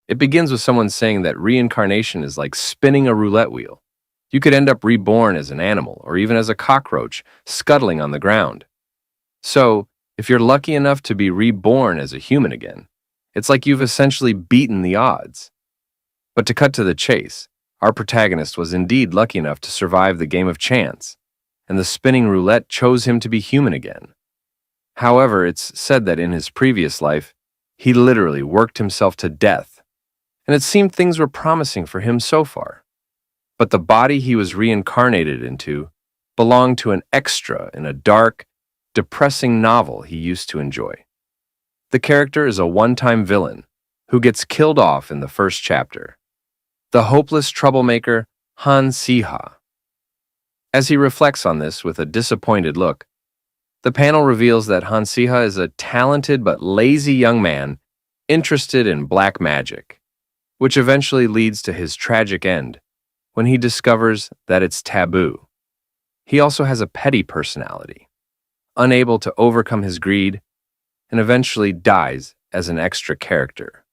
It begins with someone saying that reincarnation is like spinning a roulette wheel. You could end up reborn as an animal or even as a cockroach scuttling on the ground. So, if you're lucky enough to be reborn as a human again, it's like you've essentially beaten the odds. But to cut to the chase, our protagonist was indeed lucky enough to survive the game of chance, and the spinning roulette chose him to be human again. However, it's said that in his previous life, he literally worked himself to death, and it seemed things were promising for him so far. But the body he was reincarnated into belonged to an extra in a dark, depressing novel he used to enjoy. The character is a one-time villain who gets killed off in the first chapter. The hopeless troublemaker Han Si-ha. As he reflects on this with a disappointed look, the panel reveals that Han Si-ha is a talented but lazy young man interested in black magic, which eventually leads to his tragic end when he discovers that it's taboo. He also has a petty personality, unable to overcome his greed, and eventually dies as an extra character.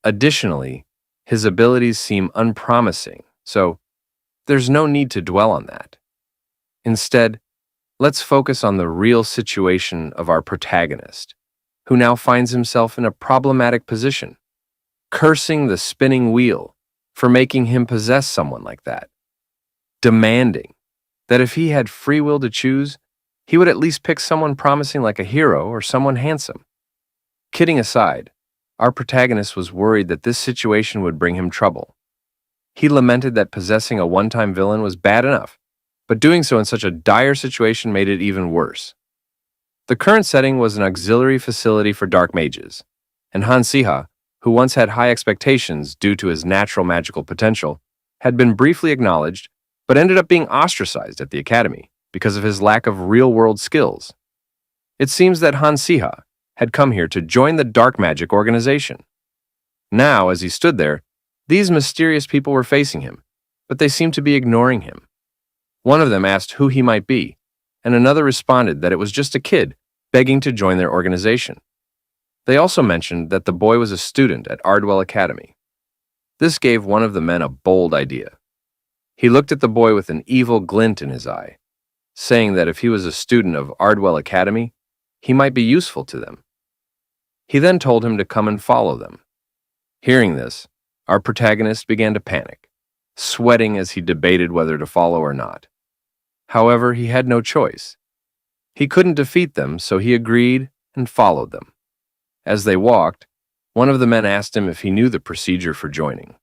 Additionally, his abilities seem unpromising, so there's no need to dwell on that. Instead, let's focus on the real situation of our protagonist, who now finds himself in a problematic position, cursing the spinning wheel for making him possess someone like that, demanding that if he had free will to choose, he would at least pick someone promising like a hero or someone handsome. Kidding aside, our protagonist was worried that this situation would bring him trouble. He lamented that possessing a one-time villain was bad enough, but doing so in such a dire situation made it even worse. The current setting was an auxiliary facility for dark mages, and Han Si-ha, who once had high expectations due to his natural magical potential, had been briefly acknowledged, but ended up being ostracized at the academy because of his lack of real-world skills. It seems that Han Si-ha had come here to join the dark magic organization. Now, as he stood there, these mysterious people were facing him, but they seemed to be ignoring him. One of them asked who he might be, and another responded that it was just a kid begging to join their organization. They also mentioned that the boy was a student at Ardel Academy. This gave one of the men a bold idea. He looked at the boy with an evil glint in his eye, saying that if he was a student of Ardel Academy, he might be useful to them. He then told him to come and follow them. Hearing this, our protagonist began to panic, sweating as he debated whether to follow or not. However, he had no choice. He couldn't defeat them, so he agreed and followed them. As they walked, one of the men asked him if he knew the procedure for joining.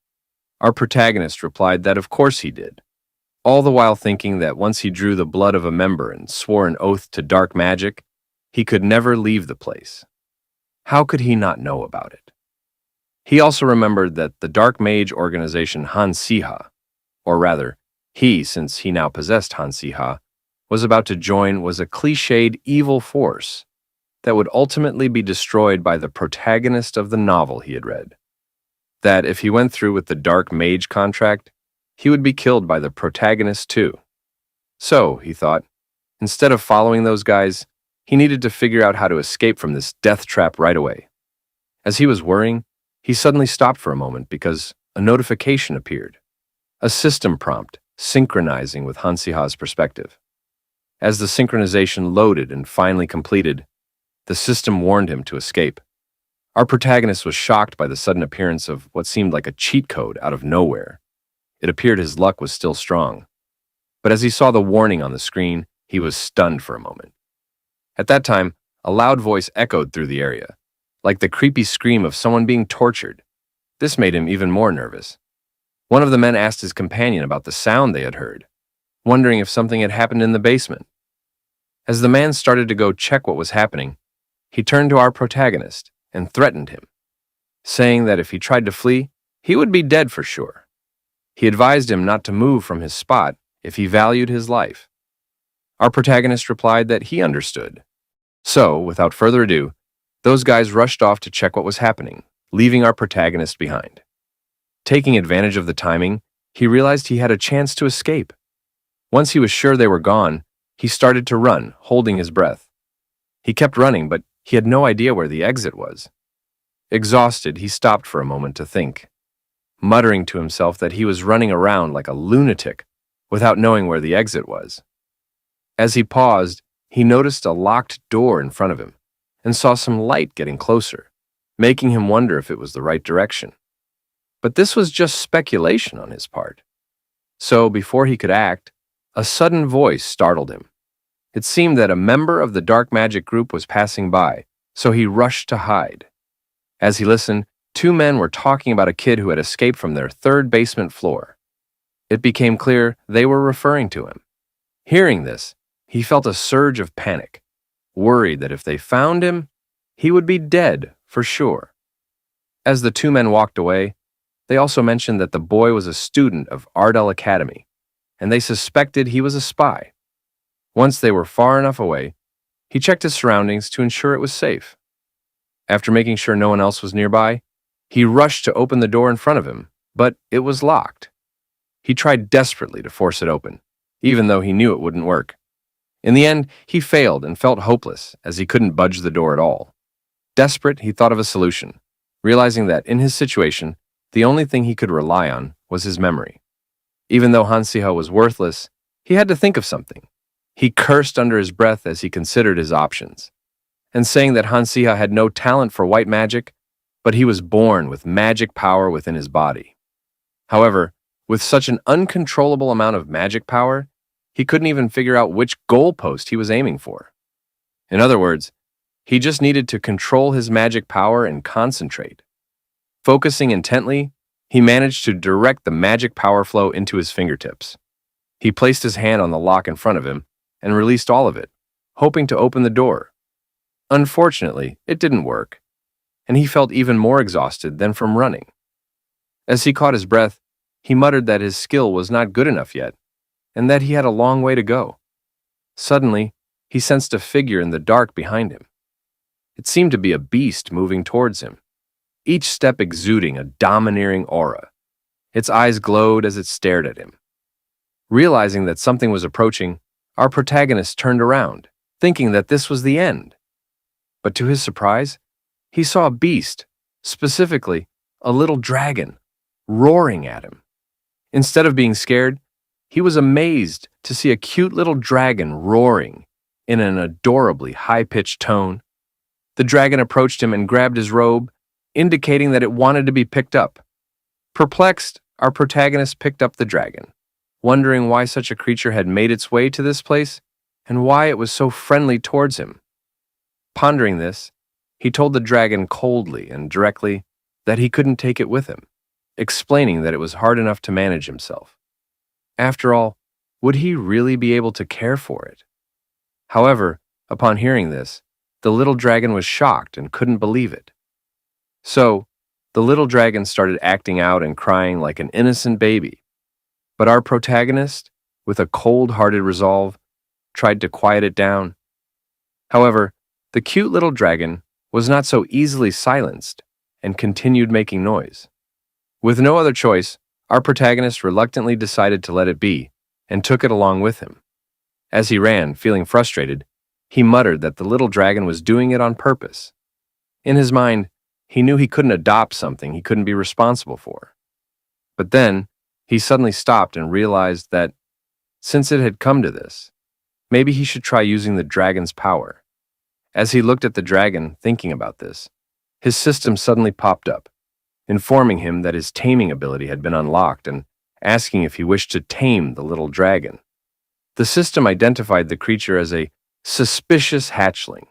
Our protagonist replied that of course he did, all the while thinking that once he drew the blood of a member and swore an oath to dark magic, he could never leave the place. How could he not know about it? He also remembered that the dark mage organization Han Si-ha, or rather, he, since he now possessed Han Si-ha, was about to join, was a cliched evil force that would ultimately be destroyed by the protagonist of the novel he had read. That if he went through with the dark mage contract, he would be killed by the protagonist too. So, he thought, instead of following those guys, he needed to figure out how to escape from this death trap right away. As he was worrying, he suddenly stopped for a moment because a notification appeared, a system prompt synchronizing with Han Si-ha's perspective. As the synchronization loaded and finally completed, the system warned him to escape. Our protagonist was shocked by the sudden appearance of what seemed like a cheat code out of nowhere. It appeared his luck was still strong. But as he saw the warning on the screen, he was stunned for a moment. At that time, a loud voice echoed through the area, like the creepy scream of someone being tortured. This made him even more nervous. One of the men asked his companion about the sound they had heard, wondering if something had happened in the basement. As the man started to go check what was happening, he turned to our protagonist and threatened him, saying that if he tried to flee, he would be dead for sure. He advised him not to move from his spot if he valued his life. Our protagonist replied that he understood. So, without further ado, those guys rushed off to check what was happening, leaving our protagonist behind. Taking advantage of the timing, he realized he had a chance to escape. Once he was sure they were gone, he started to run, holding his breath. He kept running, but he had no idea where the exit was. Exhausted, he stopped for a moment to think, muttering to himself that he was running around like a lunatic without knowing where the exit was. As he paused, he noticed a locked door in front of him and saw some light getting closer, making him wonder if it was the right direction. But this was just speculation on his part. So, before he could act, a sudden voice startled him. It seemed that a member of the dark magic group was passing by, so he rushed to hide. As he listened, two men were talking about a kid who had escaped from their third basement floor. It became clear they were referring to him. Hearing this, he felt a surge of panic, worried that if they found him, he would be dead for sure. As the two men walked away, they also mentioned that the boy was a student of Ardel Academy, and they suspected he was a spy. Once they were far enough away, he checked his surroundings to ensure it was safe. After making sure no one else was nearby, he rushed to open the door in front of him, but it was locked. He tried desperately to force it open, even though he knew it wouldn't work. In the end, he failed and felt hopeless as he couldn't budge the door at all. Desperate, he thought of a solution, realizing that in his situation, the only thing he could rely on was his memory. Even though Hansiha was worthless, he had to think of something. He cursed under his breath as he considered his options, and saying that Hansiha had no talent for white magic, but he was born with magic power within his body. However, with such an uncontrollable amount of magic power, he couldn't even figure out which goalpost he was aiming for. In other words, he just needed to control his magic power and concentrate. Focusing intently, he managed to direct the magic power flow into his fingertips. He placed his hand on the lock in front of him and released all of it, hoping to open the door. Unfortunately, it didn't work, and he felt even more exhausted than from running. As he caught his breath, he muttered that his skill was not good enough yet, and that he had a long way to go. Suddenly, he sensed a figure in the dark behind him. It seemed to be a beast moving towards him, each step exuding a domineering aura. Its eyes glowed as it stared at him. Realizing that something was approaching, our protagonist turned around, thinking that this was the end. But to his surprise, he saw a beast, specifically a little dragon, roaring at him. Instead of being scared, he was amazed to see a cute little dragon roaring in an adorably high-pitched tone. The dragon approached him and grabbed his robe, indicating that it wanted to be picked up. Perplexed, our protagonist picked up the dragon, wondering why such a creature had made its way to this place and why it was so friendly towards him. Pondering this, he told the dragon coldly and directly that he couldn't take it with him, explaining that it was hard enough to manage himself. After all, would he really be able to care for it? However, upon hearing this, the little dragon was shocked and couldn't believe it. So, the little dragon started acting out and crying like an innocent baby. But our protagonist, with a cold-hearted resolve, tried to quiet it down. However, the cute little dragon was not so easily silenced and continued making noise. With no other choice, our protagonist reluctantly decided to let it be and took it along with him. As he ran, feeling frustrated, he muttered that the little dragon was doing it on purpose. In his mind, he knew he couldn't adopt something he couldn't be responsible for. But then, he suddenly stopped and realized that, since it had come to this, maybe he should try using the dragon's power. As he looked at the dragon, thinking about this, his system suddenly popped up, informing him that his taming ability had been unlocked and asking if he wished to tame the little dragon. The system identified the creature as a suspicious hatchling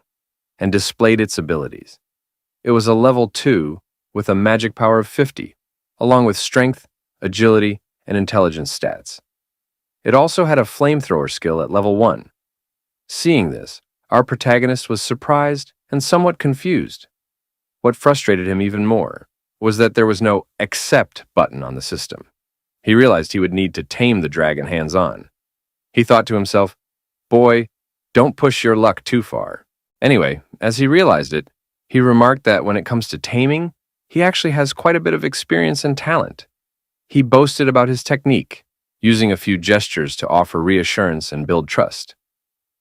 and displayed its abilities. It was a level 2 with a magic power of 50, along with strength, agility, and intelligence stats. It also had a flamethrower skill at level 1. Seeing this, our protagonist was surprised and somewhat confused. What frustrated him even more was that there was no accept button on the system. He realized he would need to tame the dragon hands-on. He thought to himself, "Boy, don't push your luck too far." Anyway, as he realized it, he remarked that when it comes to taming, he actually has quite a bit of experience and talent. He boasted about his technique, using a few gestures to offer reassurance and build trust.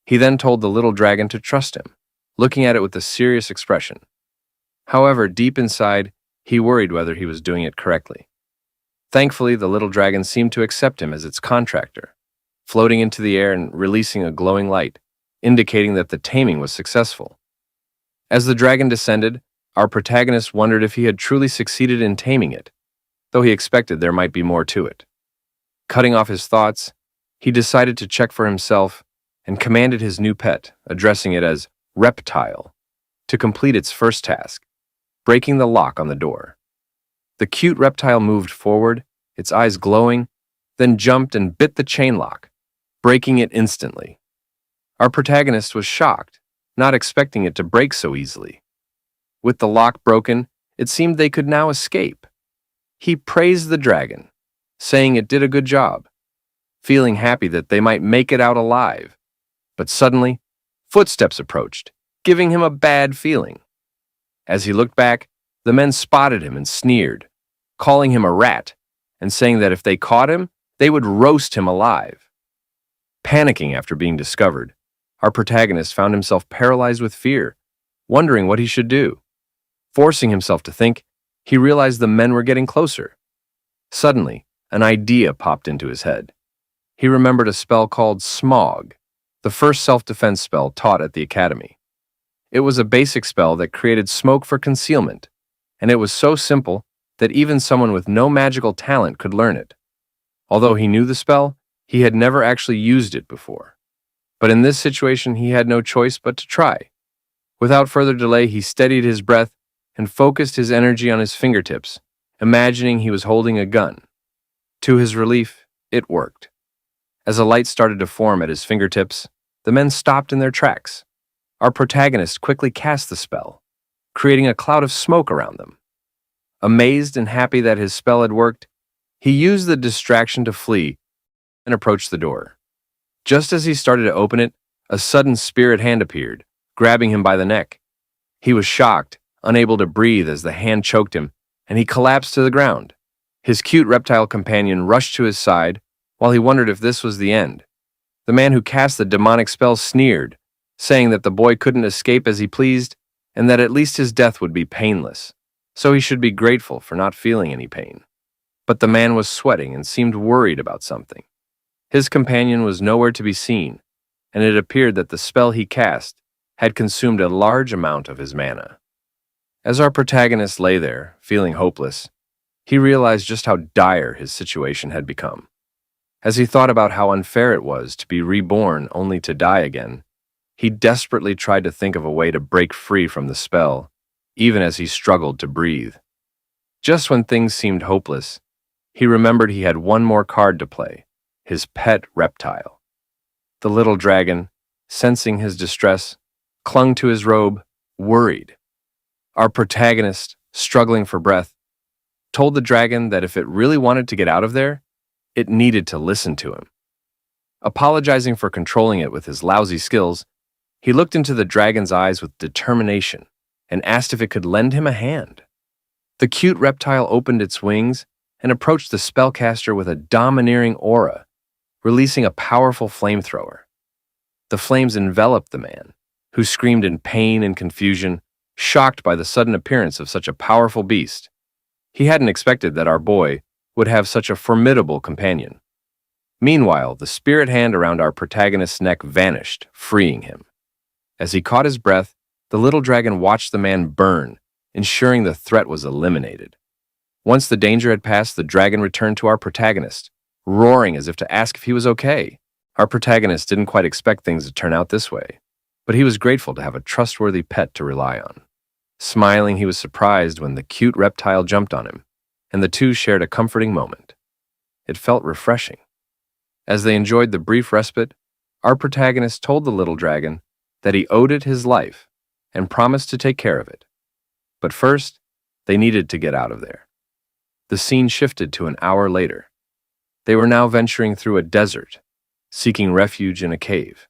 He then told the little dragon to trust him, looking at it with a serious expression. However, deep inside, he worried whether he was doing it correctly. Thankfully, the little dragon seemed to accept him as its contractor, floating into the air and releasing a glowing light, indicating that the taming was successful. As the dragon descended, our protagonist wondered if he had truly succeeded in taming it, though he expected there might be more to it. Cutting off his thoughts, he decided to check for himself and commanded his new pet, addressing it as Reptile, to complete its first task, breaking the lock on the door. The cute reptile moved forward, its eyes glowing, then jumped and bit the chain lock, breaking it instantly. Our protagonist was shocked, not expecting it to break so easily. With the lock broken, it seemed they could now escape. He praised the dragon, saying it did a good job, feeling happy that they might make it out alive. But suddenly, footsteps approached, giving him a bad feeling. As he looked back, the men spotted him and sneered, calling him a rat and saying that if they caught him, they would roast him alive. Panicking after being discovered, our protagonist found himself paralyzed with fear, wondering what he should do. Forcing himself to think, he realized the men were getting closer. Suddenly, an idea popped into his head. He remembered a spell called Smog, the first self-defense spell taught at the academy. It was a basic spell that created smoke for concealment, and it was so simple that even someone with no magical talent could learn it. Although he knew the spell, he had never actually used it before. But in this situation, he had no choice but to try. Without further delay, he steadied his breath and focused his energy on his fingertips, imagining he was holding a gun. To his relief, it worked. As a light started to form at his fingertips, the men stopped in their tracks. Our protagonist quickly cast the spell, creating a cloud of smoke around them. Amazed and happy that his spell had worked, he used the distraction to flee and approached the door. Just as he started to open it, a sudden spirit hand appeared, grabbing him by the neck. He was shocked, unable to breathe as the hand choked him, and he collapsed to the ground. His cute reptile companion rushed to his side, while he wondered if this was the end. The man who cast the demonic spell sneered, saying that the boy couldn't escape as he pleased, and that at least his death would be painless, so he should be grateful for not feeling any pain. But the man was sweating and seemed worried about something. His companion was nowhere to be seen, and it appeared that the spell he cast had consumed a large amount of his mana. As our protagonist lay there, feeling hopeless, he realized just how dire his situation had become. As he thought about how unfair it was to be reborn only to die again, he desperately tried to think of a way to break free from the spell, even as he struggled to breathe. Just when things seemed hopeless, he remembered he had one more card to play, his pet reptile. The little dragon, sensing his distress, clung to his robe, worried. Our protagonist, struggling for breath, told the dragon that if it really wanted to get out of there, it needed to listen to him. Apologizing for controlling it with his lousy skills, he looked into the dragon's eyes with determination and asked if it could lend him a hand. The cute reptile opened its wings and approached the spellcaster with a domineering aura, releasing a powerful flamethrower. The flames enveloped the man, who screamed in pain and confusion, shocked by the sudden appearance of such a powerful beast. He hadn't expected that our boy would have such a formidable companion. Meanwhile, the spirit hand around our protagonist's neck vanished, freeing him. As he caught his breath, the little dragon watched the man burn, ensuring the threat was eliminated. Once the danger had passed, the dragon returned to our protagonist, roaring as if to ask if he was okay. Our protagonist didn't quite expect things to turn out this way, but he was grateful to have a trustworthy pet to rely on. Smiling, he was surprised when the cute reptile jumped on him, and the two shared a comforting moment. It felt refreshing. As they enjoyed the brief respite, our protagonist told the little dragon that he owed it his life and promised to take care of it. But first, they needed to get out of there. The scene shifted to an hour later. They were now venturing through a desert, seeking refuge in a cave.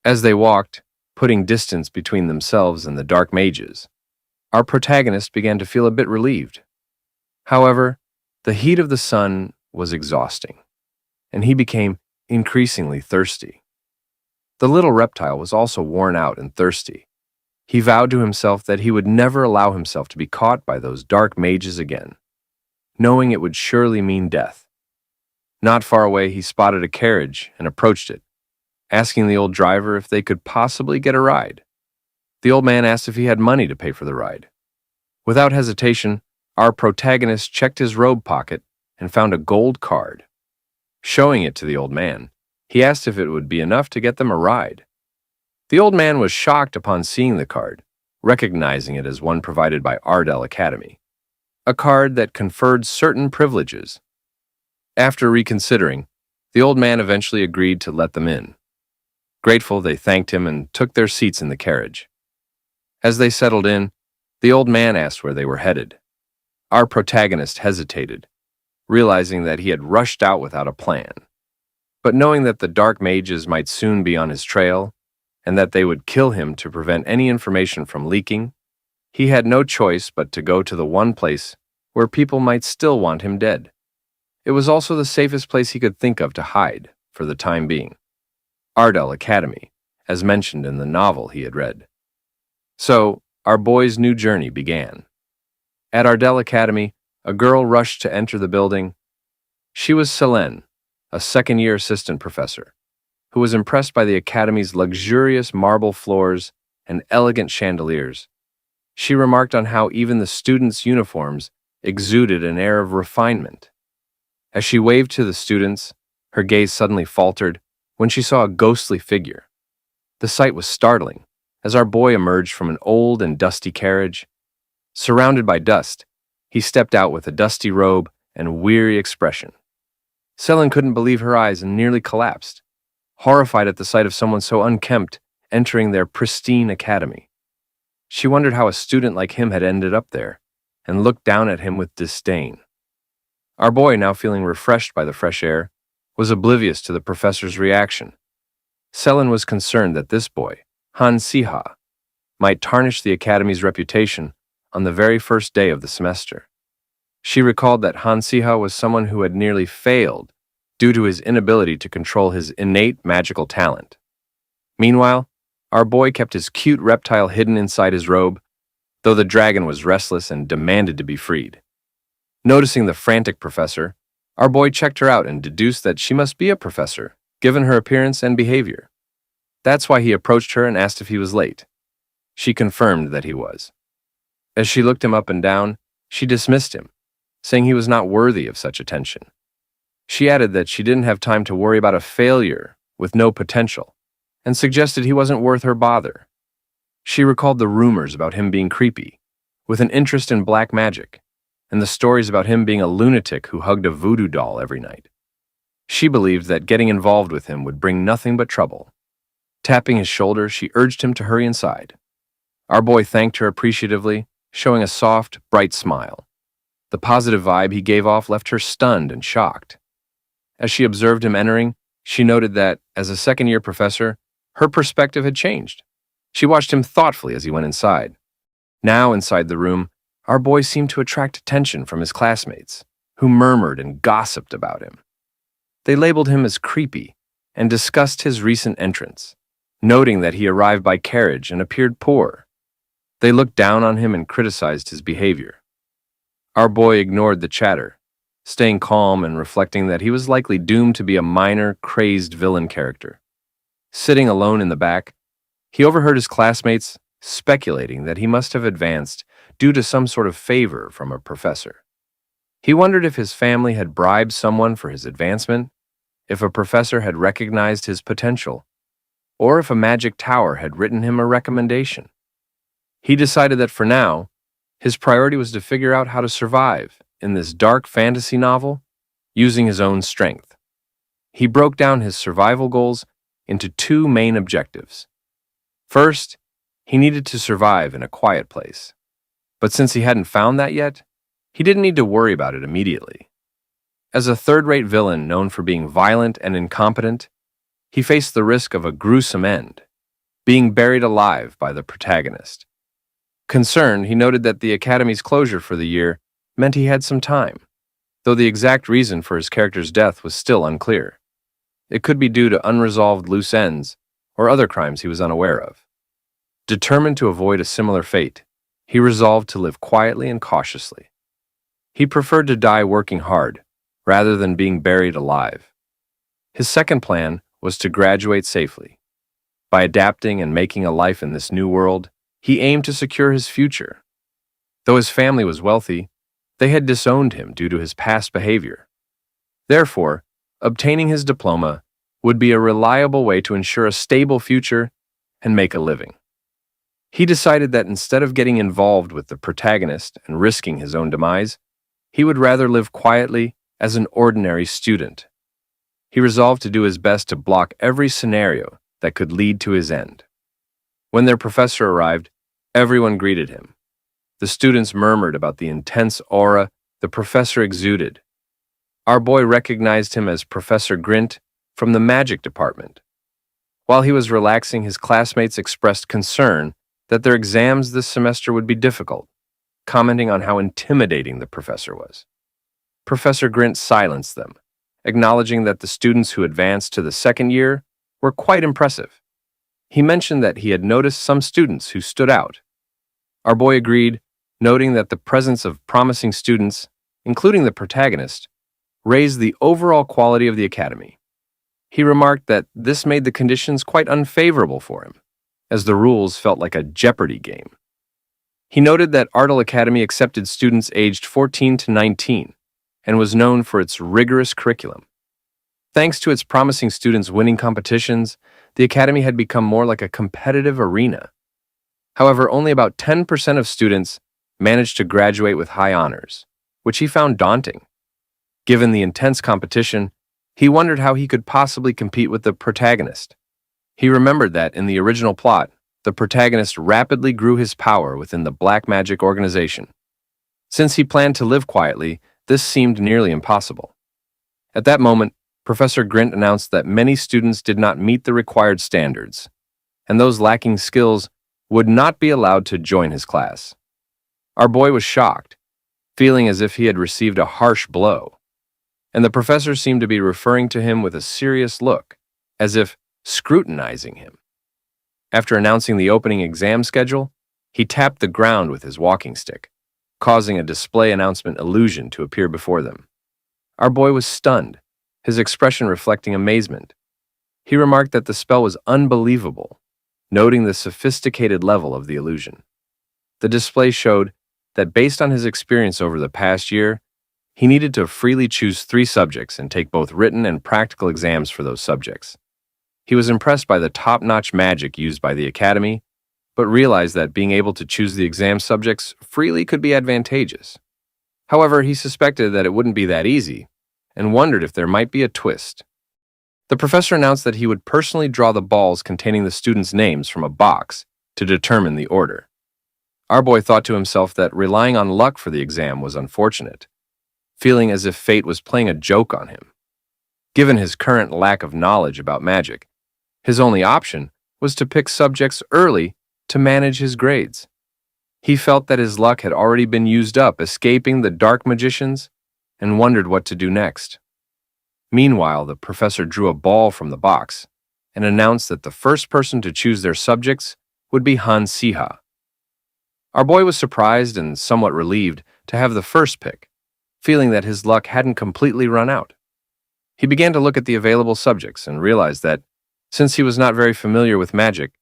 As they walked, putting distance between themselves and the dark mages, our protagonist began to feel a bit relieved. However, the heat of the sun was exhausting, and he became increasingly thirsty. The little reptile was also worn out and thirsty, He vowed to himself that he would never allow himself to be caught by those dark mages again, knowing it would surely mean death. Not far away, he spotted a carriage and approached it, asking the old driver if they could possibly get a ride. The old man asked if he had money to pay for the ride. Without hesitation, our protagonist checked his robe pocket and found a gold card. Showing it to the old man, he asked if it would be enough to get them a ride. The old man was shocked upon seeing the card, recognizing it as one provided by Ardel Academy, a card that conferred certain privileges. After reconsidering, the old man eventually agreed to let them in. Grateful, they thanked him and took their seats in the carriage. As they settled in, the old man asked where they were headed. Our protagonist hesitated, realizing that he had rushed out without a plan. But knowing that the dark mages might soon be on his trail, and that they would kill him to prevent any information from leaking, he had no choice but to go to the one place where people might still want him dead. It was also the safest place he could think of to hide, for the time being. Ardel Academy, as mentioned in the novel he had read. So, our boy's new journey began. At Ardel Academy, a girl rushed to enter the building. She was Selene, a second-year assistant professor, who was impressed by the Academy's luxurious marble floors and elegant chandeliers. She remarked on how even the students' uniforms exuded an air of refinement. As she waved to the students, her gaze suddenly faltered when she saw a ghostly figure. The sight was startling, as our boy emerged from an old and dusty carriage. Surrounded by dust, he stepped out with a dusty robe and weary expression. Selene couldn't believe her eyes and nearly collapsed, horrified at the sight of someone so unkempt entering their pristine academy. She wondered how a student like him had ended up there, and looked down at him with disdain. Our boy, now feeling refreshed by the fresh air, was oblivious to the professor's reaction. Selene was concerned that this boy, Han Siha, might tarnish the academy's reputation on the very first day of the semester. She recalled that Han Siha was someone who had nearly failed due to his inability to control his innate magical talent. Meanwhile, our boy kept his cute reptile hidden inside his robe, though the dragon was restless and demanded to be freed. Noticing the frantic professor, our boy checked her out and deduced that she must be a professor, given her appearance and behavior. That's why he approached her and asked if he was late. She confirmed that he was. As she looked him up and down, she dismissed him, saying he was not worthy of such attention. She added that she didn't have time to worry about a failure with no potential, and suggested he wasn't worth her bother. She recalled the rumors about him being creepy, with an interest in black magic, and the stories about him being a lunatic who hugged a voodoo doll every night. She believed that getting involved with him would bring nothing but trouble. Tapping his shoulder, she urged him to hurry inside. Our boy thanked her appreciatively, showing a soft, bright smile. The positive vibe he gave off left her stunned and shocked. As she observed him entering, she noted that, as a second-year professor, her perspective had changed. She watched him thoughtfully as he went inside. Now, inside the room, our boy seemed to attract attention from his classmates, who murmured and gossiped about him. They labeled him as creepy and discussed his recent entrance, noting that he arrived by carriage and appeared poor. They looked down on him and criticized his behavior. Our boy ignored the chatter, staying calm and reflecting that he was likely doomed to be a minor, crazed villain character. Sitting alone in the back, he overheard his classmates speculating that he must have advanced due to some sort of favor from a professor. He wondered if his family had bribed someone for his advancement, if a professor had recognized his potential, or if a magic tower had written him a recommendation. He decided that for now, his priority was to figure out how to survive in this dark fantasy novel using his own strength. He broke down his survival goals into two main objectives. First, he needed to survive in a quiet place. But since he hadn't found that yet, he didn't need to worry about it immediately. As a third-rate villain known for being violent and incompetent, he faced the risk of a gruesome end, being buried alive by the protagonist. Concerned, he noted that the Academy's closure for the year meant he had some time, though the exact reason for his character's death was still unclear. It could be due to unresolved loose ends or other crimes he was unaware of. Determined to avoid a similar fate, he resolved to live quietly and cautiously. He preferred to die working hard, rather than being buried alive. His second plan was to graduate safely. By adapting and making a life in this new world, he aimed to secure his future. Though his family was wealthy, they had disowned him due to his past behavior. Therefore, obtaining his diploma would be a reliable way to ensure a stable future and make a living. He decided that instead of getting involved with the protagonist and risking his own demise, he would rather live quietly as an ordinary student. He resolved to do his best to block every scenario that could lead to his end. When their professor arrived, everyone greeted him. The students murmured about the intense aura the professor exuded. Our boy recognized him as Professor Grint from the magic department. While he was relaxing, his classmates expressed concern that their exams this semester would be difficult, commenting on how intimidating the professor was. Professor Grint silenced them, acknowledging that the students who advanced to the second year were quite impressive. He mentioned that he had noticed some students who stood out. Our boy agreed, noting that the presence of promising students, including the protagonist, raised the overall quality of the academy. He remarked that this made the conditions quite unfavorable for him, as the rules felt like a Jeopardy game. He noted that Ardel Academy accepted students aged 14 to 19 and was known for its rigorous curriculum. Thanks to its promising students winning competitions, the academy had become more like a competitive arena. However, only about 10% of students managed to graduate with high honors, which he found daunting. Given the intense competition, he wondered how he could possibly compete with the protagonist. He remembered that, in the original plot, the protagonist rapidly grew his power within the black magic organization. Since he planned to live quietly, this seemed nearly impossible. At that moment, Professor Grint announced that many students did not meet the required standards, and those lacking skills would not be allowed to join his class. Our boy was shocked, feeling as if he had received a harsh blow, and the professor seemed to be referring to him with a serious look, as if scrutinizing him. After announcing the opening exam schedule, he tapped the ground with his walking stick, causing a display announcement illusion to appear before them. Our boy was stunned, his expression reflecting amazement. He remarked that the spell was unbelievable, noting the sophisticated level of the illusion. The display showed that based on his experience over the past year, he needed to freely choose 3 subjects and take both written and practical exams for those subjects. He was impressed by the top-notch magic used by the academy, but realized that being able to choose the exam subjects freely could be advantageous. However, he suspected that it wouldn't be that easy, and wondered if there might be a twist. The professor announced that he would personally draw the balls containing the students' names from a box to determine the order. Our boy thought to himself that relying on luck for the exam was unfortunate, feeling as if fate was playing a joke on him. Given his current lack of knowledge about magic, his only option was to pick subjects early to manage his grades. He felt that his luck had already been used up escaping the dark magicians and wondered what to do next. Meanwhile, the professor drew a ball from the box and announced that the first person to choose their subjects would be Han Siha. Our boy was surprised and somewhat relieved to have the first pick, feeling that his luck hadn't completely run out. He began to look at the available subjects and realized that, since he was not very familiar with magic,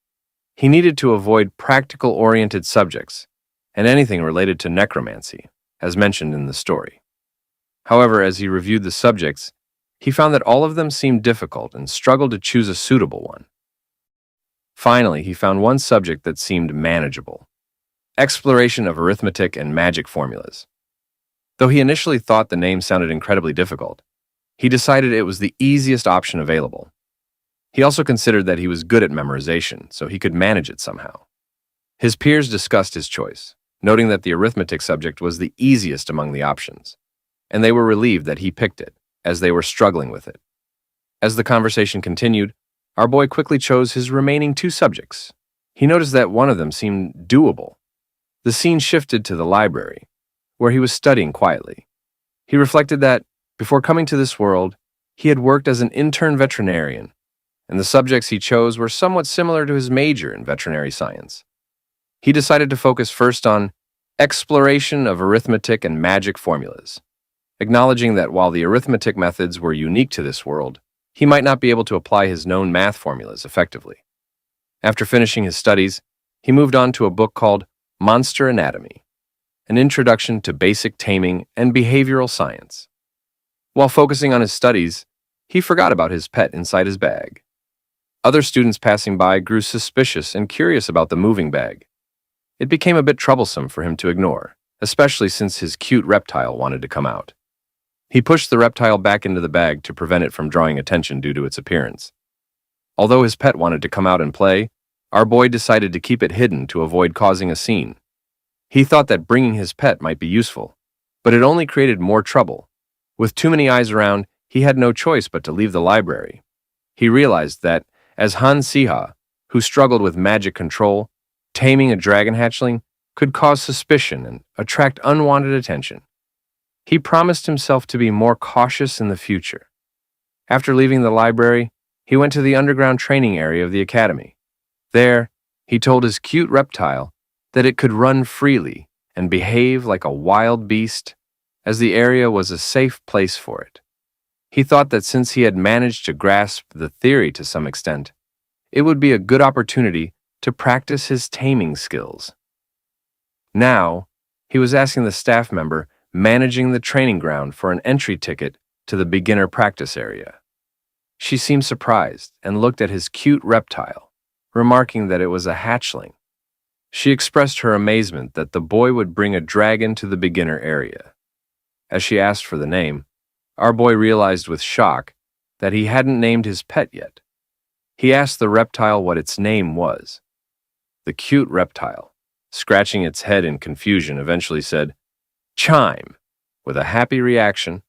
he needed to avoid practical-oriented subjects and anything related to necromancy, as mentioned in the story. However, as he reviewed the subjects, he found that all of them seemed difficult and struggled to choose a suitable one. Finally, he found one subject that seemed manageable: exploration of arithmetic and magic formulas. Though he initially thought the name sounded incredibly difficult, he decided it was the easiest option available. He also considered that he was good at memorization, so he could manage it somehow. His peers discussed his choice, noting that the arithmetic subject was the easiest among the options, and they were relieved that he picked it, as they were struggling with it. As the conversation continued, our boy quickly chose his remaining 2 subjects. He noticed that one of them seemed doable. The scene shifted to the library, where he was studying quietly. He reflected that, before coming to this world, he had worked as an intern veterinarian, and the subjects he chose were somewhat similar to his major in veterinary science. He decided to focus first on exploration of arithmetic and magic formulas, acknowledging that while the arithmetic methods were unique to this world, he might not be able to apply his known math formulas effectively. After finishing his studies, he moved on to a book called Monster Anatomy, an introduction to basic taming and behavioral science. While focusing on his studies, he forgot about his pet inside his bag. Other students passing by grew suspicious and curious about the moving bag. It became a bit troublesome for him to ignore, especially since his cute reptile wanted to come out. He pushed the reptile back into the bag to prevent it from drawing attention due to its appearance. Although his pet wanted to come out and play, our boy decided to keep it hidden to avoid causing a scene. He thought that bringing his pet might be useful, but it only created more trouble. With too many eyes around, he had no choice but to leave the library. He realized that, as Han Siha, who struggled with magic control, taming a dragon hatchling could cause suspicion and attract unwanted attention. He promised himself to be more cautious in the future. After leaving the library, he went to the underground training area of the academy. There, he told his cute reptile that it could run freely and behave like a wild beast, as the area was a safe place for it. He thought that since he had managed to grasp the theory to some extent, it would be a good opportunity to practice his taming skills. Now, he was asking the staff member managing the training ground for an entry ticket to the beginner practice area. She seemed surprised and looked at his cute reptile, remarking that it was a hatchling. She expressed her amazement that the boy would bring a dragon to the beginner area. As she asked for the name, our boy realized with shock that he hadn't named his pet yet. He asked the reptile what its name was. The cute reptile, scratching its head in confusion, eventually said, "Chime," with a happy reaction.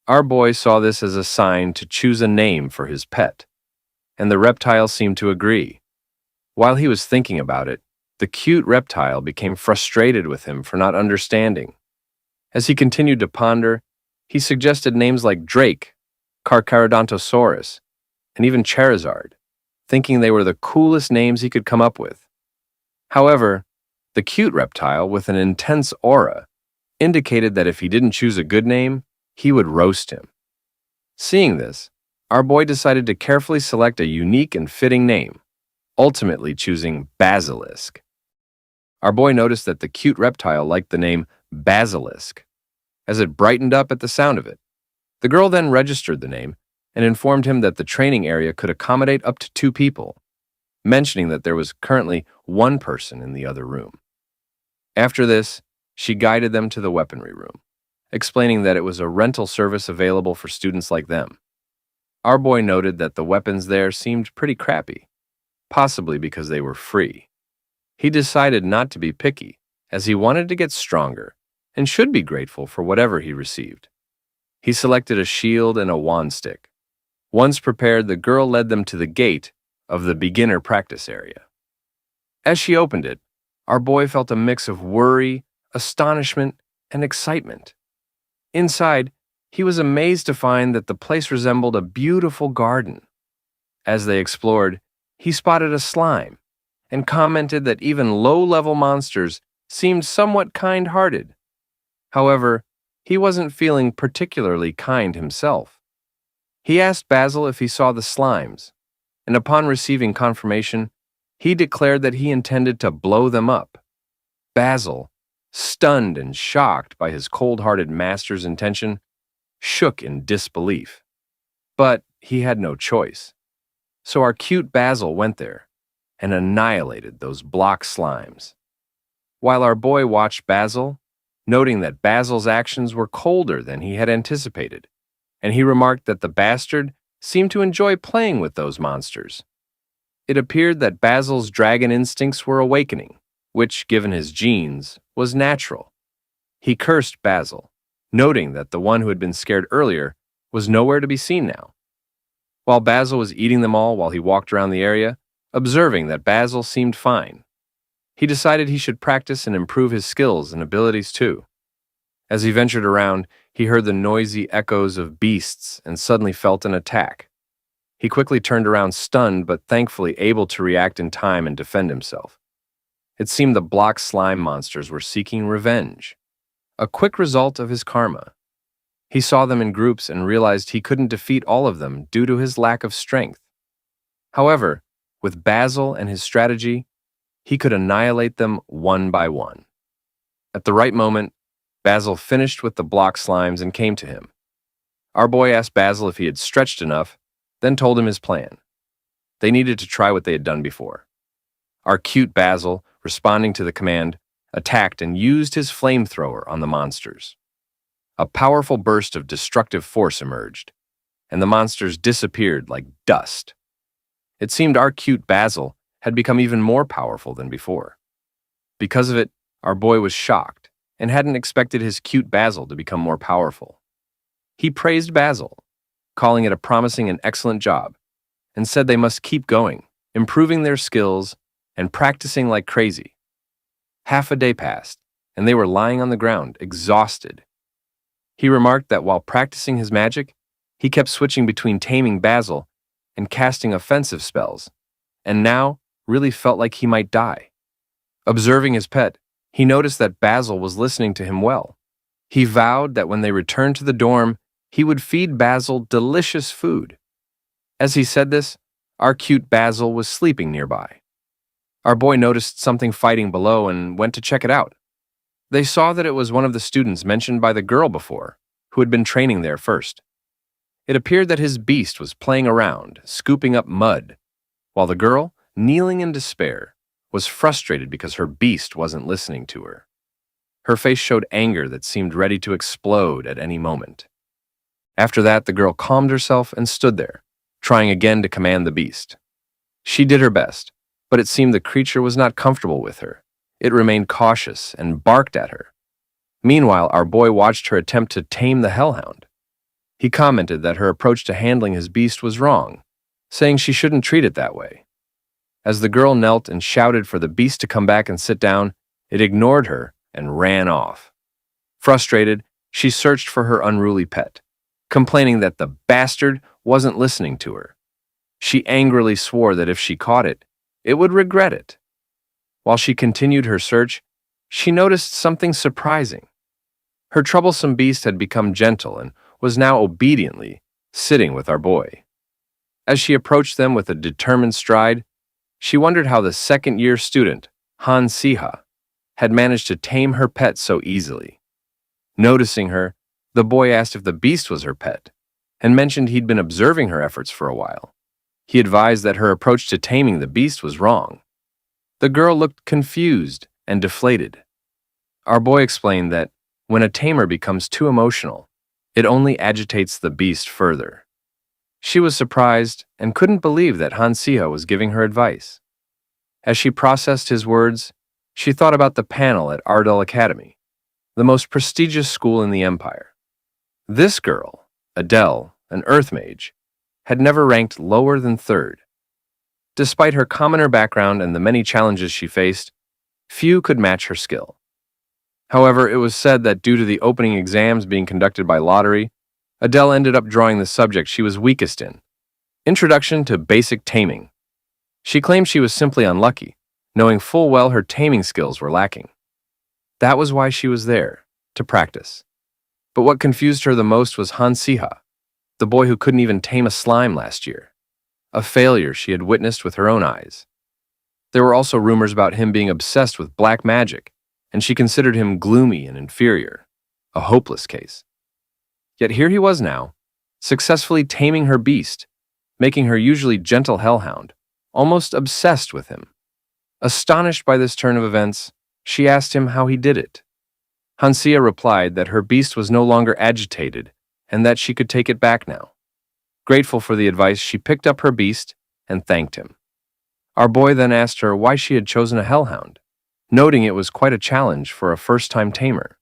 Our boy saw this as a sign to choose a name for his pet, and the reptile seemed to agree. While he was thinking about it, the cute reptile became frustrated with him for not understanding. As he continued to ponder, he suggested names like Drake, Carcharodontosaurus, and even Charizard, thinking they were the coolest names he could come up with. However, the cute reptile, with an intense aura, indicated that if he didn't choose a good name, he would roast him. Seeing this, our boy decided to carefully select a unique and fitting name, ultimately choosing Basilisk. Our boy noticed that the cute reptile liked the name Basilisk, as it brightened up at the sound of it. The girl then registered the name and informed him that the training area could accommodate up to 2 people, mentioning that there was currently 1 person in the other room. After this, she guided them to the weaponry room, explaining that it was a rental service available for students like them. Our boy noted that the weapons there seemed pretty crappy, possibly because they were free. He decided not to be picky, as he wanted to get stronger and should be grateful for whatever he received. He selected a shield and a wand stick. Once prepared, the girl led them to the gate of the beginner practice area. As she opened it, our boy felt a mix of worry, astonishment, and excitement. Inside, he was amazed to find that the place resembled a beautiful garden. As they explored, he spotted a slime and commented that even low-level monsters seemed somewhat kind-hearted. However, he wasn't feeling particularly kind himself. He asked Basil if he saw the slimes, and upon receiving confirmation, he declared that he intended to blow them up. Basil, stunned and shocked by his cold-hearted master's intention, shook in disbelief. But he had no choice. So our cute Basil went there and annihilated those block slimes. While our boy watched Basil, noting that Basil's actions were colder than he had anticipated, and he remarked that the bastard seemed to enjoy playing with those monsters. It appeared that Basil's dragon instincts were awakening, which, given his genes, was natural. He cursed Basil, noting that the one who had been scared earlier was nowhere to be seen now. While Basil was eating them all while he walked around the area, observing that Basil seemed fine, he decided he should practice and improve his skills and abilities too. As he ventured around, he heard the noisy echoes of beasts and suddenly felt an attack. He quickly turned around stunned but thankfully able to react in time and defend himself. It seemed the block slime monsters were seeking revenge, a quick result of his karma. He saw them in groups and realized he couldn't defeat all of them due to his lack of strength. However, with Basil and his strategy, he could annihilate them one by one. At the right moment, Basil finished with the block slimes and came to him. Our boy asked Basil if he had stretched enough, then told him his plan. They needed to try what they had done before. Our cute Basil, responding to the command, attacked and used his flamethrower on the monsters. A powerful burst of destructive force emerged, and the monsters disappeared like dust. It seemed our cute Basil had become even more powerful than before. Because of it, our boy was shocked and hadn't expected his cute Basil to become more powerful. He praised Basil, calling it a promising and excellent job, and said they must keep going, improving their skills, and practicing like crazy. Half a day passed, and they were lying on the ground, exhausted. He remarked that while practicing his magic, he kept switching between taming Basil and casting offensive spells, and now really felt like he might die. Observing his pet, he noticed that Basil was listening to him well. He vowed that when they returned to the dorm, he would feed Basil delicious food. As he said this, our cute Basil was sleeping nearby. Our boy noticed something fighting below and went to check it out. They saw that it was one of the students mentioned by the girl before, who had been training there first. It appeared that his beast was playing around, scooping up mud, while the girl, kneeling in despair, was frustrated because her beast wasn't listening to her. Her face showed anger that seemed ready to explode at any moment. After that, the girl calmed herself and stood there, trying again to command the beast. She did her best, but it seemed the creature was not comfortable with her. It remained cautious and barked at her. Meanwhile, our boy watched her attempt to tame the hellhound. He commented that her approach to handling his beast was wrong, saying she shouldn't treat it that way. As the girl knelt and shouted for the beast to come back and sit down, it ignored her and ran off. Frustrated, she searched for her unruly pet, complaining that the bastard wasn't listening to her. She angrily swore that if she caught it, it would regret it. While she continued her search, she noticed something surprising. Her troublesome beast had become gentle and was now obediently sitting with our boy. As she approached them with a determined stride, she wondered how the second-year student, Han Siha, had managed to tame her pet so easily. Noticing her, the boy asked if the beast was her pet, and mentioned he'd been observing her efforts for a while. He advised that her approach to taming the beast was wrong. The girl looked confused and deflated. Our boy explained that when a tamer becomes too emotional, it only agitates the beast further. She was surprised and couldn't believe that Han Siha was giving her advice. As she processed his words, she thought about the panel at Ardel Academy, the most prestigious school in the empire. This girl, Adele, an earth mage, had never ranked lower than third. Despite her commoner background and the many challenges she faced, few could match her skill. However, it was said that due to the opening exams being conducted by lottery, Adele ended up drawing the subject she was weakest in, Introduction to Basic Taming. She claimed she was simply unlucky, knowing full well her taming skills were lacking. That was why she was there, to practice. But what confused her the most was Han Siha, the boy who couldn't even tame a slime last year, a failure she had witnessed with her own eyes. There were also rumors about him being obsessed with black magic, and she considered him gloomy and inferior, a hopeless case. Yet here he was now, successfully taming her beast, making her usually gentle hellhound almost obsessed with him. Astonished by this turn of events, she asked him how he did it. Hansia replied that her beast was no longer agitated and that she could take it back now. Grateful for the advice, she picked up her beast and thanked him. Our boy then asked her why she had chosen a hellhound, noting it was quite a challenge for a first-time tamer.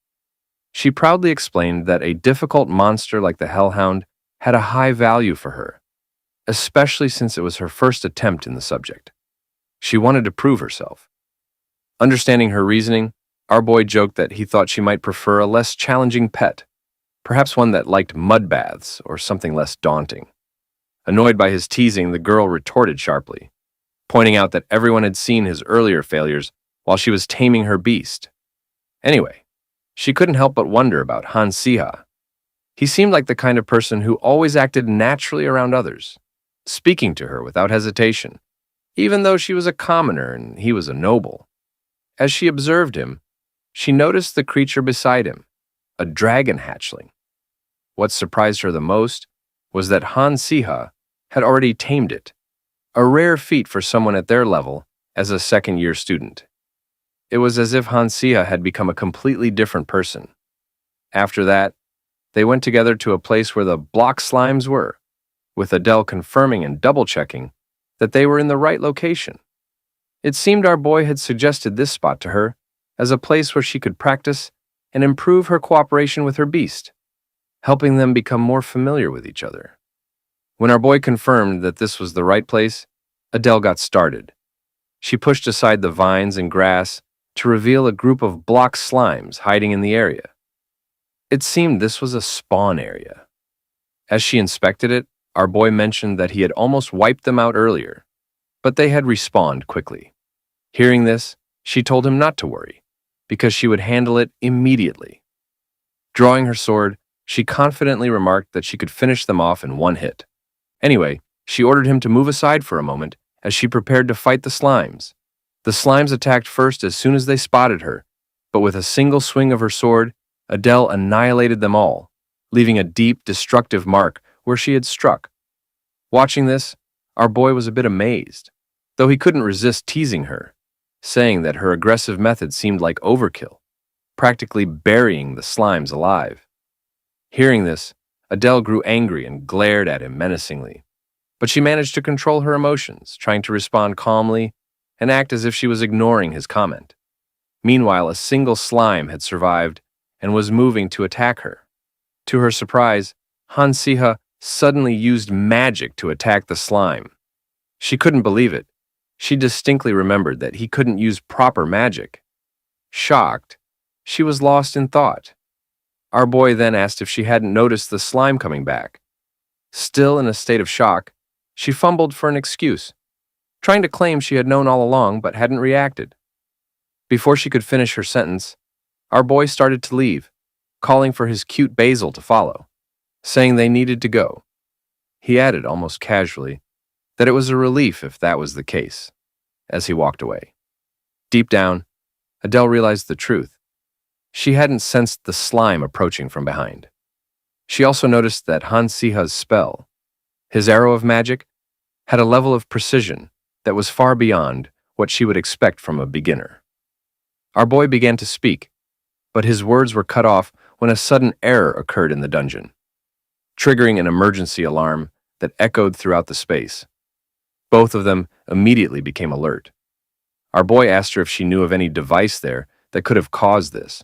She proudly explained that a difficult monster like the hellhound had a high value for her, especially since it was her first attempt in the subject. She wanted to prove herself. Understanding her reasoning, our boy joked that he thought she might prefer a less challenging pet, perhaps one that liked mud baths or something less daunting. Annoyed by his teasing, the girl retorted sharply, pointing out that everyone had seen his earlier failures while she was taming her beast. Anyway, she couldn't help but wonder about Han Siha. He seemed like the kind of person who always acted naturally around others, speaking to her without hesitation, even though she was a commoner and he was a noble. As she observed him, she noticed the creature beside him, a dragon hatchling. What surprised her the most was that Han Siha had already tamed it, a rare feat for someone at their level as a second-year student. It was as if Han Siha had become a completely different person. After that, they went together to a place where the block slimes were, with Adele confirming and double-checking that they were in the right location. It seemed our boy had suggested this spot to her as a place where she could practice and improve her cooperation with her beast, helping them become more familiar with each other. When our boy confirmed that this was the right place, Adele got started. She pushed aside the vines and grass to reveal a group of block slimes hiding in the area. It seemed this was a spawn area. As she inspected it, our boy mentioned that he had almost wiped them out earlier, but they had respawned quickly. Hearing this, she told him not to worry, because she would handle it immediately. Drawing her sword, she confidently remarked that she could finish them off in one hit. Anyway, she ordered him to move aside for a moment as she prepared to fight the slimes. The slimes attacked first as soon as they spotted her, but with a single swing of her sword, Adele annihilated them all, leaving a deep, destructive mark where she had struck. Watching this, our boy was a bit amazed, though he couldn't resist teasing her, saying that her aggressive method seemed like overkill, practically burying the slimes alive. Hearing this, Adele grew angry and glared at him menacingly, but she managed to control her emotions, trying to respond calmly and act as if she was ignoring his comment. Meanwhile, a single slime had survived and was moving to attack her. To her surprise, Han Siha suddenly used magic to attack the slime. She couldn't believe it. She distinctly remembered that he couldn't use proper magic. Shocked, she was lost in thought. Our boy then asked if she hadn't noticed the slime coming back. Still in a state of shock, she fumbled for an excuse, trying to claim she had known all along but hadn't reacted. Before she could finish her sentence, our boy started to leave, calling for his cute Basil to follow, saying they needed to go. He added almost casually that it was a relief if that was the case, as he walked away. Deep down, Adele realized the truth. She hadn't sensed the slime approaching from behind. She also noticed that Han Siha's spell, his arrow of magic, had a level of precision that was far beyond what she would expect from a beginner. Our boy began to speak, but his words were cut off when a sudden error occurred in the dungeon, triggering an emergency alarm that echoed throughout the space. Both of them immediately became alert. Our boy asked her if she knew of any device there that could have caused this,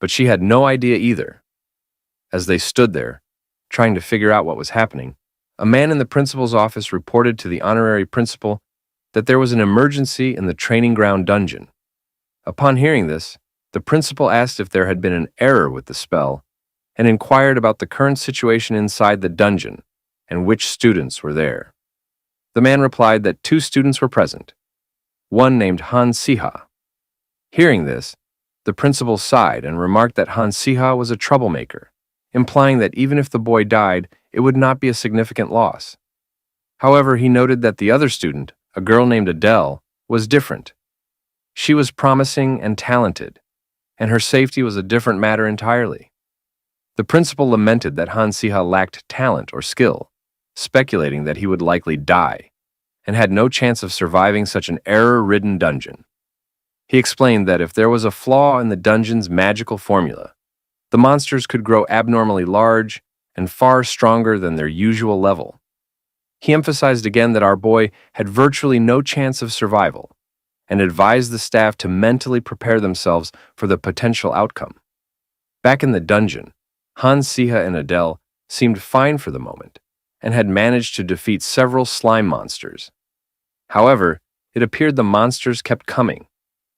but she had no idea either. As they stood there, trying to figure out what was happening, a man in the principal's office reported to the honorary principal that there was an emergency in the training ground dungeon. Upon hearing this, the principal asked if there had been an error with the spell and inquired about the current situation inside the dungeon and which students were there. The man replied that 2 students were present, one named Han Siha. Hearing this, the principal sighed and remarked that Han Siha was a troublemaker, implying that even if the boy died, it would not be a significant loss. However, he noted that the other student, a girl named Adele, was different. She was promising and talented, and her safety was a different matter entirely. The principal lamented that Han Siha lacked talent or skill, speculating that he would likely die, and had no chance of surviving such an error-ridden dungeon. He explained that if there was a flaw in the dungeon's magical formula, the monsters could grow abnormally large and far stronger than their usual level. He emphasized again that our boy had virtually no chance of survival, and advised the staff to mentally prepare themselves for the potential outcome. Back in the dungeon, Han Siha and Adele seemed fine for the moment, and had managed to defeat several slime monsters. However, it appeared the monsters kept coming,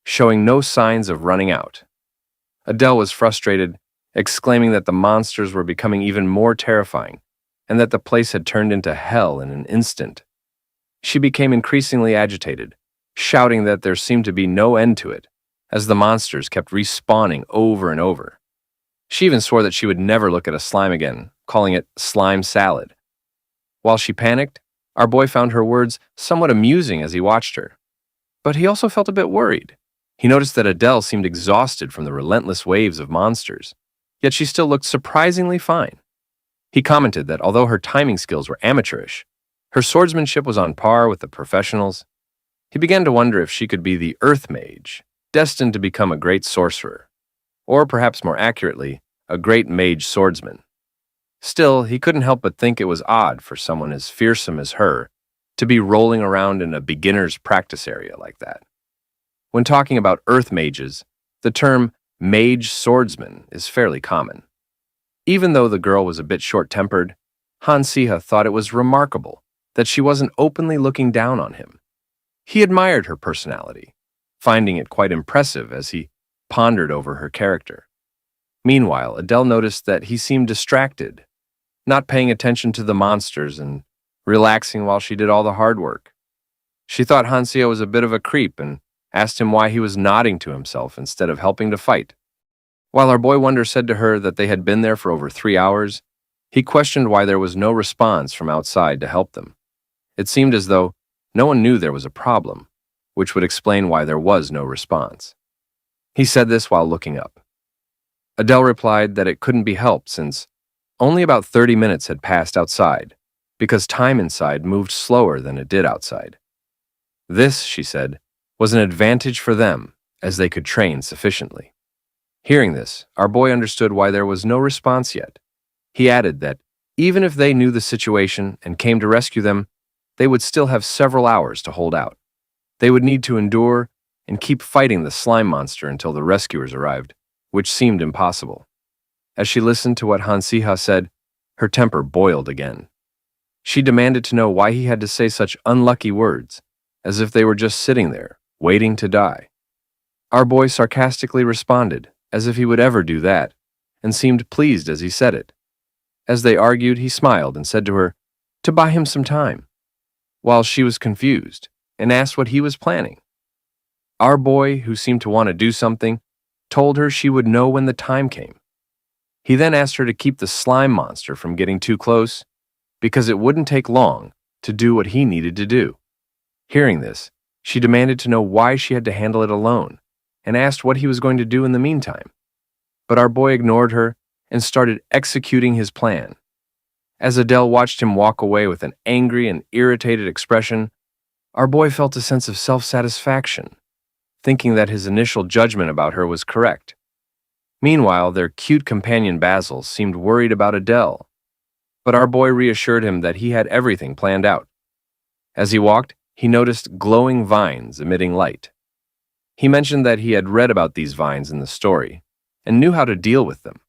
showing no signs of running out. Adele was frustrated, exclaiming that the monsters were becoming even more terrifying, and that the place had turned into hell in an instant. She became increasingly agitated, shouting that there seemed to be no end to it, as the monsters kept respawning over and over. She even swore that she would never look at a slime again, calling it slime salad. While she panicked, our boy found her words somewhat amusing as he watched her. But he also felt a bit worried. He noticed that Adele seemed exhausted from the relentless waves of monsters, yet she still looked surprisingly fine. He commented that although her timing skills were amateurish, her swordsmanship was on par with the professionals. He began to wonder if she could be the Earth Mage, destined to become a great sorcerer, or perhaps more accurately, a great mage swordsman. Still, he couldn't help but think it was odd for someone as fearsome as her to be rolling around in a beginner's practice area like that. When talking about Earth Mages, the term mage swordsman is fairly common. Even though the girl was a bit short-tempered, Hansiha thought it was remarkable that she wasn't openly looking down on him. He admired her personality, finding it quite impressive as he pondered over her character. Meanwhile, Adele noticed that he seemed distracted, not paying attention to the monsters and relaxing while she did all the hard work. She thought Hansiha was a bit of a creep and asked him why he was nodding to himself instead of helping to fight. While our boy Wonder said to her that they had been there for over 3 hours, he questioned why there was no response from outside to help them. It seemed as though no one knew there was a problem, which would explain why there was no response. He said this while looking up. Adele replied that it couldn't be helped since only about 30 minutes had passed outside, because time inside moved slower than it did outside. This, she said, was an advantage for them, as they could train sufficiently. Hearing this, our boy understood why there was no response yet. He added that even if they knew the situation and came to rescue them, they would still have several hours to hold out. They would need to endure and keep fighting the slime monster until the rescuers arrived, which seemed impossible. As she listened to what Hansiha said, her temper boiled again. She demanded to know why he had to say such unlucky words, as if they were just sitting there, waiting to die. Our boy sarcastically responded, as if he would ever do that, and seemed pleased as he said it. As they argued, he smiled and said to her to buy him some time, while she was confused and asked what he was planning. Our boy, who seemed to want to do something, told her she would know when the time came. He then asked her to keep the slime monster from getting too close, because it wouldn't take long to do what he needed to do. Hearing this, she demanded to know why she had to handle it alone, and asked what he was going to do in the meantime. But our boy ignored her and started executing his plan. As Adele watched him walk away with an angry and irritated expression, our boy felt a sense of self-satisfaction, thinking that his initial judgment about her was correct. Meanwhile, their cute companion Basil seemed worried about Adele, but our boy reassured him that he had everything planned out. As he walked, he noticed glowing vines emitting light. He mentioned that he had read about these vines in the story and knew how to deal with them.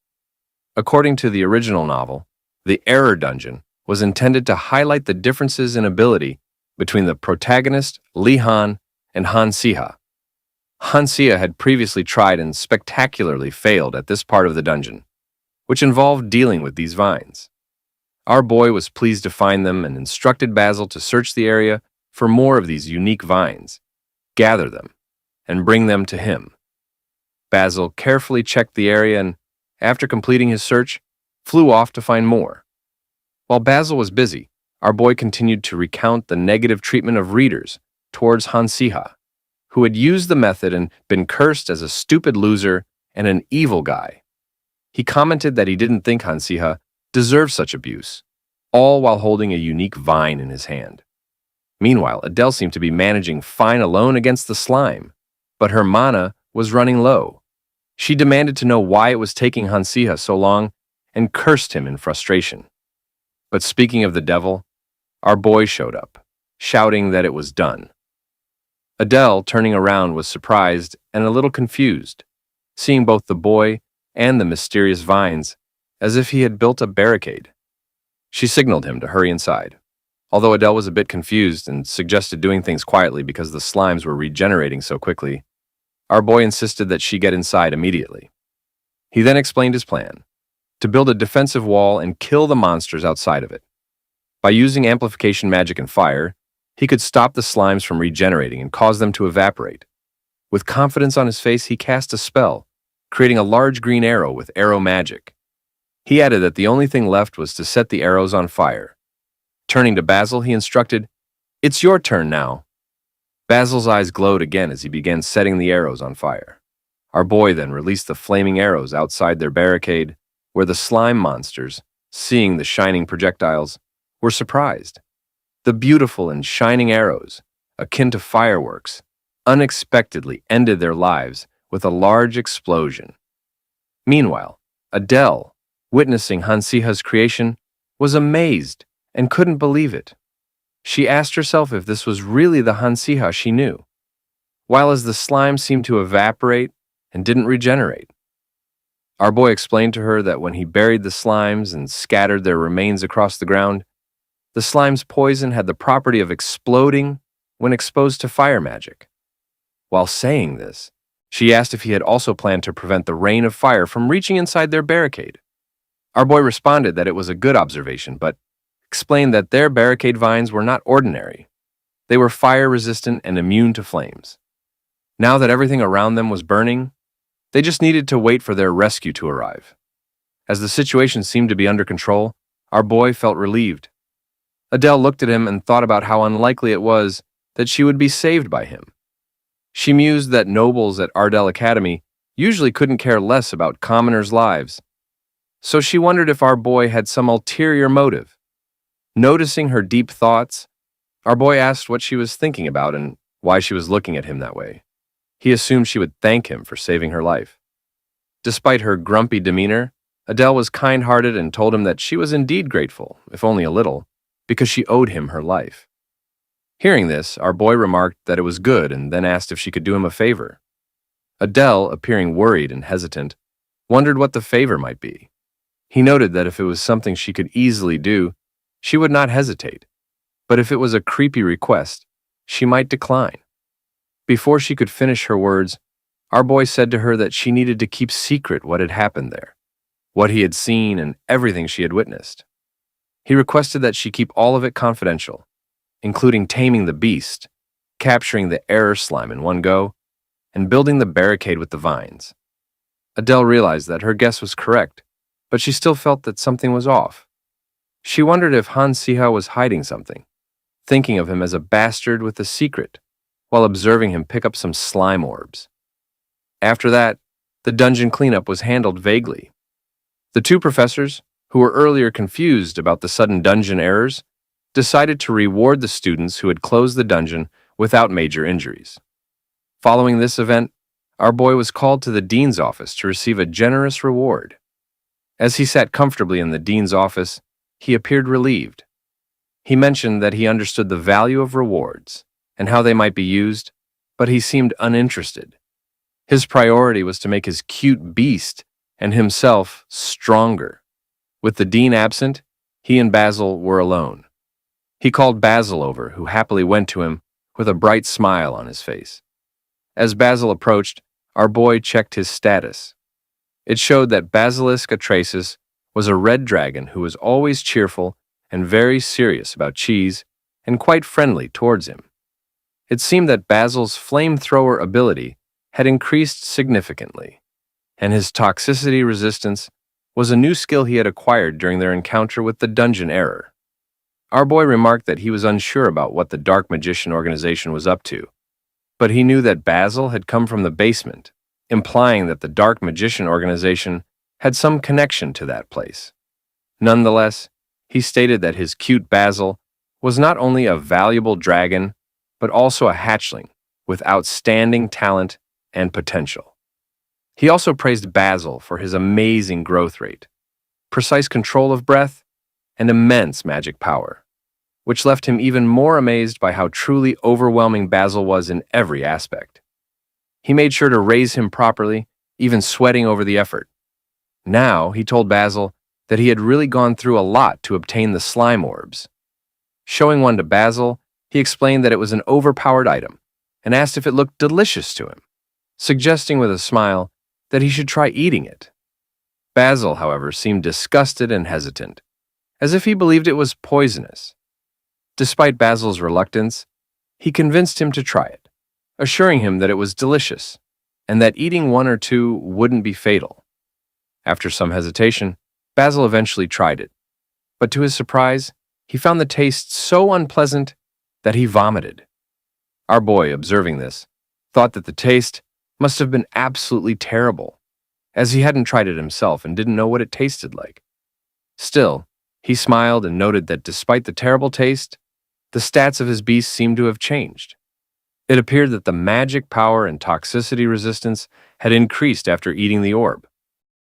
According to the original novel, the Error Dungeon was intended to highlight the differences in ability between the protagonist, Li-Han, and Hansiha. Hansiha had previously tried and spectacularly failed at this part of the dungeon, which involved dealing with these vines. Our boy was pleased to find them and instructed Basil to search the area for more of these unique vines, gather them, and bring them to him. Basil carefully checked the area and, after completing his search, flew off to find more. While Basil was busy, our boy continued to recount the negative treatment of readers towards Hansiha, who had used the method and been cursed as a stupid loser and an evil guy. He commented that he didn't think Hansiha deserved such abuse, all while holding a unique vine in his hand. Meanwhile, Adele seemed to be managing fine alone against the slime, but her mana was running low. She demanded to know why it was taking Hansiha so long and cursed him in frustration. But speaking of the devil, our boy showed up, shouting that it was done. Adele, turning around, was surprised and a little confused, seeing both the boy and the mysterious vines as if he had built a barricade. She signaled him to hurry inside, although Adele was a bit confused and suggested doing things quietly because the slimes were regenerating so quickly. Our boy insisted that she get inside immediately. He then explained his plan, to build a defensive wall and kill the monsters outside of it. By using amplification magic and fire, He could stop the slimes from regenerating and cause them to evaporate. With confidence on his face, he cast a spell, creating a large green arrow with arrow magic. He added that the only thing left was to set the arrows on fire. Turning to Basil, he instructed, "It's your turn now." Basil's eyes glowed again as he began setting the arrows on fire. Our boy then released the flaming arrows outside their barricade, where the slime monsters, seeing the shining projectiles, were surprised. The beautiful and shining arrows, akin to fireworks, unexpectedly ended their lives with a large explosion. Meanwhile, Adele, witnessing Hansiha's creation, was amazed and couldn't believe it. She asked herself if this was really the Hansiha she knew, while as the slime seemed to evaporate and didn't regenerate. Our boy explained to her that when he buried the slimes and scattered their remains across the ground, the slime's poison had the property of exploding when exposed to fire magic. While saying this, she asked if he had also planned to prevent the rain of fire from reaching inside their barricade. Our boy responded that it was a good observation, but explained that their barricade vines were not ordinary. They were fire-resistant and immune to flames. Now that everything around them was burning, they just needed to wait for their rescue to arrive. As the situation seemed to be under control, our boy felt relieved. Adele looked at him and thought about how unlikely it was that she would be saved by him. She mused that nobles at Ardel Academy usually couldn't care less about commoners' lives, so she wondered if our boy had some ulterior motive. Noticing her deep thoughts, our boy asked what she was thinking about and why she was looking at him that way. He assumed she would thank him for saving her life. Despite her grumpy demeanor, Adele was kind-hearted and told him that she was indeed grateful, if only a little, because she owed him her life. Hearing this, our boy remarked that it was good and then asked if she could do him a favor. Adele, appearing worried and hesitant, wondered what the favor might be. He noted that if it was something she could easily do, she would not hesitate, but if it was a creepy request, she might decline. Before she could finish her words, our boy said to her that she needed to keep secret what had happened there, what he had seen and everything she had witnessed. He requested that she keep all of it confidential, including taming the beast, capturing the error slime in one go, and building the barricade with the vines. Adele realized that her guess was correct, but she still felt that something was off. She wondered if Hansiha was hiding something, thinking of him as a bastard with a secret, while observing him pick up some slime orbs. After that, the dungeon cleanup was handled vaguely. The two professors, who were earlier confused about the sudden dungeon errors, decided to reward the students who had closed the dungeon without major injuries. Following this event, our boy was called to the dean's office to receive a generous reward. As he sat comfortably in the dean's office, he appeared relieved. He mentioned that he understood the value of rewards and how they might be used, but he seemed uninterested. His priority was to make his cute beast and himself stronger. With the dean absent, he and Basil were alone. He called Basil over, who happily went to him with a bright smile on his face. As Basil approached, our boy checked his status. It showed that Basilisk Atrasis was a red dragon who was always cheerful and very serious about cheese and quite friendly towards him. It seemed that Basil's flamethrower ability had increased significantly, and his toxicity resistance was a new skill he had acquired during their encounter with the dungeon error. Our boy remarked that he was unsure about what the Dark Magician organization was up to, but he knew that Basil had come from the basement, implying that the Dark Magician organization had some connection to that place. Nonetheless, he stated that his cute Basil was not only a valuable dragon, but also a hatchling with outstanding talent and potential. He also praised Basil for his amazing growth rate, precise control of breath, and immense magic power, which left him even more amazed by how truly overwhelming Basil was in every aspect. He made sure to raise him properly, even sweating over the effort. Now, he told Basil that he had really gone through a lot to obtain the slime orbs. Showing one to Basil, he explained that it was an overpowered item and asked if it looked delicious to him, suggesting with a smile that he should try eating it. Basil, however, seemed disgusted and hesitant, as if he believed it was poisonous. Despite Basil's reluctance, he convinced him to try it, assuring him that it was delicious and that eating one or two wouldn't be fatal. After some hesitation, Basil eventually tried it, but to his surprise, he found the taste so unpleasant that he vomited. Our boy, observing this, thought that the taste must have been absolutely terrible, as he hadn't tried it himself and didn't know what it tasted like. Still, he smiled and noted that despite the terrible taste, the stats of his beast seemed to have changed. It appeared that the magic power and toxicity resistance had increased after eating the orb.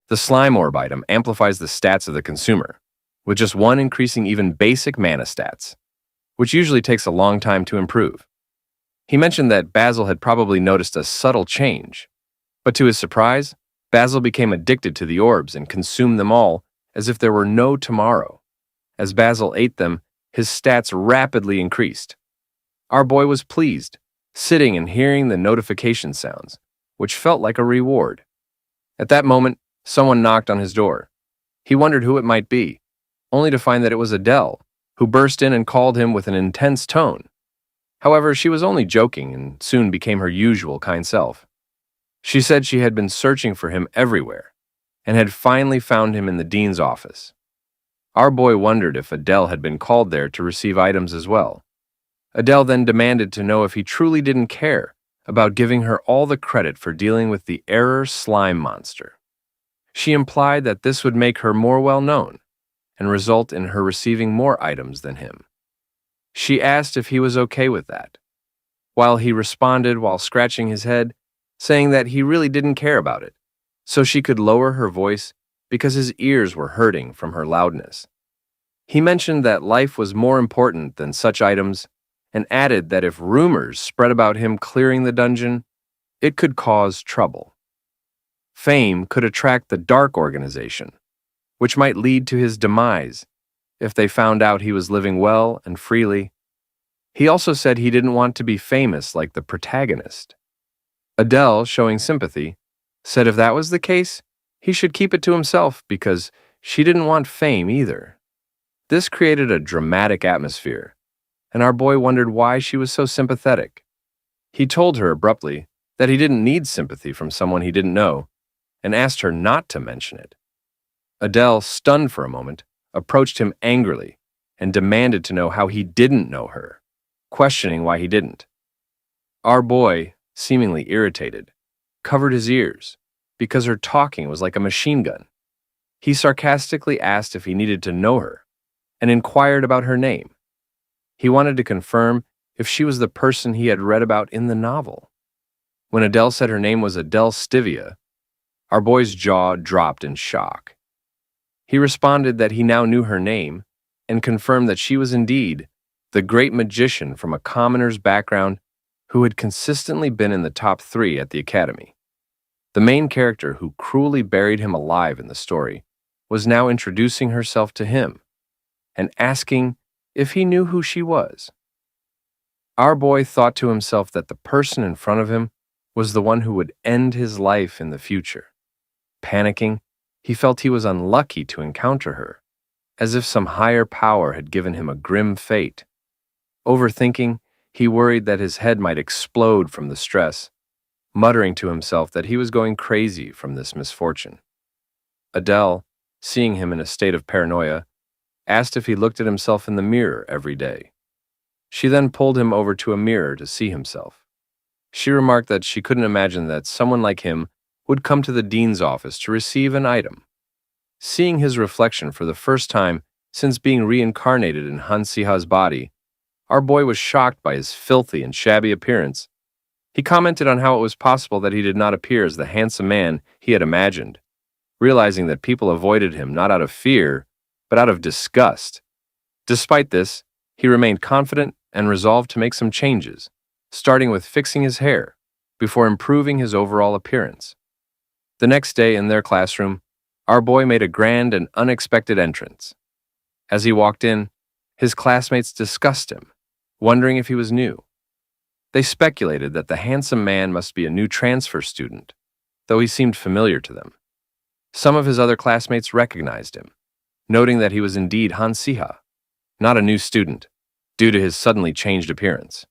The slime orb item amplifies the stats of the consumer, with just one increasing even basic mana stats, which usually takes a long time to improve. He mentioned that Basil had probably noticed a subtle change, but to his surprise, Basil became addicted to the orbs and consumed them all as if there were no tomorrow. As Basil ate them, his stats rapidly increased. Our boy was pleased, sitting and hearing the notification sounds, which felt like a reward. At that moment, someone knocked on his door. He wondered who it might be, only to find that it was Adele, who burst in and called him with an intense tone. However, she was only joking and soon became her usual kind self. She said she had been searching for him everywhere and had finally found him in the dean's office. Our boy wondered if Adele had been called there to receive items as well. Adele then demanded to know if he truly didn't care about giving her all the credit for dealing with the error slime monster. She implied that this would make her more well-known and result in her receiving more items than him. She asked if he was okay with that, while he responded while scratching his head, saying that he really didn't care about it, so she could lower her voice because his ears were hurting from her loudness. He mentioned that life was more important than such items and added that if rumors spread about him clearing the dungeon, it could cause trouble. Fame could attract the Dark Organization, which might lead to his demise if they found out he was living well and freely. He also said he didn't want to be famous like the protagonist. Adele, showing sympathy, said if that was the case, he should keep it to himself because she didn't want fame either. This created a dramatic atmosphere, and our boy wondered why she was so sympathetic. He told her abruptly that he didn't need sympathy from someone he didn't know and asked her not to mention it. Adele, stunned for a moment, approached him angrily and demanded to know how he didn't know her, questioning why he didn't. Our boy, seemingly irritated, covered his ears because her talking was like a machine gun. He sarcastically asked if he needed to know her and inquired about her name. He wanted to confirm if she was the person he had read about in the novel. When Adele said her name was Adele Stivia, our boy's jaw dropped in shock. He responded that he now knew her name and confirmed that she was indeed the great magician from a commoner's background who had consistently been in the top 3 at the academy. The main character who cruelly buried him alive in the story was now introducing herself to him and asking if he knew who she was. Our boy thought to himself that the person in front of him was the one who would end his life in the future. Panicking, he felt he was unlucky to encounter her, as if some higher power had given him a grim fate. Overthinking, he worried that his head might explode from the stress, muttering to himself that he was going crazy from this misfortune. Adele, seeing him in a state of paranoia, asked if he looked at himself in the mirror every day. She then pulled him over to a mirror to see himself. She remarked that she couldn't imagine that someone like him would come to the dean's office to receive an item. Seeing his reflection for the first time since being reincarnated in Hansiha's body, our boy was shocked by his filthy and shabby appearance. He commented on how it was possible that he did not appear as the handsome man he had imagined, realizing that people avoided him not out of fear, but out of disgust. Despite this, he remained confident and resolved to make some changes, starting with fixing his hair, before improving his overall appearance. The next day in their classroom, our boy made a grand and unexpected entrance. As he walked in, his classmates discussed him, wondering if he was new. They speculated that the handsome man must be a new transfer student, though he seemed familiar to them. Some of his other classmates recognized him, noting that he was indeed Hansiha, not a new student, due to his suddenly changed appearance.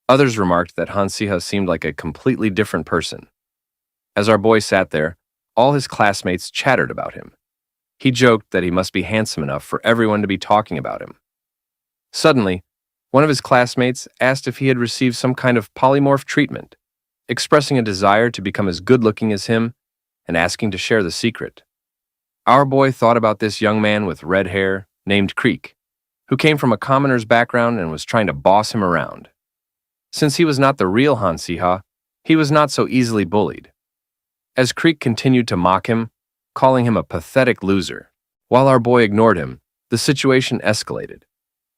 Others remarked that Hansiha seemed like a completely different person. As our boy sat there, all his classmates chattered about him. He joked that he must be handsome enough for everyone to be talking about him. Suddenly, one of his classmates asked if he had received some kind of polymorph treatment, expressing a desire to become as good-looking as him and asking to share the secret. Our boy thought about this young man with red hair named Creek, who came from a commoner's background and was trying to boss him around. Since he was not the real Hansiha, he was not so easily bullied. As Creek continued to mock him, calling him a pathetic loser, while our boy ignored him, the situation escalated.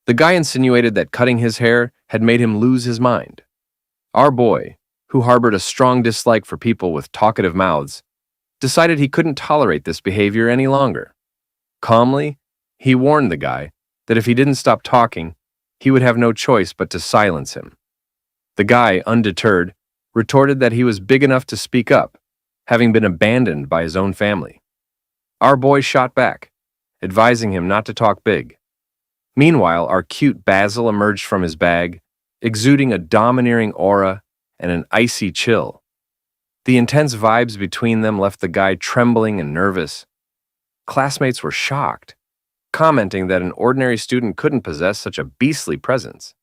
The guy insinuated that cutting his hair had made him lose his mind. Our boy, who harbored a strong dislike for people with talkative mouths, decided he couldn't tolerate this behavior any longer. Calmly, he warned the guy that if he didn't stop talking, he would have no choice but to silence him. The guy, undeterred, retorted that he was big enough to speak up, having been abandoned by his own family. Our boy shot back, advising him not to talk big. Meanwhile, our cute Basil emerged from his bag, exuding a domineering aura and an icy chill. The intense vibes between them left the guy trembling and nervous. Classmates were shocked, commenting that an ordinary student couldn't possess such a beastly presence.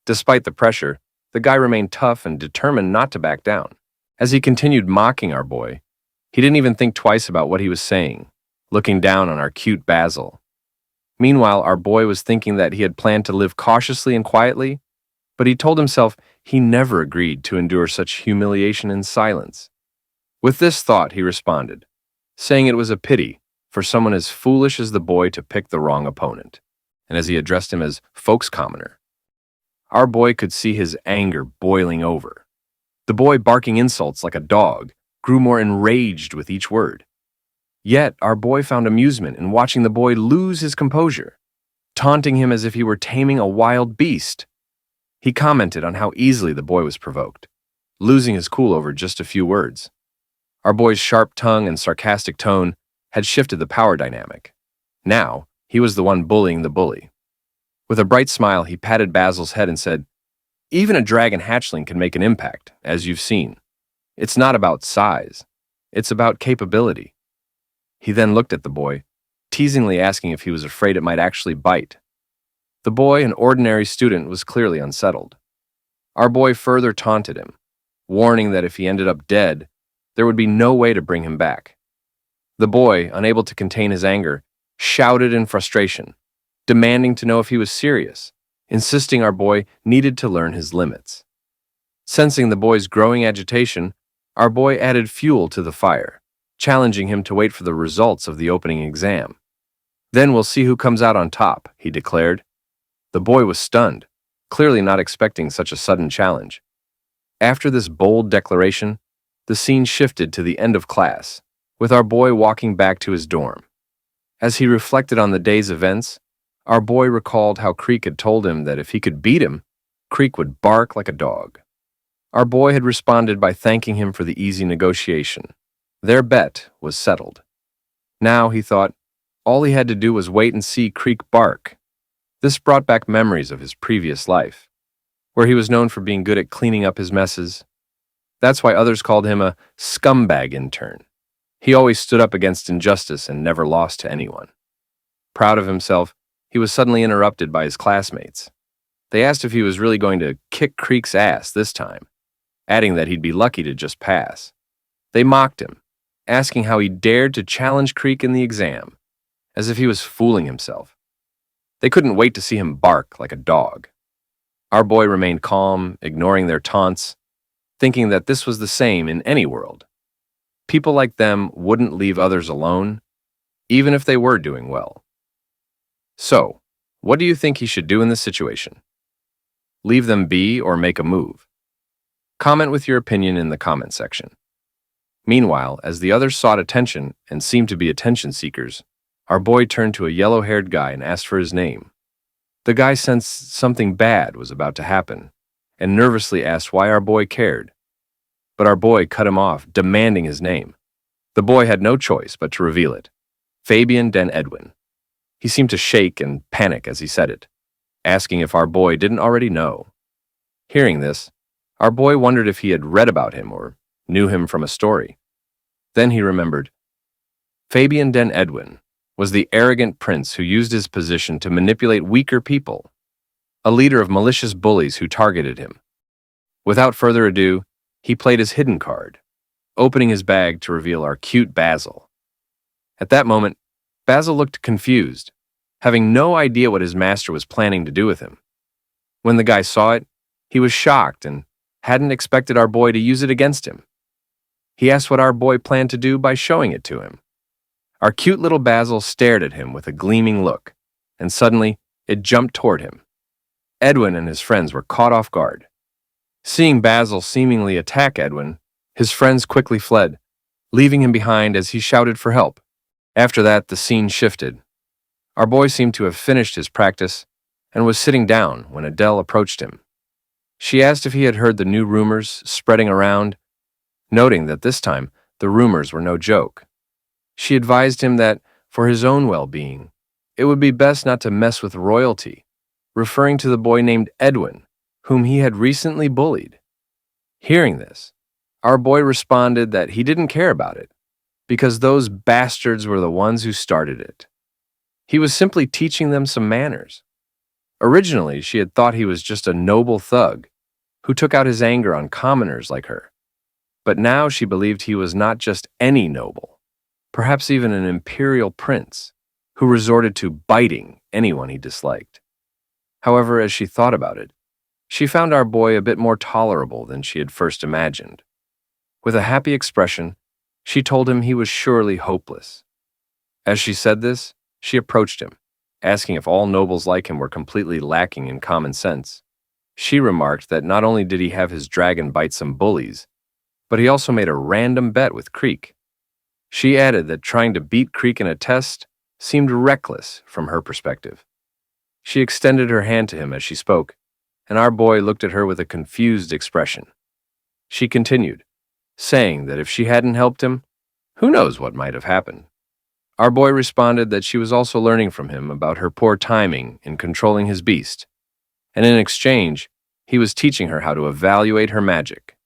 Despite the pressure, the guy remained tough and determined not to back down. As he continued mocking our boy, he didn't even think twice about what he was saying, looking down on our cute Basil. Meanwhile, our boy was thinking that he had planned to live cautiously and quietly, but he told himself he never agreed to endure such humiliation in silence. With this thought, he responded, saying it was a pity for someone as foolish as the boy to pick the wrong opponent, and as he addressed him as folks commoner. Our boy could see his anger boiling over. The boy, barking insults like a dog, grew more enraged with each word. Yet, our boy found amusement in watching the boy lose his composure, taunting him as if he were taming a wild beast. He commented on how easily the boy was provoked, losing his cool over just a few words. Our boy's sharp tongue and sarcastic tone had shifted the power dynamic. Now, he was the one bullying the bully. With a bright smile, he patted Basil's head and said, "Even a dragon hatchling can make an impact, as you've seen. It's not about size. It's about capability." He then looked at the boy, teasingly asking if he was afraid it might actually bite. The boy, an ordinary student, was clearly unsettled. Our boy further taunted him, warning that if he ended up dead, there would be no way to bring him back. The boy, unable to contain his anger, shouted in frustration, demanding to know if he was serious, insisting our boy needed to learn his limits. Sensing the boy's growing agitation, our boy added fuel to the fire, challenging him to wait for the results of the opening exam. "Then we'll see who comes out on top," he declared. The boy was stunned, clearly not expecting such a sudden challenge. After this bold declaration, the scene shifted to the end of class, with our boy walking back to his dorm. As he reflected on the day's events, our boy recalled how Creek had told him that if he could beat him, Creek would bark like a dog. Our boy had responded by thanking him for the easy negotiation. Their bet was settled. Now, he thought, all he had to do was wait and see Creek bark. This brought back memories of his previous life, where he was known for being good at cleaning up his messes. That's why others called him a scumbag intern. He always stood up against injustice and never lost to anyone. Proud of himself, he was suddenly interrupted by his classmates. They asked if he was really going to kick Creek's ass this time, adding that he'd be lucky to just pass. They mocked him, asking how he dared to challenge Creek in the exam, as if he was fooling himself. They couldn't wait to see him bark like a dog. Our boy remained calm, ignoring their taunts, thinking that this was the same in any world. People like them wouldn't leave others alone, even if they were doing well. So, what do you think he should do in this situation? Leave them be or make a move? Comment with your opinion in the comment section. Meanwhile, as the others sought attention and seemed to be attention seekers, our boy turned to a yellow-haired guy and asked for his name. The guy sensed something bad was about to happen and nervously asked why our boy cared. But our boy cut him off, demanding his name. The boy had no choice but to reveal it. Fabian den Edwin. He seemed to shake and panic as he said it. asking if our boy didn't already know. Hearing this, our boy wondered if he had read about him or knew him from a story. Then he remembered. Fabian den Edwin was the arrogant prince who used his position to manipulate weaker people, a leader of malicious bullies who targeted him. Without further ado, he played his hidden card, opening his bag to reveal our cute Basil. At that moment, Basil looked confused, having no idea what his master was planning to do with him. When the guy saw it, he was shocked and hadn't expected our boy to use it against him. He asked what our boy planned to do by showing it to him. Our cute little Basil stared at him with a gleaming look, and suddenly it jumped toward him. Edwin and his friends were caught off guard. Seeing Basil seemingly attack Edwin, his friends quickly fled, leaving him behind as he shouted for help. After that, the scene shifted. Our boy seemed to have finished his practice and was sitting down when Adele approached him. She asked if he had heard the new rumors spreading around, noting that this time the rumors were no joke. She advised him that, for his own well-being, it would be best not to mess with royalty, referring to the boy named Edwin, whom he had recently bullied. Hearing this, our boy responded that he didn't care about it, because those bastards were the ones who started it. He was simply teaching them some manners. Originally, she had thought he was just a noble thug who took out his anger on commoners like her. But now she believed he was not just any noble, perhaps even an imperial prince, who resorted to biting anyone he disliked. However, as she thought about it, she found our boy a bit more tolerable than she had first imagined. With a happy expression, she told him he was surely hopeless. As she said this, she approached him, asking if all nobles like him were completely lacking in common sense. She remarked that not only did he have his dragon bite some bullies, but he also made a random bet with Creek. She added that trying to beat Creek in a test seemed reckless from her perspective. She extended her hand to him as she spoke, and our boy looked at her with a confused expression. She continued, saying that if she hadn't helped him, who knows what might have happened. Our boy responded that she was also learning from him about her poor timing in controlling his beast, and in exchange, he was teaching her how to evaluate her magic.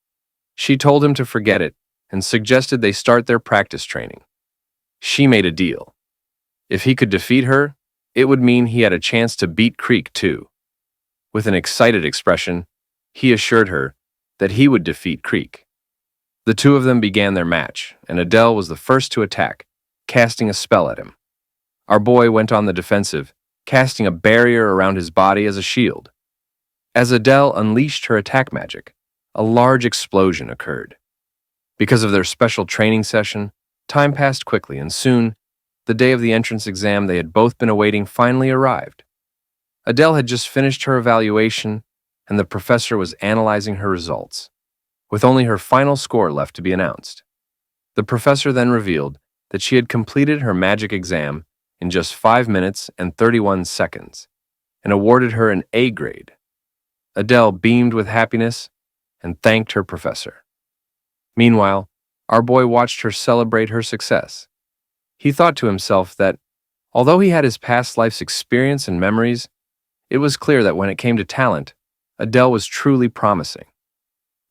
She told him to forget it and suggested they start their practice training. She made a deal. If he could defeat her, it would mean he had a chance to beat Creek too. With an excited expression, he assured her that he would defeat Creek. The two of them began their match, and Adele was the first to attack, casting a spell at him. Our boy went on the defensive, casting a barrier around his body as a shield. As Adele unleashed her attack magic, a large explosion occurred. Because of their special training session, time passed quickly, and soon, the day of the entrance exam they had both been awaiting finally arrived. Adele had just finished her evaluation, and the professor was analyzing her results, with only her final score left to be announced. The professor then revealed that she had completed her magic exam in just 5 minutes and 31 seconds, and awarded her an A grade. Adele beamed with happiness and thanked her professor. Meanwhile, our boy watched her celebrate her success. He thought to himself that, although he had his past life's experience and memories, it was clear that when it came to talent, Adele was truly promising.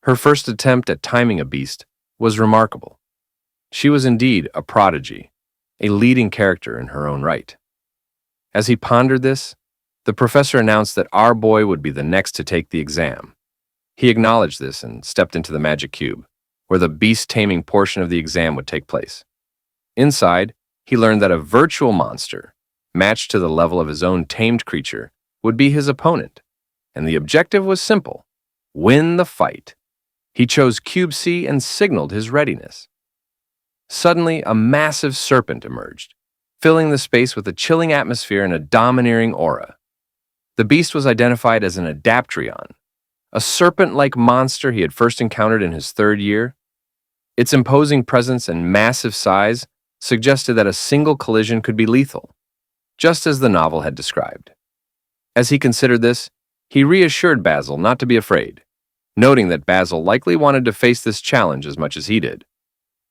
Her first attempt at timing a beast was remarkable. She was indeed a prodigy, a leading character in her own right. As he pondered this, the professor announced that our boy would be the next to take the exam. He acknowledged this and stepped into the magic cube, where the beast-taming portion of the exam would take place. Inside, he learned that a virtual monster, matched to the level of his own tamed creature, would be his opponent, and the objective was simple: win the fight. He chose Cube C and signaled his readiness. Suddenly, a massive serpent emerged, filling the space with a chilling atmosphere and a domineering aura. The beast was identified as an Adaptrion, a serpent-like monster he had first encountered in his 3rd year. Its imposing presence and massive size suggested that a single collision could be lethal, just as the novel had described. As he considered this, he reassured Basil not to be afraid, noting that Basil likely wanted to face this challenge as much as he did.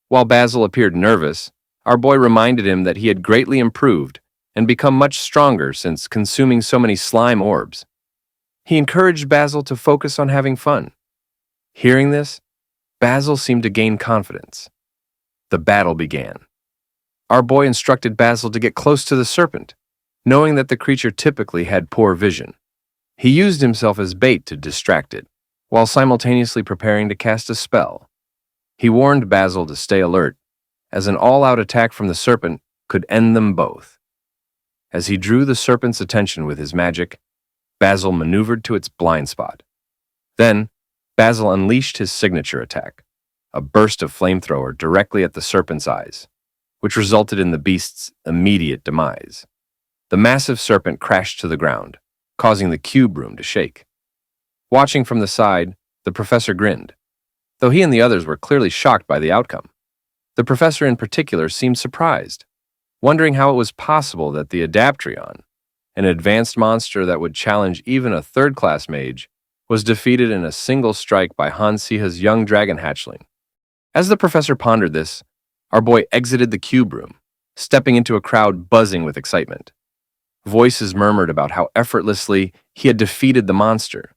While Basil appeared nervous, our boy reminded him that he had greatly improved and become much stronger since consuming so many slime orbs. He encouraged Basil to focus on having fun. Hearing this, Basil seemed to gain confidence. The battle began. Our boy instructed Basil to get close to the serpent, knowing that the creature typically had poor vision. He used himself as bait to distract it, while simultaneously preparing to cast a spell. He warned Basil to stay alert, as an all-out attack from the serpent could end them both. As he drew the serpent's attention with his magic, Basil maneuvered to its blind spot. Then, Basil unleashed his signature attack, a burst of flamethrower directly at the serpent's eyes, which resulted in the beast's immediate demise. The massive serpent crashed to the ground, causing the cube room to shake. Watching from the side, the professor grinned, though he and the others were clearly shocked by the outcome. The professor in particular seemed surprised, wondering how it was possible that the Adaptrion, an advanced monster that would challenge even a third-class mage, was defeated in a single strike by Hansiha's young dragon hatchling. As the professor pondered this, our boy exited the cube room, stepping into a crowd buzzing with excitement. Voices murmured about how effortlessly he had defeated the monster,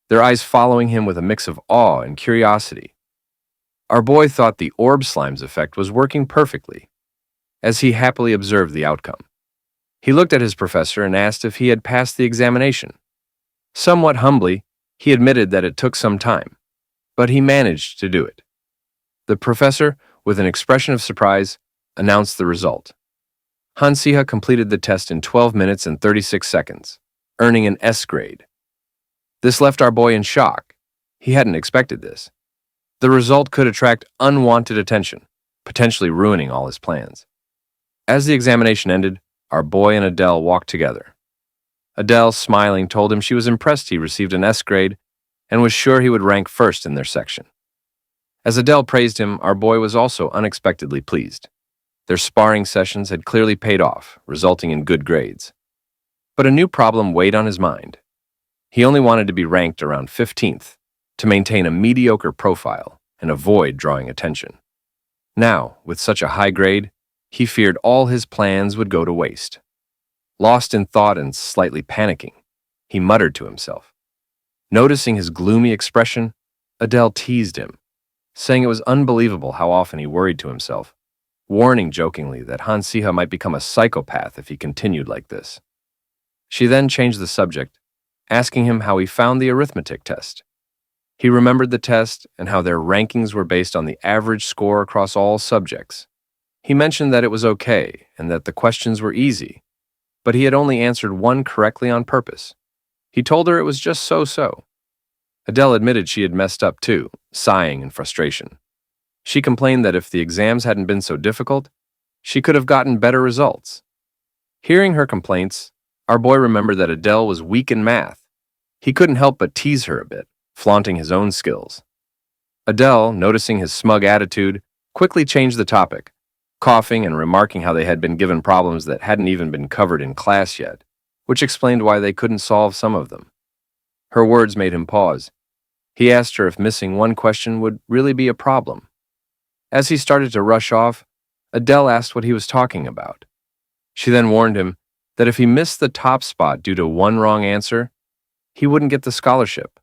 their eyes following him with a mix of awe and curiosity. Our boy thought the orb slime's effect was working perfectly, as he happily observed the outcome. He looked at his professor and asked if he had passed the examination. Somewhat humbly, he admitted that it took some time, but he managed to do it. The professor, with an expression of surprise, announced the result. Hansiha completed the test in 12 minutes and 36 seconds, earning an S grade. This left our boy in shock. He hadn't expected this. The result could attract unwanted attention, potentially ruining all his plans. As the examination ended, our boy and Adele walked together. Adele, smiling, told him she was impressed he received an S grade and was sure he would rank first in their section. As Adele praised him, our boy was also unexpectedly pleased. Their sparring sessions had clearly paid off, resulting in good grades. But a new problem weighed on his mind. He only wanted to be ranked around 15th to maintain a mediocre profile and avoid drawing attention. Now, with such a high grade, he feared all his plans would go to waste. Lost in thought and slightly panicking, he muttered to himself. Noticing his gloomy expression, Adele teased him, saying it was unbelievable how often he worried to himself, warning jokingly that Hansiha might become a psychopath if he continued like this. She then changed the subject, asking him how he found the arithmetic test. He remembered the test and how their rankings were based on the average score across all subjects. He mentioned that it was okay and that the questions were easy, but he had only answered one correctly on purpose. He told her it was just so-so. Adele admitted she had messed up too, sighing in frustration. She complained that if the exams hadn't been so difficult, she could have gotten better results. Hearing her complaints, our boy remembered that Adele was weak in math. He couldn't help but tease her a bit, flaunting his own skills. Adele, noticing his smug attitude, quickly changed the topic, coughing and remarking how they had been given problems that hadn't even been covered in class yet, which explained why they couldn't solve some of them. Her words made him pause. He asked her if missing one question would really be a problem. As he started to rush off, Adele asked what he was talking about. She then warned him that if he missed the top spot due to one wrong answer, he wouldn't get the scholarship.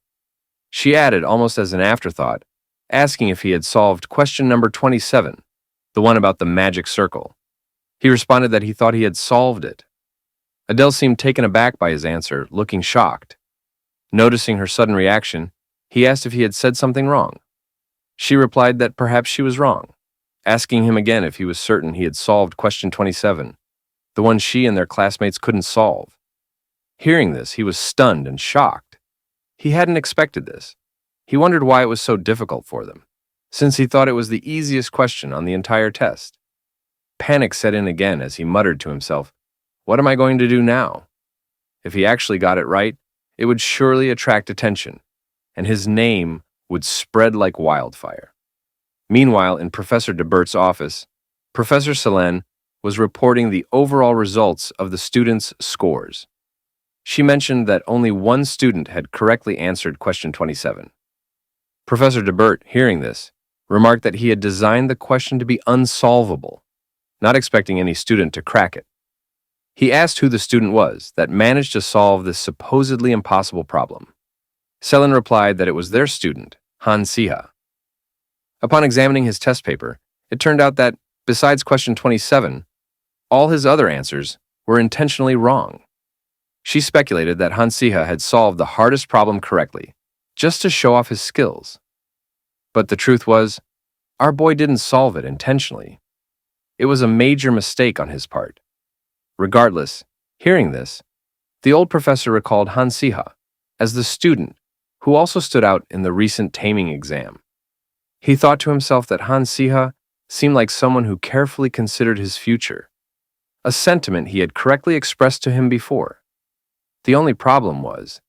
She added, almost as an afterthought, asking if he had solved question number 27, the one about the magic circle. He responded that he thought he had solved it. Adele seemed taken aback by his answer, looking shocked. Noticing her sudden reaction, he asked if he had said something wrong. She replied that perhaps she was wrong, asking him again if he was certain he had solved question 27, the one she and their classmates couldn't solve. Hearing this, he was stunned and shocked. He hadn't expected this. He wondered why it was so difficult for them, since he thought it was the easiest question on the entire test. Panic set in again as he muttered to himself, "What am I going to do now?" If he actually got it right, it would surely attract attention, and his name would spread like wildfire. Meanwhile, in Professor DeBert's office, Professor Selene was reporting the overall results of the students' scores. She mentioned that only one student had correctly answered question 27. Professor DeBert, hearing this, remarked that he had designed the question to be unsolvable, not expecting any student to crack it. He asked who the student was that managed to solve this supposedly impossible problem. Selin replied that it was their student, Han Siha. Upon examining his test paper, it turned out that, besides question 27, all his other answers were intentionally wrong. She speculated that Han Siha had solved the hardest problem correctly, just to show off his skills. But the truth was, our boy didn't solve it intentionally. It was a major mistake on his part. Regardless, hearing this, the old professor recalled Han Siha as the student who also stood out in the recent Taming exam. He thought to himself that Han Siha seemed like someone who carefully considered his future, a sentiment he had correctly expressed to him before. The only problem was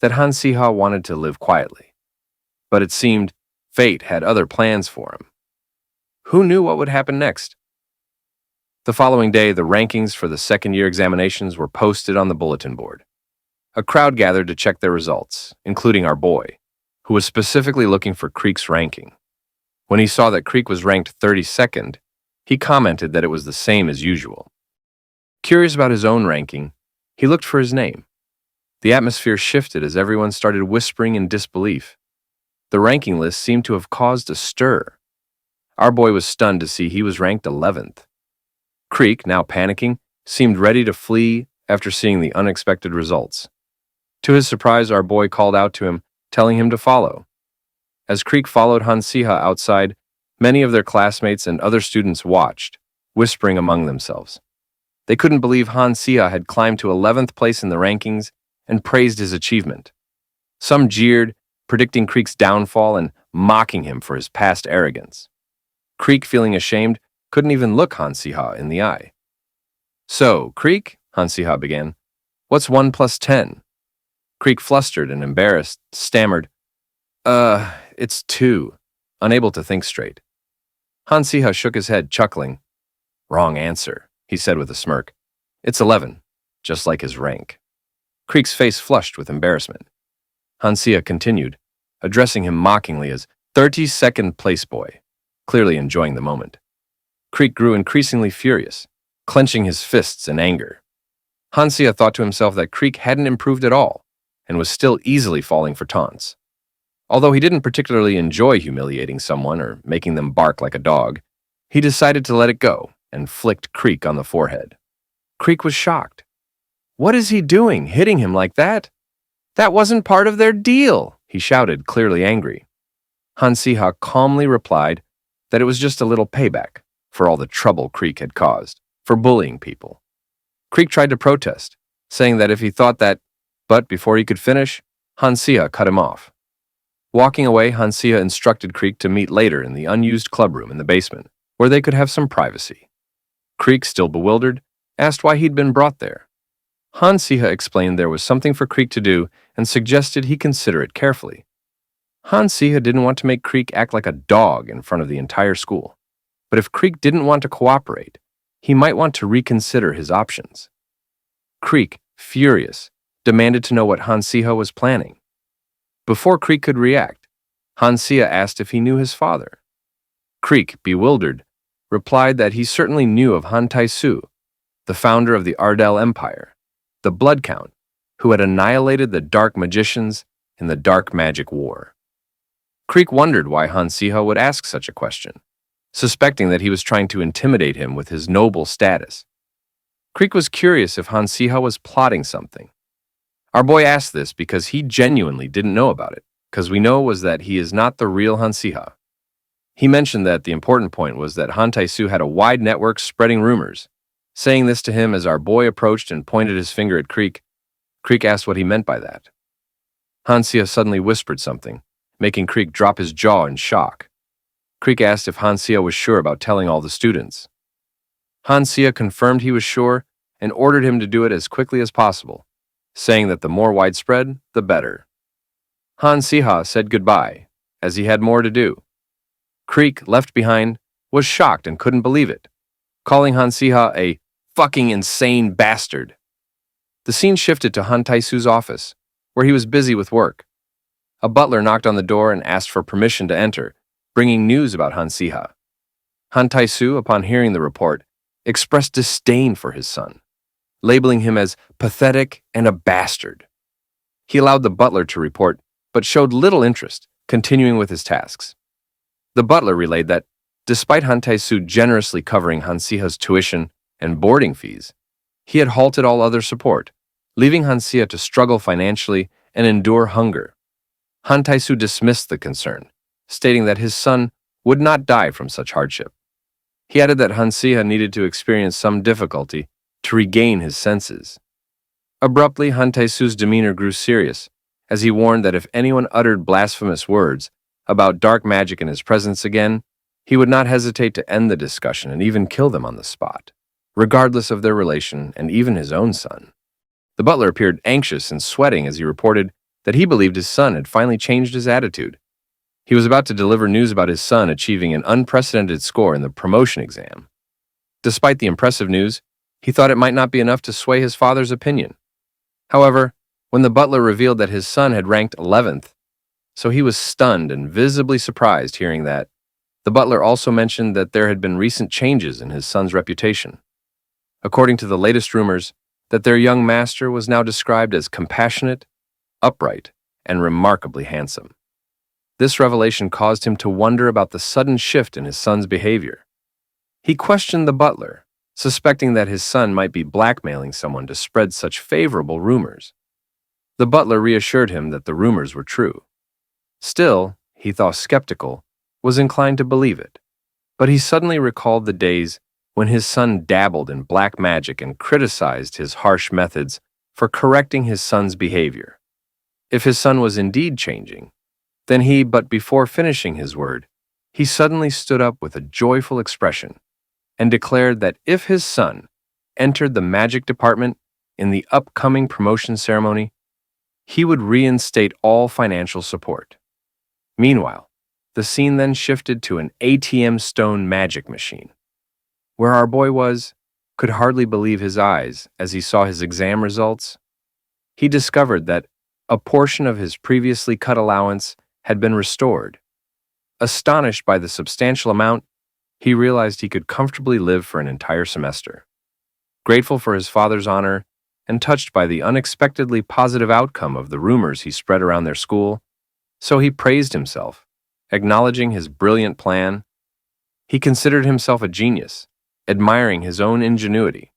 that Han Siha wanted to live quietly, but it seemed fate had other plans for him. Who knew what would happen next? The following day, the rankings for the second-year examinations were posted on the bulletin board. A crowd gathered to check their results, including our boy, who was specifically looking for Creek's ranking. When he saw that Creek was ranked 32nd, he commented that it was the same as usual. Curious about his own ranking, he looked for his name. The atmosphere shifted as everyone started whispering in disbelief. The ranking list seemed to have caused a stir. Our boy was stunned to see he was ranked 11th. Creek, now panicking, seemed ready to flee after seeing the unexpected results. To his surprise, our boy called out to him, telling him to follow. As Creek followed Han Siha outside, many of their classmates and other students watched, whispering among themselves. They couldn't believe Han Siha had climbed to 11th place in the rankings and praised his achievement. Some jeered, predicting Creek's downfall and mocking him for his past arrogance. Creek, feeling ashamed, couldn't even look Han Siha in the eye. "So, Creek," Han Siha began, "what's 1 plus 10? Creek, flustered and embarrassed, stammered, It's 2, unable to think straight. Han Siha shook his head, chuckling. "Wrong answer," he said with a smirk. "It's 11, just like his rank." Creek's face flushed with embarrassment. Han Siha continued, addressing him mockingly as 32nd place boy, clearly enjoying the moment. Creek grew increasingly furious, clenching his fists in anger. Han Siha thought to himself that Creek hadn't improved at all and was still easily falling for taunts. Although he didn't particularly enjoy humiliating someone or making them bark like a dog, he decided to let it go and flicked Creek on the forehead. Creek was shocked. "What is he doing, hitting him like that? That wasn't part of their deal," he shouted, clearly angry. Han Siha calmly replied that it was just a little payback for all the trouble Creek had caused, for bullying people. Creek tried to protest, saying that if he thought that, but before he could finish, Han Siha cut him off. Walking away, Han Siha instructed Creek to meet later in the unused clubroom in the basement, where they could have some privacy. Creek, still bewildered, asked why he'd been brought there. Han Siha explained there was something for Creek to do and suggested he consider it carefully. Han Siha didn't want to make Creek act like a dog in front of the entire school, but if Creek didn't want to cooperate, he might want to reconsider his options. Creek, furious, demanded to know what Han Siha was planning. Before Creek could react, Han Siha asked if he knew his father. Creek, bewildered, replied that he certainly knew of Han Tai-su, the founder of the Ardel Empire, the Blood Count, who had annihilated the Dark Magicians in the Dark Magic War. Creek wondered why Han Siha would ask such a question, suspecting that he was trying to intimidate him with his noble status. Creek was curious if Han Siha was plotting something. Our boy asked this because he genuinely didn't know about it, because we know was that he is not the real Han Siha. He mentioned that the important point was that Han Tai-su had a wide network spreading rumors. Saying this to him as our boy approached and pointed his finger at Creek, Creek asked what he meant by that. Han Siha suddenly whispered something, making Creek drop his jaw in shock. Creek asked if Han Siha was sure about telling all the students. Han Siha confirmed he was sure and ordered him to do it as quickly as possible, saying that the more widespread, the better. Han Siha said goodbye, as he had more to do. Creek, left behind, was shocked and couldn't believe it, calling Han Siha a fucking insane bastard. The scene shifted to Han Tai-su's office, where he was busy with work. A butler knocked on the door and asked for permission to enter, bringing news about Han Siha. Han Tai-su, upon hearing the report, expressed disdain for his son, labeling him as pathetic and a bastard. He allowed the butler to report, but showed little interest, continuing with his tasks. The butler relayed that, despite Han Tae-soo generously covering Hansiha's tuition and boarding fees, he had halted all other support, leaving Hansiha to struggle financially and endure hunger. Han Tae-soo dismissed the concern, stating that his son would not die from such hardship. He added that Hansiha needed to experience some difficulty to regain his senses. Abruptly, Han Tae-soo's demeanor grew serious, as he warned that if anyone uttered blasphemous words about dark magic in his presence again, he would not hesitate to end the discussion and even kill them on the spot, regardless of their relation and even his own son. The butler appeared anxious and sweating as he reported that he believed his son had finally changed his attitude. He was about to deliver news about his son achieving an unprecedented score in the promotion exam. Despite the impressive news, he thought it might not be enough to sway his father's opinion. However, when the butler revealed that his son had ranked 11th, so he was stunned and visibly surprised hearing that. The butler also mentioned that there had been recent changes in his son's reputation. According to the latest rumors, that their young master was now described as compassionate, upright, and remarkably handsome. This revelation caused him to wonder about the sudden shift in his son's behavior. He questioned the butler, suspecting that his son might be blackmailing someone to spread such favorable rumors. The butler reassured him that the rumors were true. Still, he, though skeptical, was inclined to believe it. But he suddenly recalled the days when his son dabbled in black magic and criticized his harsh methods for correcting his son's behavior. If his son was indeed changing, then but before finishing his word, he suddenly stood up with a joyful expression and declared that if his son entered the magic department in the upcoming promotion ceremony, he would reinstate all financial support. Meanwhile, the scene then shifted to an ATM stone magic machine, where our boy could hardly believe his eyes as he saw his exam results. He discovered that a portion of his previously cut allowance had been restored. Astonished by the substantial amount, he realized he could comfortably live for an entire semester. Grateful for his father's honor and touched by the unexpectedly positive outcome of the rumors he spread around their school, so he praised himself, acknowledging his brilliant plan. He considered himself a genius, admiring his own ingenuity.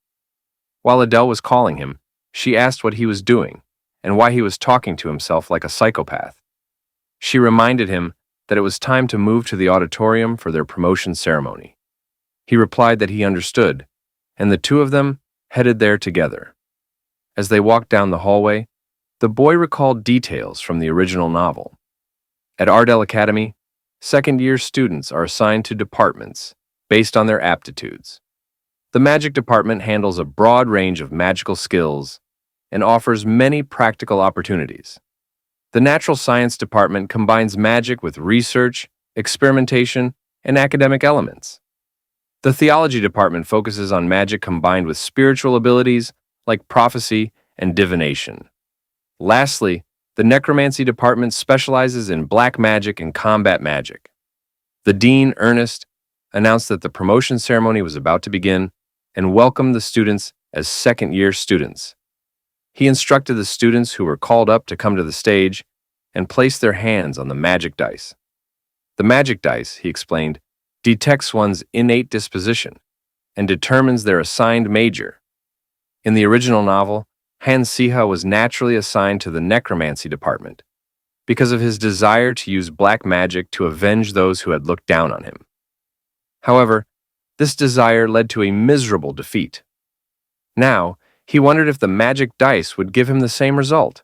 While Adele was calling him, she asked what he was doing and why he was talking to himself like a psychopath. She reminded him that it was time to move to the auditorium for their promotion ceremony. He replied that he understood, and the two of them headed there together. As they walked down the hallway, the boy recalled details from the original novel. At Ardel Academy, second-year students are assigned to departments based on their aptitudes. The magic department handles a broad range of magical skills and offers many practical opportunities. The natural science department combines magic with research, experimentation, and academic elements. The theology department focuses on magic combined with spiritual abilities like prophecy and divination. Lastly, the necromancy department specializes in black magic and combat magic. The dean, Ernest, announced that the promotion ceremony was about to begin and welcomed the students as second-year students. He instructed the students who were called up to come to the stage and place their hands on the magic dice. The magic dice, he explained, detects one's innate disposition and determines their assigned major. In the original novel, Hansiha was naturally assigned to the necromancy department because of his desire to use black magic to avenge those who had looked down on him. However, this desire led to a miserable defeat. Now, he wondered if the magic dice would give him the same result.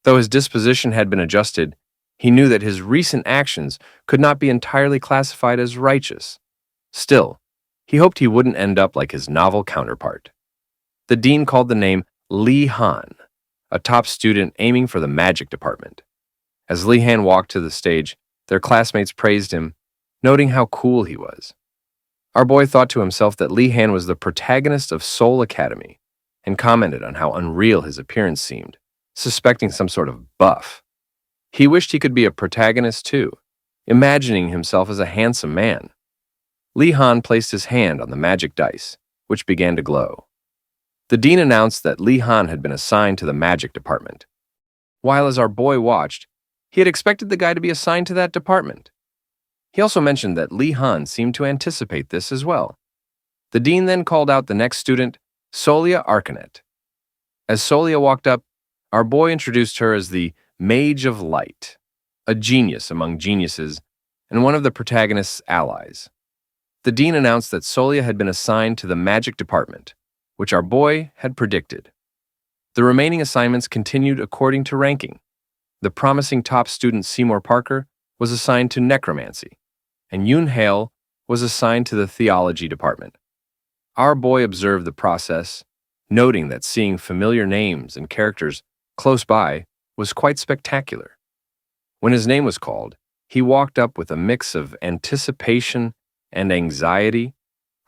Though his disposition had been adjusted, he knew that his recent actions could not be entirely classified as righteous. Still, he hoped he wouldn't end up like his novel counterpart. The dean called the name Lee Han, a top student aiming for the magic department. As Lee Han walked to the stage, their classmates praised him, noting how cool he was. Our boy thought to himself that Lee Han was the protagonist of Soul Academy and commented on how unreal his appearance seemed, suspecting some sort of buff. He wished he could be a protagonist too, imagining himself as a handsome man. Lee Han placed his hand on the magic dice, which began to glow. The dean announced that Lee Han had been assigned to the magic department. While as our boy watched, He had expected the guy to be assigned to that department. He also mentioned that Li Han seemed to anticipate this as well. The dean then called out the next student, Solia Arcanet. As Solia walked up, our boy introduced her as the Mage of Light, a genius among geniuses and one of the protagonist's allies. The dean announced that Solia had been assigned to the magic department, which our boy had predicted. The remaining assignments continued according to ranking. The promising top student Seymour Parker was assigned to necromancy, and Yoon Hale was assigned to the theology department. Our boy observed the process, noting that seeing familiar names and characters close by was quite spectacular. When his name was called, he walked up with a mix of anticipation and anxiety,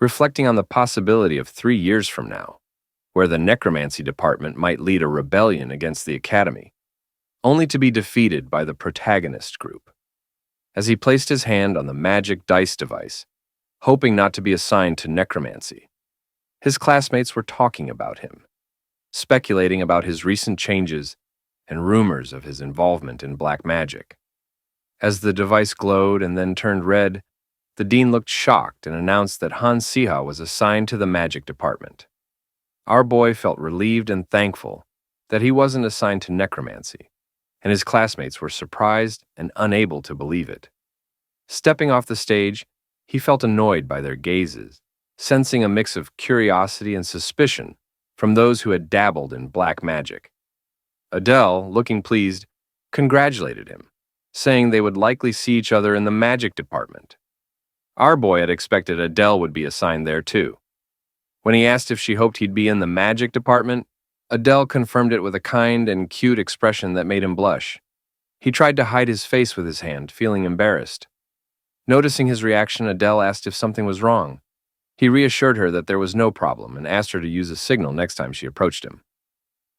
reflecting on the possibility of 3 years from now, where the necromancy department might lead a rebellion against the academy, only to be defeated by the protagonist group. As he placed his hand on the magic dice device, hoping not to be assigned to necromancy, his classmates were talking about him, speculating about his recent changes and rumors of his involvement in black magic. As the device glowed and then turned red, the dean looked shocked and announced that Han Siha was assigned to the magic department. Our boy felt relieved and thankful that he wasn't assigned to necromancy, and his classmates were surprised and unable to believe it. Stepping off the stage, he felt annoyed by their gazes, sensing a mix of curiosity and suspicion from those who had dabbled in black magic. Adele, looking pleased, congratulated him, saying they would likely see each other in the magic department. Our boy had expected Adele would be assigned there too. When he asked if she hoped he'd be in the magic department, Adele confirmed it with a kind and cute expression that made him blush. He tried to hide his face with his hand, feeling embarrassed. Noticing his reaction, Adele asked if something was wrong. He reassured her that there was no problem and asked her to use a signal next time she approached him.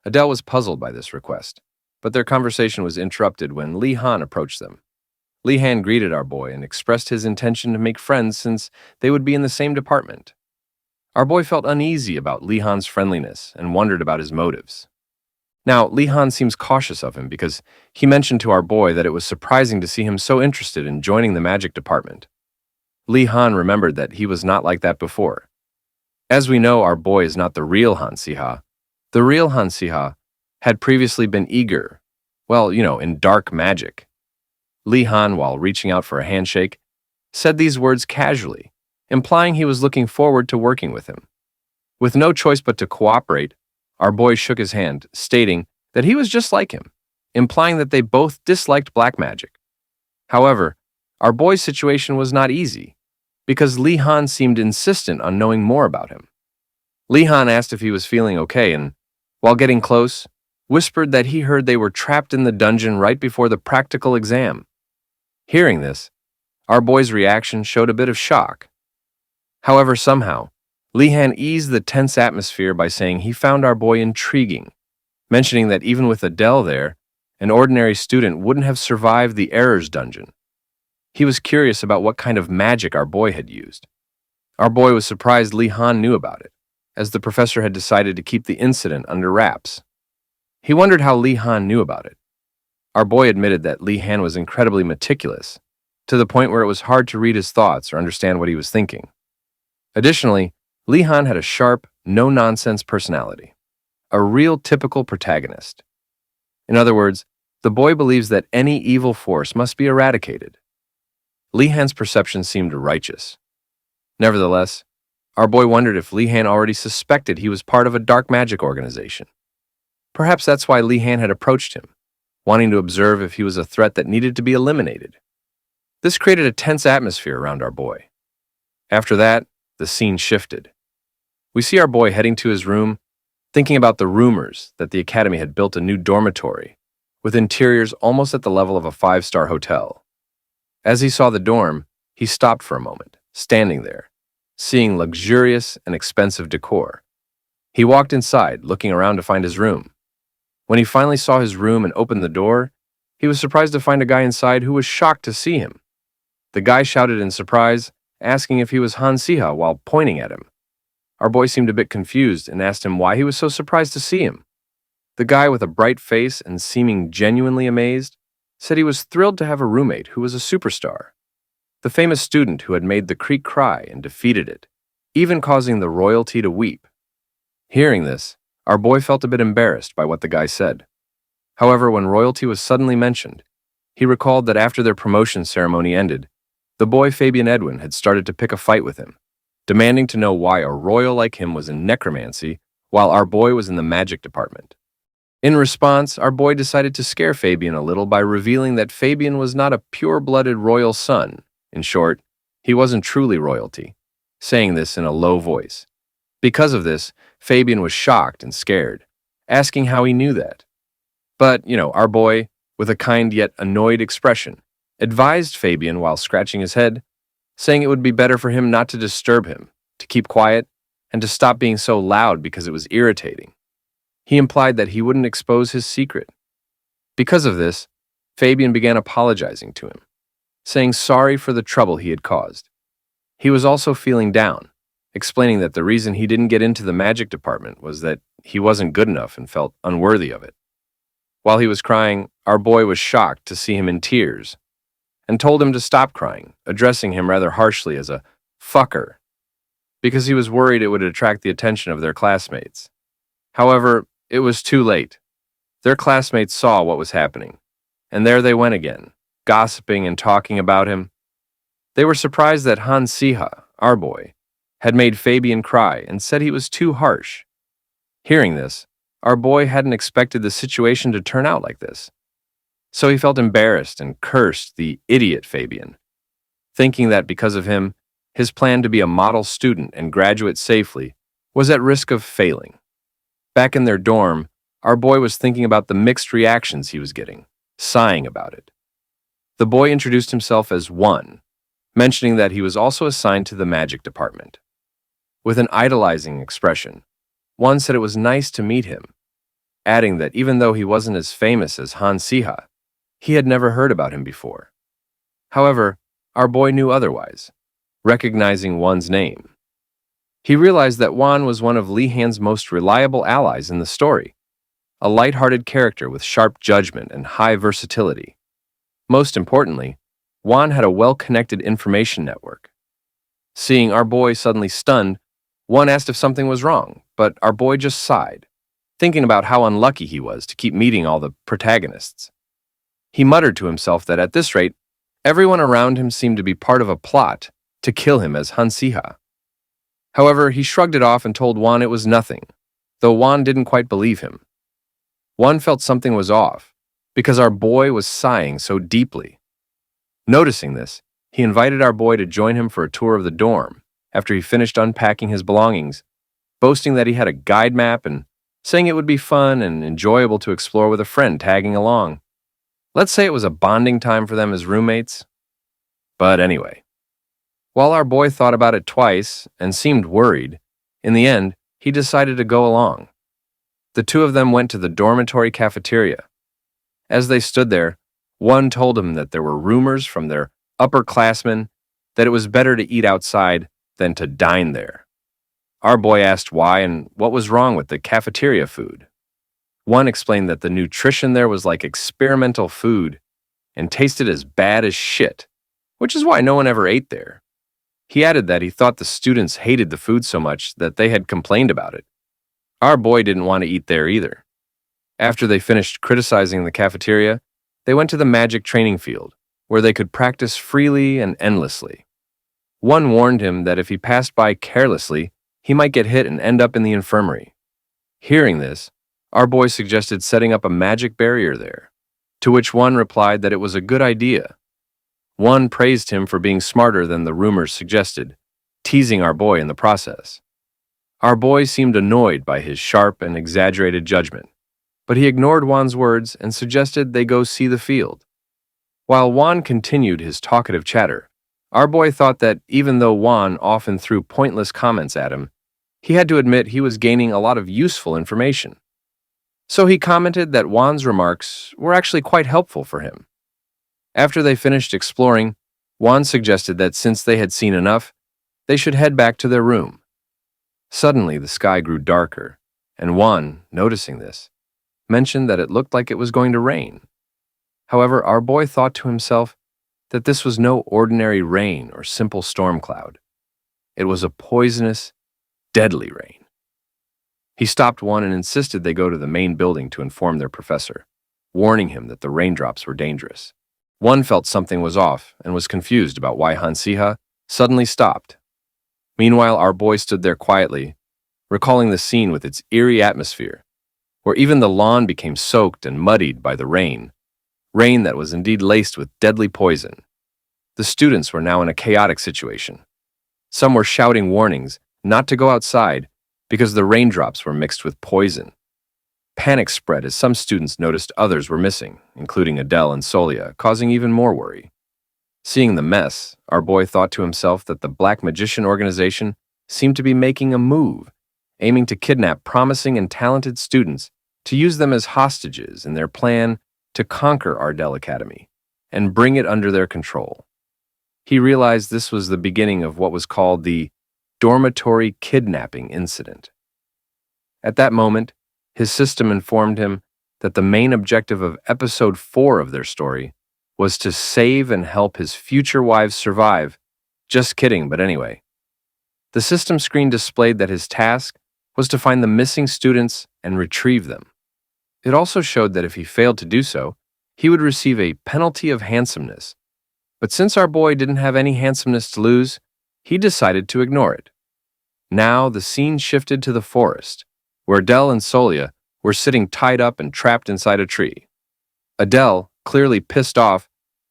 Adele was puzzled by this request, but their conversation was interrupted when Li Han approached them. Li Han greeted our boy and expressed his intention to make friends since they would be in the same department. Our boy felt uneasy about Li Han's friendliness and wondered about his motives. Now, Li Han seems cautious of him because he mentioned to our boy that it was surprising to see him so interested in joining the magic department. Li Han remembered that he was not like that before. As we know, our boy is not the real Han Siha. The real Han Siha had previously been eager, in dark magic. Li Han, while reaching out for a handshake, said these words casually, implying he was looking forward to working with him. With no choice but to cooperate, our boy shook his hand, stating that he was just like him, implying that they both disliked black magic. However, our boy's situation was not easy, because Li Han seemed insistent on knowing more about him. Li Han asked if he was feeling okay and, while getting close, whispered that he heard they were trapped in the dungeon right before the practical exam. Hearing this, our boy's reaction showed a bit of shock. However, somehow, Li Han eased the tense atmosphere by saying he found our boy intriguing, mentioning that even with Adele there, an ordinary student wouldn't have survived the Errors dungeon. He was curious about what kind of magic our boy had used. Our boy was surprised Li Han knew about it, as the professor had decided to keep the incident under wraps. He wondered how Li Han knew about it. Our boy admitted that Li Han was incredibly meticulous, to the point where it was hard to read his thoughts or understand what he was thinking. Additionally, Li Han had a sharp, no-nonsense personality, a real typical protagonist. In other words, the boy believes that any evil force must be eradicated. Li Han's perception seemed righteous. Nevertheless, our boy wondered if Li Han already suspected he was part of a dark magic organization. Perhaps that's why Li Han had approached him, wanting to observe if he was a threat that needed to be eliminated. This created a tense atmosphere around our boy. After that, the scene shifted. We see our boy heading to his room, thinking about the rumors that the academy had built a new dormitory, with interiors almost at the level of a 5-star hotel. As he saw the dorm, he stopped for a moment, standing there, seeing luxurious and expensive decor. He walked inside, looking around to find his room. When he finally saw his room and opened the door, he was surprised to find a guy inside who was shocked to see him. The guy shouted in surprise, asking if he was Han Siha while pointing at him. Our boy seemed a bit confused and asked him why he was so surprised to see him. The guy, with a bright face and seeming genuinely amazed, said he was thrilled to have a roommate who was a superstar, the famous student who had made the creek cry and defeated it, even causing the royalty to weep. Hearing this, our boy felt a bit embarrassed by what the guy said. However, when royalty was suddenly mentioned, he recalled that after their promotion ceremony ended, the boy Fabian Edwin had started to pick a fight with him, demanding to know why a royal like him was in necromancy while our boy was in the magic department. In response, our boy decided to scare Fabian a little by revealing that Fabian was not a pure-blooded royal son. In short, he wasn't truly royalty, saying this in a low voice. Because of this, Fabian was shocked and scared, asking how he knew that. But, our boy, with a kind yet annoyed expression, advised Fabian while scratching his head, saying it would be better for him not to disturb him, to keep quiet, and to stop being so loud because it was irritating. He implied that he wouldn't expose his secret. Because of this, Fabian began apologizing to him, saying sorry for the trouble he had caused. He was also feeling down, explaining that the reason he didn't get into the magic department was that he wasn't good enough and felt unworthy of it. While he was crying, our boy was shocked to see him in tears and told him to stop crying, addressing him rather harshly as a fucker, because he was worried it would attract the attention of their classmates. However, it was too late. Their classmates saw what was happening, and there they went again, gossiping and talking about him. They were surprised that Han Siha, our boy, had made Fabian cry and said he was too harsh. Hearing this, our boy hadn't expected the situation to turn out like this. So he felt embarrassed and cursed the idiot Fabian, thinking that because of him, his plan to be a model student and graduate safely was at risk of failing. Back in their dorm, our boy was thinking about the mixed reactions he was getting, sighing about it. The boy introduced himself as One, mentioning that he was also assigned to the magic department. With an idolizing expression, One said it was nice to meet him, adding that even though he wasn't as famous as Han Siha, he had never heard about him before. However, our boy knew otherwise, recognizing One's name. He realized that Wan was one of Li Han's most reliable allies in the story, a light-hearted character with sharp judgment and high versatility. Most importantly, Wan had a well-connected information network. Seeing our boy suddenly stunned, Wan asked if something was wrong, but our boy just sighed, thinking about how unlucky he was to keep meeting all the protagonists. He muttered to himself that at this rate, everyone around him seemed to be part of a plot to kill him as Han Siha. However, he shrugged it off and told Wan it was nothing, though Wan didn't quite believe him. Wan felt something was off, because our boy was sighing so deeply. Noticing this, he invited our boy to join him for a tour of the dorm after he finished unpacking his belongings, boasting that he had a guide map and saying it would be fun and enjoyable to explore with a friend tagging along. Let's say it was a bonding time for them as roommates. But anyway, while our boy thought about it twice and seemed worried, in the end, he decided to go along. The two of them went to the dormitory cafeteria. As they stood there, One told him that there were rumors from their upperclassmen that it was better to eat outside than to dine there. Our boy asked why and what was wrong with the cafeteria food. One explained that the nutrition there was like experimental food and tasted as bad as shit, which is why no one ever ate there. He added that he thought the students hated the food so much that they had complained about it. Our boy didn't want to eat there either. After they finished criticizing the cafeteria, they went to the magic training field, where they could practice freely and endlessly. One warned him that if he passed by carelessly, he might get hit and end up in the infirmary. Hearing this, our boy suggested setting up a magic barrier there, to which One replied that it was a good idea. One praised him for being smarter than the rumors suggested, teasing our boy in the process. Our boy seemed annoyed by his sharp and exaggerated judgment, but he ignored Juan's words and suggested they go see the field. While Juan continued his talkative chatter, our boy thought that even though Juan often threw pointless comments at him, he had to admit he was gaining a lot of useful information. So he commented that Juan's remarks were actually quite helpful for him. After they finished exploring, Juan suggested that since they had seen enough, they should head back to their room. Suddenly, the sky grew darker, and Juan, noticing this, mentioned that it looked like it was going to rain. However, our boy thought to himself that this was no ordinary rain or simple storm cloud. It was a poisonous, deadly rain. He stopped one and insisted they go to the main building to inform their professor, warning him that the raindrops were dangerous. One felt something was off and was confused about why Hansiha suddenly stopped. Meanwhile, our boy stood there quietly, recalling the scene with its eerie atmosphere, where even the lawn became soaked and muddied by the rain that was indeed laced with deadly poison. The students were now in a chaotic situation. Some were shouting warnings not to go outside because the raindrops were mixed with poison. Panic spread as some students noticed others were missing, including Adele and Soia, causing even more worry. Seeing the mess, our boy thought to himself that the Black Magician organization seemed to be making a move, aiming to kidnap promising and talented students to use them as hostages in their plan to conquer Ardel Academy and bring it under their control. He realized this was the beginning of what was called the dormitory kidnapping incident. At that moment, his system informed him that the main objective of episode 4 of their story was to save and help his future wives survive. Just kidding, but anyway. The system screen displayed that his task was to find the missing students and retrieve them. It also showed that if he failed to do so, he would receive a penalty of handsomeness. But since our boy didn't have any handsomeness to lose, he decided to ignore it. Now the scene shifted to the forest, where Adele and Soia were sitting tied up and trapped inside a tree. Adele, clearly pissed off,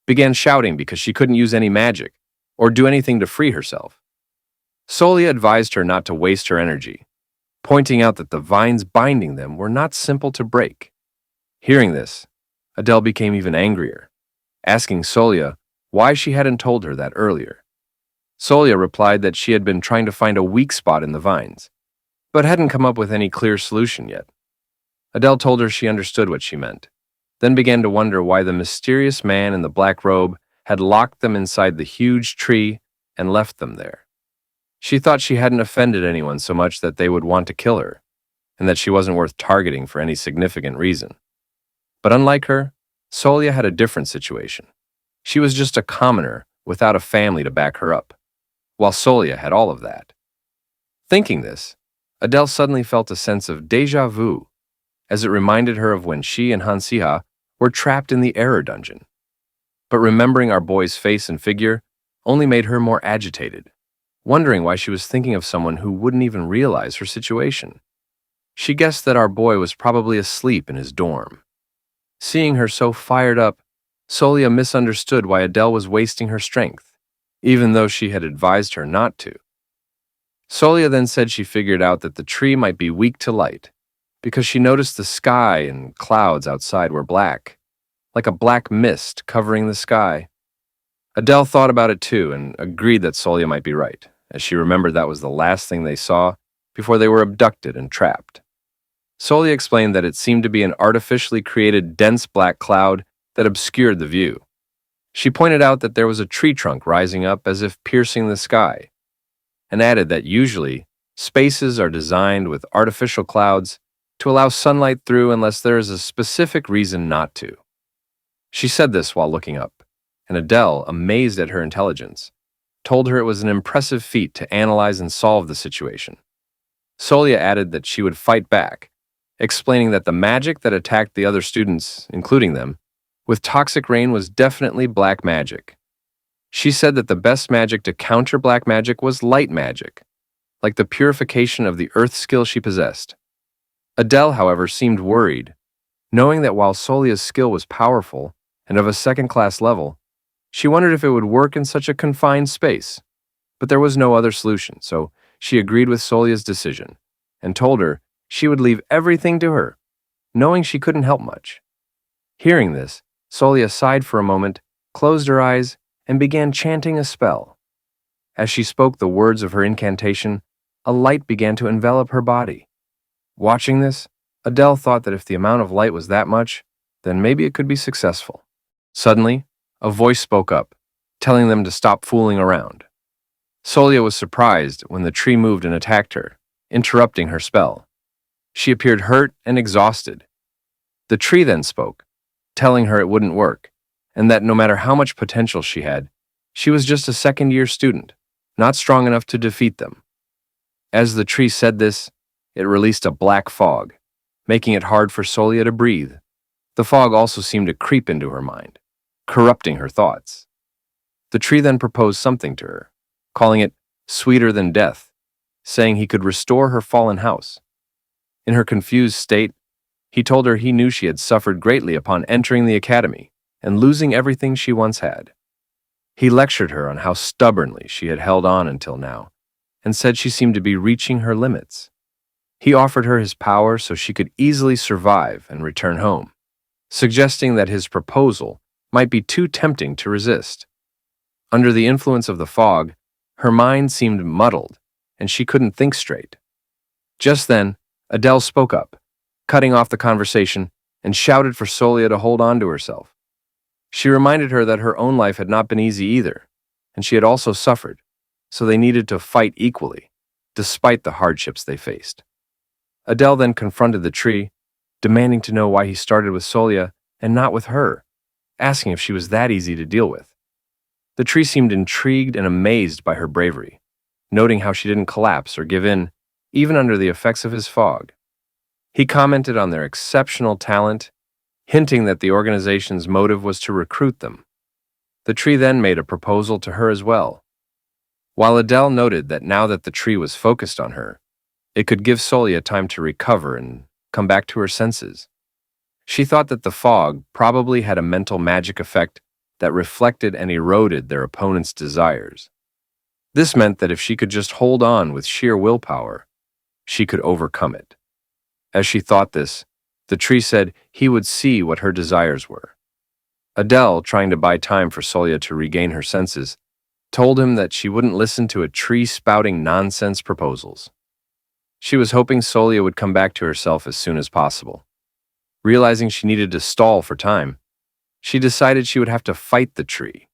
began shouting because she couldn't use any magic or do anything to free herself. Solia advised her not to waste her energy, pointing out that the vines binding them were not simple to break. Hearing this, Adele became even angrier, asking Solia why she hadn't told her that earlier. Solia replied that she had been trying to find a weak spot in the vines, but hadn't come up with any clear solution yet. Adele told her she understood what she meant, then began to wonder why the mysterious man in the black robe had locked them inside the huge tree and left them there. She thought she hadn't offended anyone so much that they would want to kill her, and that she wasn't worth targeting for any significant reason. But unlike her, Solia had a different situation. She was just a commoner without a family to back her up, while Solia had all of that. Thinking this, Adele suddenly felt a sense of déjà vu, as it reminded her of when she and Hansiha were trapped in the error dungeon. But remembering our boy's face and figure only made her more agitated, wondering why she was thinking of someone who wouldn't even realize her situation. She guessed that our boy was probably asleep in his dorm. Seeing her so fired up, Solia misunderstood why Adele was wasting her strength, even though she had advised her not to. Solia then said she figured out that the tree might be weak to light, because she noticed the sky and clouds outside were black, like a black mist covering the sky. Adele thought about it too and agreed that Solia might be right, as she remembered that was the last thing they saw before they were abducted and trapped. Solia explained that it seemed to be an artificially created dense black cloud that obscured the view. She pointed out that there was a tree trunk rising up as if piercing the sky, and added that usually spaces are designed with artificial clouds to allow sunlight through unless there is a specific reason not to. She said this while looking up, and Adele, amazed at her intelligence, told her it was an impressive feat to analyze and solve the situation. Solia added that she would fight back, explaining that the magic that attacked the other students, including them, with toxic rain was definitely black magic. She said that the best magic to counter black magic was light magic, like the purification of the earth skill she possessed. Adele, however, seemed worried, knowing that while Solia's skill was powerful and of a second-class level, she wondered if it would work in such a confined space. But there was no other solution, so she agreed with Solia's decision and told her she would leave everything to her, knowing she couldn't help much. Hearing this, Solia sighed for a moment, closed her eyes, and began chanting a spell. As she spoke the words of her incantation, a light began to envelop her body. Watching this, Adele thought that if the amount of light was that much, then maybe it could be successful. Suddenly, a voice spoke up, telling them to stop fooling around. Solia was surprised when the tree moved and attacked her, interrupting her spell. She appeared hurt and exhausted. The tree then spoke, telling her it wouldn't work, and that no matter how much potential she had, she was just a second-year student, not strong enough to defeat them. As the tree said this, it released a black fog, making it hard for Solia to breathe. The fog also seemed to creep into her mind, corrupting her thoughts. The tree then proposed something to her, calling it sweeter than death, saying he could restore her fallen house. In her confused state, he told her he knew she had suffered greatly upon entering the academy and losing everything she once had. He lectured her on how stubbornly she had held on until now, and said she seemed to be reaching her limits. He offered her his power so she could easily survive and return home, suggesting that his proposal might be too tempting to resist. Under the influence of the fog, her mind seemed muddled, and she couldn't think straight. Just then, Adele spoke up, cutting off the conversation, and shouted for Solia to hold on to herself. She reminded her that her own life had not been easy either, and she had also suffered, so they needed to fight equally, despite the hardships they faced. Adele then confronted the tree, demanding to know why he started with Solia and not with her, asking if she was that easy to deal with. The tree seemed intrigued and amazed by her bravery, noting how she didn't collapse or give in, even under the effects of his fog. He commented on their exceptional talent, hinting that the organization's motive was to recruit them. The tree then made a proposal to her as well. While Adele noted that now that the tree was focused on her, it could give Solia time to recover and come back to her senses. She thought that the fog probably had a mental magic effect that reflected and eroded their opponent's desires. This meant that if she could just hold on with sheer willpower, she could overcome it. As she thought this, the tree said he would see what her desires were. Adele, trying to buy time for Solia to regain her senses, told him that she wouldn't listen to a tree spouting nonsense proposals. She was hoping Solia would come back to herself as soon as possible. Realizing she needed to stall for time, she decided she would have to fight the tree.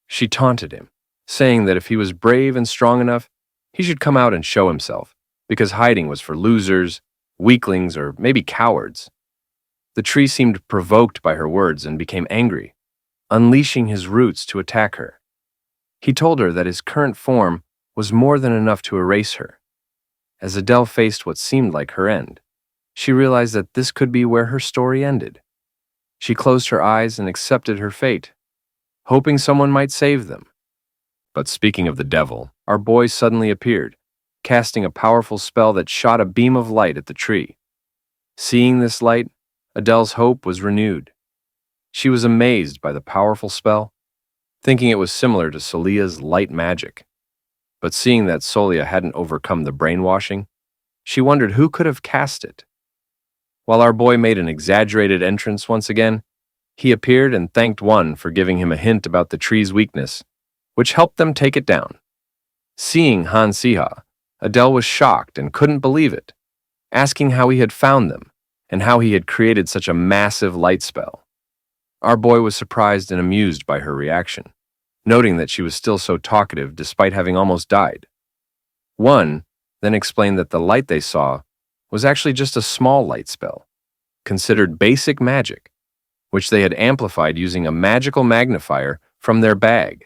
She taunted him, saying that if he was brave and strong enough, he should come out and show himself, because hiding was for losers, weaklings, or maybe cowards. The tree seemed provoked by her words and became angry, unleashing his roots to attack her. He told her that his current form was more than enough to erase her. As Adele faced what seemed like her end, she realized that this could be where her story ended. She closed her eyes and accepted her fate, hoping someone might save them. But speaking of the devil, our boy suddenly appeared, casting a powerful spell that shot a beam of light at the tree. Seeing this light, Adele's hope was renewed. She was amazed by the powerful spell, thinking it was similar to Solia's light magic. But seeing that Solia hadn't overcome the brainwashing, she wondered who could have cast it. While our boy made an exaggerated entrance once again, he appeared and thanked one for giving him a hint about the tree's weakness, which helped them take it down. Seeing Han Siha, Adele was shocked and couldn't believe it, asking how he had found them and how he had created such a massive light spell. Our boy was surprised and amused by her reaction, noting that she was still so talkative despite having almost died. One then explained that the light they saw was actually just a small light spell, considered basic magic, which they had amplified using a magical magnifier from their bag.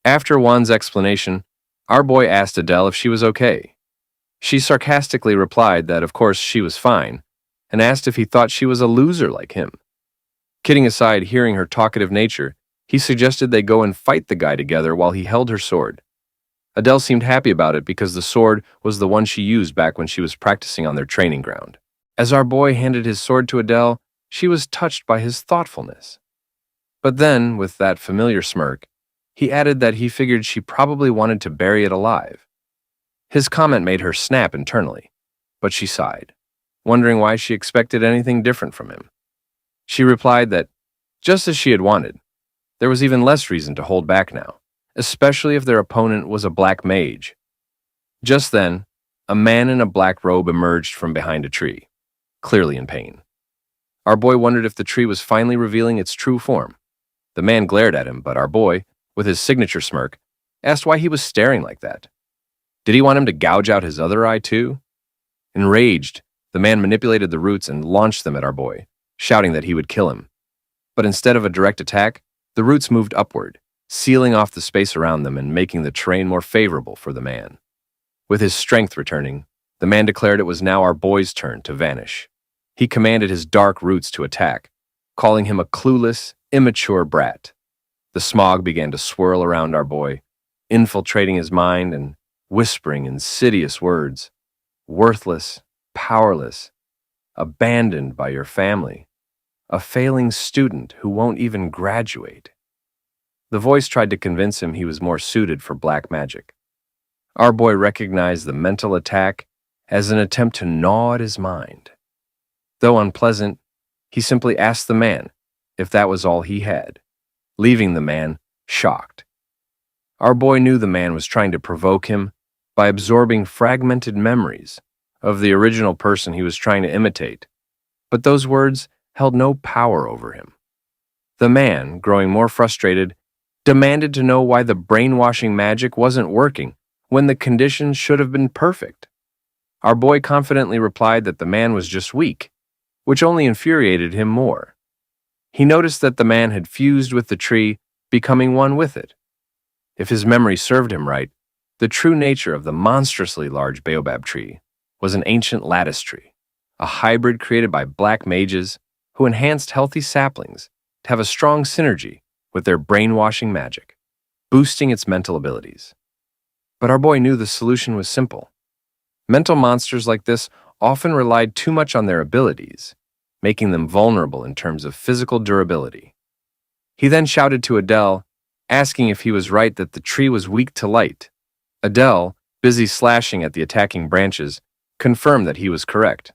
After Juan's explanation, our boy asked Adele if she was okay. She sarcastically replied that of course she was fine, and asked if he thought she was a loser like him. Kidding aside, hearing her talkative nature, he suggested they go and fight the guy together while he held her sword. Adele seemed happy about it because the sword was the one she used back when she was practicing on their training ground. As our boy handed his sword to Adele, she was touched by his thoughtfulness. But then, with that familiar smirk, he added that he figured she probably wanted to bury it alive. His comment made her snap internally, but she sighed, wondering why she expected anything different from him. She replied that, just as she had wanted, there was even less reason to hold back now, especially if their opponent was a black mage. Just then, a man in a black robe emerged from behind a tree, clearly in pain. Our boy wondered if the tree was finally revealing its true form. The man glared at him, but our boy, with his signature smirk, asked why he was staring like that. Did he want him to gouge out his other eye too? Enraged, the man manipulated the roots and launched them at our boy, shouting that he would kill him. But instead of a direct attack, the roots moved upward, sealing off the space around them and making the terrain more favorable for the man. With his strength returning, the man declared it was now our boy's turn to vanish. He commanded his dark roots to attack, calling him a clueless, immature brat. The smog began to swirl around our boy, infiltrating his mind and whispering insidious words. Worthless, powerless, abandoned by your family, a failing student who won't even graduate. The voice tried to convince him he was more suited for black magic. Our boy recognized the mental attack as an attempt to gnaw at his mind. Though unpleasant, he simply asked the man if that was all he had, leaving the man shocked. Our boy knew the man was trying to provoke him by absorbing fragmented memories of the original person he was trying to imitate, but those words held no power over him. The man, growing more frustrated, demanded to know why the brainwashing magic wasn't working when the conditions should have been perfect. Our boy confidently replied that the man was just weak, which only infuriated him more. He noticed that the man had fused with the tree, becoming one with it. If his memory served him right, the true nature of the monstrously large baobab tree was an ancient lattice tree, a hybrid created by black mages who enhanced healthy saplings to have a strong synergy with their brainwashing magic, boosting its mental abilities. But our boy knew the solution was simple. Mental monsters like this often relied too much on their abilities, making them vulnerable in terms of physical durability. He then shouted to Adele, asking if he was right that the tree was weak to light. Adele, busy slashing at the attacking branches, confirmed that he was correct.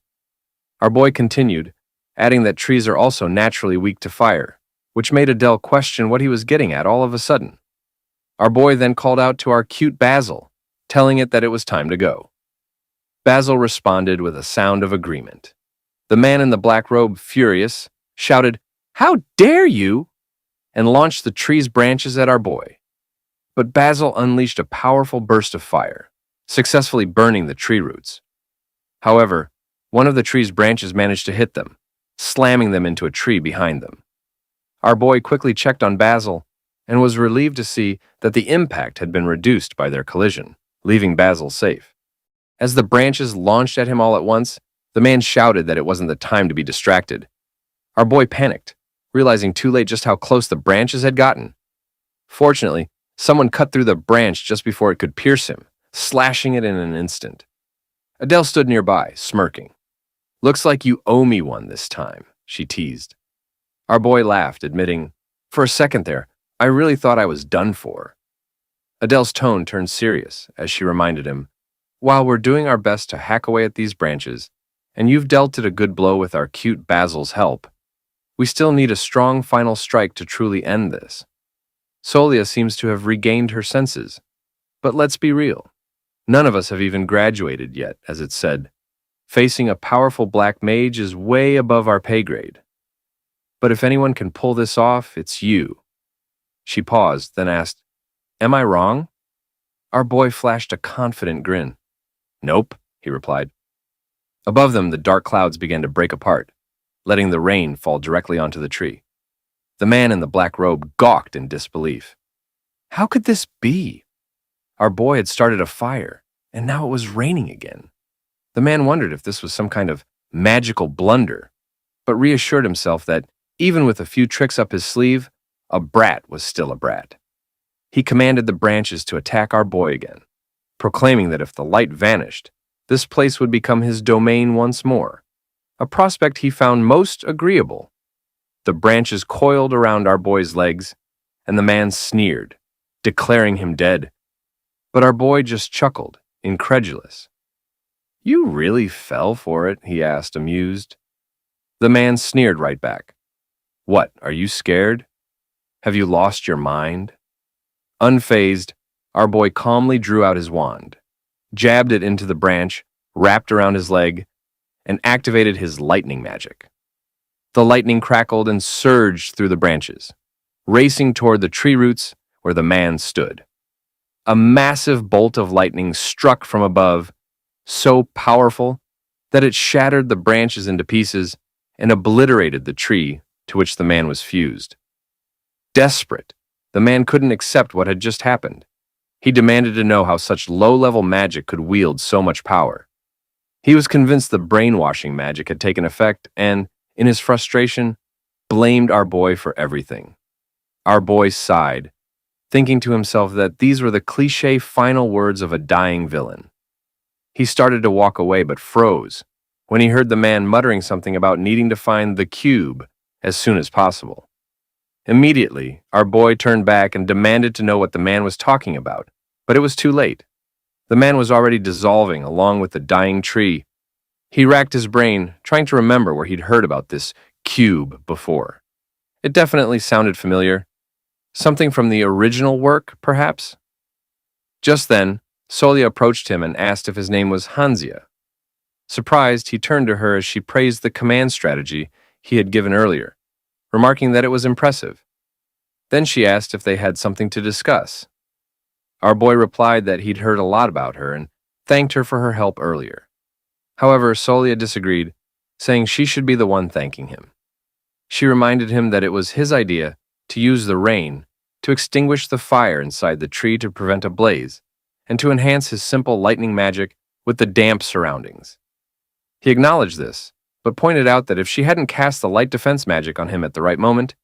Our boy continued, adding that trees are also naturally weak to fire, which made Adele question what he was getting at all of a sudden. Our boy then called out to our cute Basil, telling it that it was time to go. Basil responded with a sound of agreement. The man in the black robe, furious, shouted, "How dare you!" and launched the tree's branches at our boy. But Basil unleashed a powerful burst of fire, successfully burning the tree roots. However, one of the tree's branches managed to hit them, slamming them into a tree behind them. Our boy quickly checked on Basil and was relieved to see that the impact had been reduced by their collision, leaving Basil safe. As the branches launched at him all at once, the man shouted that it wasn't the time to be distracted. Our boy panicked, realizing too late just how close the branches had gotten. Fortunately, someone cut through the branch just before it could pierce him, slashing it in an instant. Adele stood nearby, smirking. "Looks like you owe me one this time," she teased. Our boy laughed, admitting, "For a second there, I really thought I was done for." Adele's tone turned serious as she reminded him, "While we're doing our best to hack away at these branches, and you've dealt it a good blow with our cute Basil's help, we still need a strong final strike to truly end this. Solia seems to have regained her senses, but let's be real. None of us have even graduated yet, as it's said. Facing a powerful black mage is way above our pay grade. But if anyone can pull this off, it's you." She paused, then asked, "Am I wrong?" Our boy flashed a confident grin. "Nope," he replied. Above them, the dark clouds began to break apart, letting the rain fall directly onto the tree. The man in the black robe gawked in disbelief. How could this be? Our boy had started a fire, and now it was raining again. The man wondered if this was some kind of magical blunder, but reassured himself that, even with a few tricks up his sleeve, a brat was still a brat. He commanded the branches to attack our boy again, proclaiming that if the light vanished, this place would become his domain once more, a prospect he found most agreeable. The branches coiled around our boy's legs, and the man sneered, declaring him dead. But our boy just chuckled, incredulous. "You really fell for it?" he asked, amused. The man sneered right back. "What, are you scared? Have you lost your mind?" Unfazed, our boy calmly drew out his wand, jabbed it into the branch, wrapped around his leg, and activated his lightning magic. The lightning crackled and surged through the branches, racing toward the tree roots where the man stood. A massive bolt of lightning struck from above, so powerful that it shattered the branches into pieces and obliterated the tree to which the man was fused. Desperate, the man couldn't accept what had just happened. He demanded to know how such low-level magic could wield so much power. He was convinced the brainwashing magic had taken effect and, in his frustration, blamed our boy for everything. Our boy sighed, thinking to himself that these were the cliché final words of a dying villain. He started to walk away but froze when he heard the man muttering something about needing to find the cube as soon as possible. Immediately, our boy turned back and demanded to know what the man was talking about, but it was too late. The man was already dissolving along with the dying tree. He racked his brain, trying to remember where he'd heard about this cube before. It definitely sounded familiar. Something from the original work, perhaps? Just then, Solia approached him and asked if his name was Hanzia. Surprised, he turned to her as she praised the command strategy he had given earlier, remarking that it was impressive. Then she asked if they had something to discuss. Our boy replied that he'd heard a lot about her and thanked her for her help earlier. However, Solia disagreed, saying she should be the one thanking him. She reminded him that it was his idea to use the rain to extinguish the fire inside the tree to prevent a blaze, and to enhance his simple lightning magic with the damp surroundings. He acknowledged this, but pointed out that if she hadn't cast the light defense magic on him at the right moment,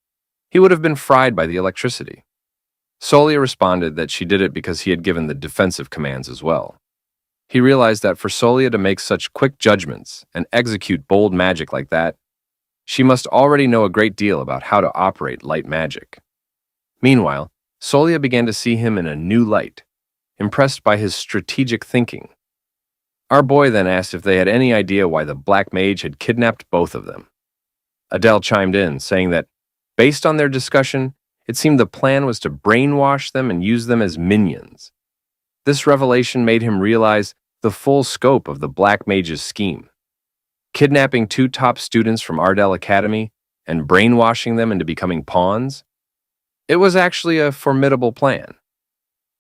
he would have been fried by the electricity. Solia responded that she did it because he had given the defensive commands as well. He realized that for Solia to make such quick judgments and execute bold magic like that, she must already know a great deal about how to operate light magic. Meanwhile, Solia began to see him in a new light, impressed by his strategic thinking. Our boy then asked if they had any idea why the black mage had kidnapped both of them. Adele chimed in, saying that, based on their discussion, it seemed the plan was to brainwash them and use them as minions. This revelation made him realize the full scope of the black mage's scheme. Kidnapping two top students from Ardel Academy and brainwashing them into becoming pawns? It was actually a formidable plan.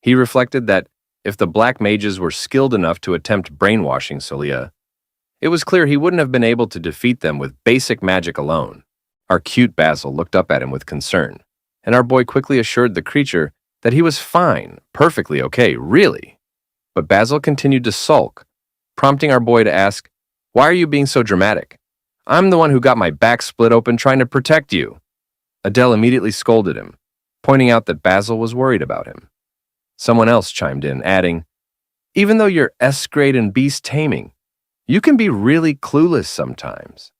He reflected that if the black mages were skilled enough to attempt brainwashing Solia, it was clear he wouldn't have been able to defeat them with basic magic alone. Our cute Basil looked up at him with concern, and our boy quickly assured the creature that he was fine, perfectly okay, really. But Basil continued to sulk, prompting our boy to ask, "Why are you being so dramatic? I'm the one who got my back split open trying to protect you." Adele immediately scolded him, pointing out that Basil was worried about him. Someone else chimed in, adding, "Even though you're S-grade in beast taming, you can be really clueless sometimes."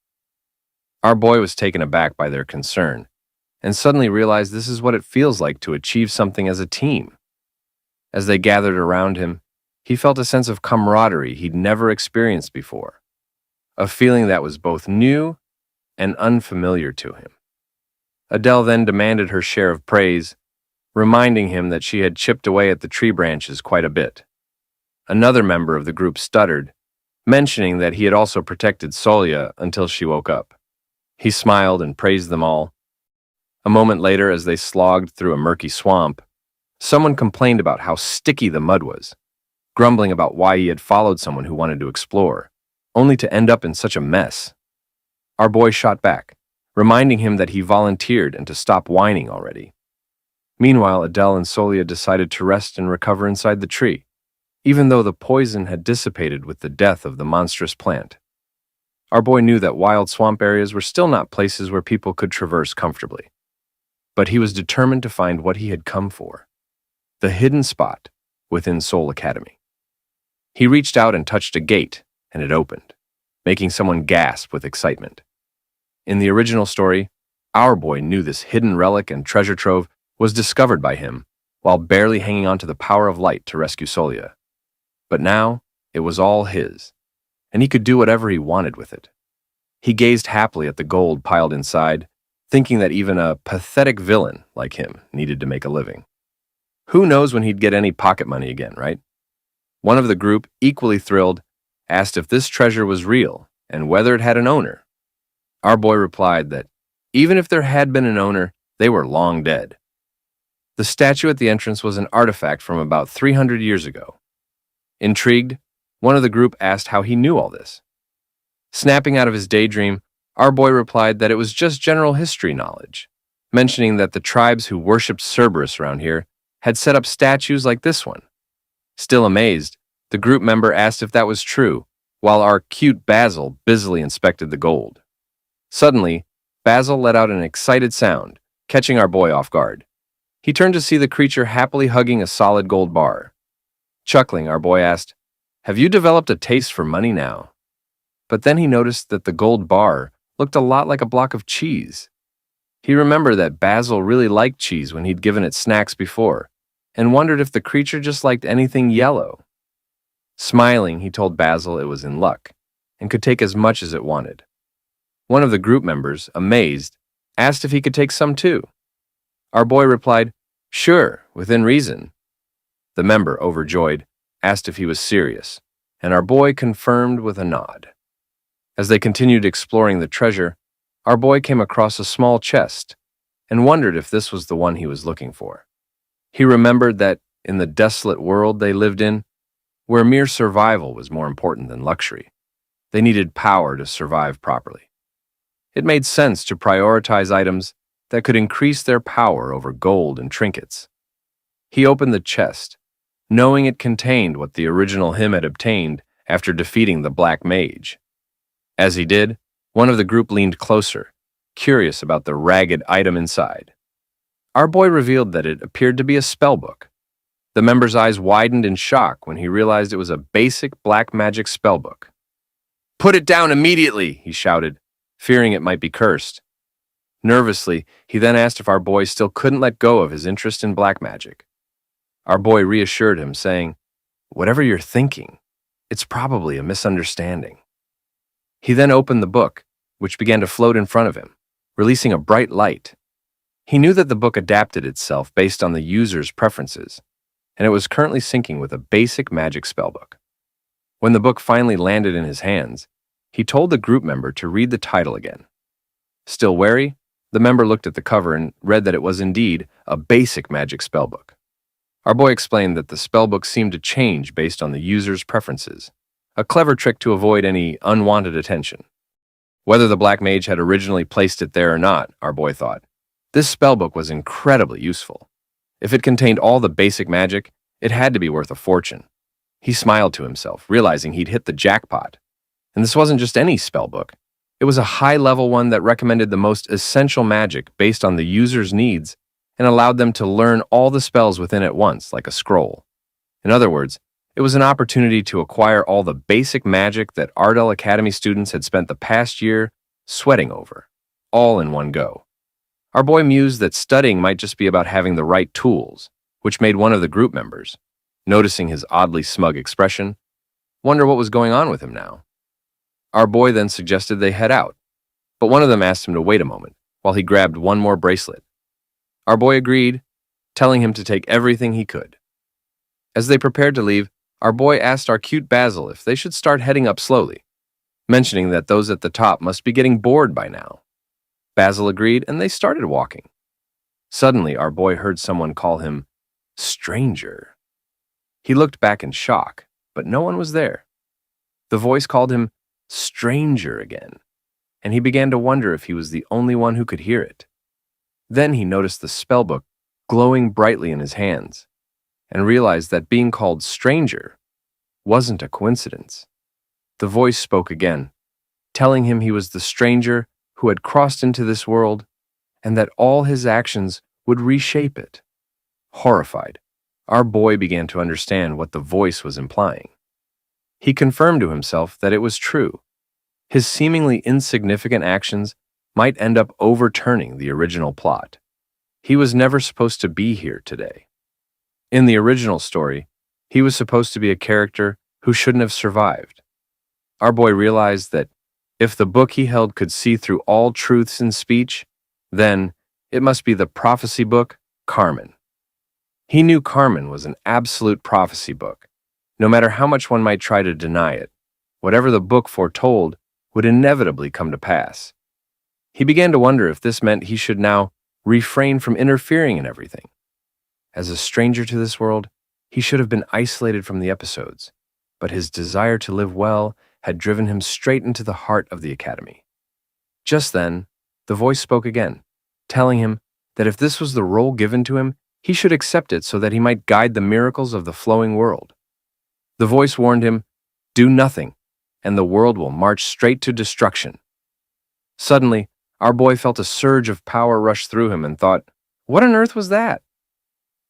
Our boy was taken aback by their concern, and suddenly realized this is what it feels like to achieve something as a team. As they gathered around him, he felt a sense of camaraderie he'd never experienced before, a feeling that was both new and unfamiliar to him. Adele then demanded her share of praise, reminding him that she had chipped away at the tree branches quite a bit. Another member of the group stuttered, mentioning that he had also protected Solia until she woke up. He smiled and praised them all. A moment later, as they slogged through a murky swamp, someone complained about how sticky the mud was, grumbling about why he had followed someone who wanted to explore, only to end up in such a mess. Our boy shot back, reminding him that he volunteered and to stop whining already. Meanwhile, Adele and Solia decided to rest and recover inside the tree, even though the poison had dissipated with the death of the monstrous plant. Our boy knew that wild swamp areas were still not places where people could traverse comfortably, but he was determined to find what he had come for, the hidden spot within Soul Academy. He reached out and touched a gate, and it opened, making someone gasp with excitement. In the original story, our boy knew this hidden relic and treasure trove was discovered by him while barely hanging on to the power of light to rescue Solia. But now, it was all his, and he could do whatever he wanted with it. He gazed happily at the gold piled inside, thinking that even a pathetic villain like him needed to make a living. Who knows when he'd get any pocket money again, right? One of the group, equally thrilled, asked if this treasure was real and whether it had an owner. Our boy replied that even if there had been an owner, they were long dead. The statue at the entrance was an artifact from about 300 years ago. Intrigued, one of the group asked how he knew all this. Snapping out of his daydream, Our boy replied that it was just general history knowledge, mentioning that the tribes who worshipped Cerberus around here had set up statues like this one. Still amazed, the group member asked if that was true, while our cute Basil busily inspected the gold. Suddenly, Basil let out an excited sound, catching our boy off guard. He turned to see the creature happily hugging a solid gold bar. Chuckling, our boy asked, "Have you developed a taste for money now?" But then he noticed that the gold bar looked a lot like a block of cheese. He remembered that Basil really liked cheese when he'd given it snacks before, and wondered if the creature just liked anything yellow. Smiling, he told Basil it was in luck, and could take as much as it wanted. One of the group members, amazed, asked if he could take some too. Our boy replied, "Sure, within reason." The member, overjoyed, asked if he was serious, and our boy confirmed with a nod. As they continued exploring the treasure, our boy came across a small chest and wondered if this was the one he was looking for. He remembered that in the desolate world they lived in, where mere survival was more important than luxury, they needed power to survive properly. It made sense to prioritize items that could increase their power over gold and trinkets. He opened the chest, knowing it contained what the original him had obtained after defeating the black mage. As he did, one of the group leaned closer, curious about the ragged item inside. Our boy revealed that it appeared to be a spellbook. The member's eyes widened in shock when he realized it was a basic black magic spellbook. "Put it down immediately," he shouted, fearing it might be cursed. Nervously, he then asked if our boy still couldn't let go of his interest in black magic. Our boy reassured him, saying, "Whatever you're thinking, it's probably a misunderstanding." He then opened the book, which began to float in front of him, releasing a bright light. He knew that the book adapted itself based on the user's preferences, and it was currently syncing with a basic magic spellbook. When the book finally landed in his hands, he told the group member to read the title again. Still wary, the member looked at the cover and read that it was indeed a basic magic spellbook. Our boy explained that the spellbook seemed to change based on the user's preferences, a clever trick to avoid any unwanted attention. Whether the black mage had originally placed it there or not, our boy thought, this spellbook was incredibly useful. If it contained all the basic magic, it had to be worth a fortune. He smiled to himself, realizing he'd hit the jackpot. And this wasn't just any spellbook. It was a high-level one that recommended the most essential magic based on the user's needs and allowed them to learn all the spells within at once, like a scroll. In other words, it was an opportunity to acquire all the basic magic that Ardel Academy students had spent the past year sweating over, all in one go. Our boy mused that studying might just be about having the right tools, which made one of the group members, noticing his oddly smug expression, wonder what was going on with him now. Our boy then suggested they head out, but one of them asked him to wait a moment while he grabbed one more bracelet. Our boy agreed, telling him to take everything he could. As they prepared to leave, our boy asked our cute Basil if they should start heading up slowly, mentioning that those at the top must be getting bored by now. Basil agreed, and they started walking. Suddenly, our boy heard someone call him stranger. He looked back in shock, but no one was there. The voice called him stranger again, and he began to wonder if he was the only one who could hear it. Then he noticed the spellbook glowing brightly in his hands, and realized that being called stranger wasn't a coincidence. The voice spoke again, telling him he was the stranger who had crossed into this world, and that all his actions would reshape it. Horrified, our boy began to understand what the voice was implying. He confirmed to himself that it was true. His seemingly insignificant actions might end up overturning the original plot. He was never supposed to be here today. In the original story, he was supposed to be a character who shouldn't have survived. Our boy realized that if the book he held could see through all truths in speech, then it must be the prophecy book, Carmen. He knew Carmen was an absolute prophecy book. No matter how much one might try to deny it, whatever the book foretold would inevitably come to pass. He began to wonder if this meant he should now refrain from interfering in everything. As a stranger to this world, he should have been isolated from the episodes, but his desire to live well had driven him straight into the heart of the academy. Just then, the voice spoke again, telling him that if this was the role given to him, he should accept it so that he might guide the miracles of the flowing world. The voice warned him, "Do nothing, and the world will march straight to destruction." Suddenly, our boy felt a surge of power rush through him and thought, "What on earth was that?"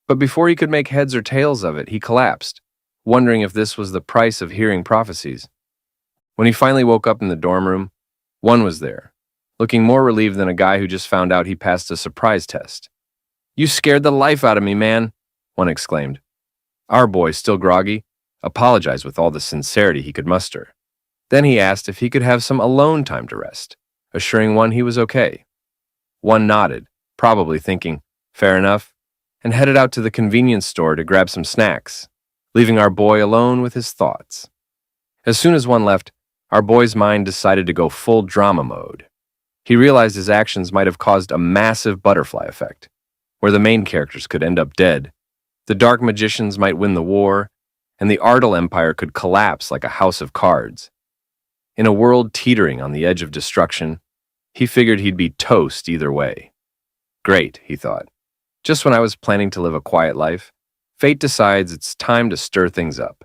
But before he could make heads or tails of it, he collapsed, wondering if this was the price of hearing prophecies. When he finally woke up in the dorm room, one was there, looking more relieved than a guy who just found out he passed a surprise test. "You scared the life out of me, man," one exclaimed. Our boy, still groggy, apologized with all the sincerity he could muster. Then he asked if he could have some alone time to rest, assuring one he was okay. One nodded, probably thinking, "Fair enough," and headed out to the convenience store to grab some snacks, leaving our boy alone with his thoughts. As soon as one left, our boy's mind decided to go full drama mode. He realized his actions might have caused a massive butterfly effect, where the main characters could end up dead, the dark magicians might win the war, and the Ardel Empire could collapse like a house of cards. In a world teetering on the edge of destruction, he figured he'd be toast either way. Great, he thought. Just when I was planning to live a quiet life, fate decides it's time to stir things up.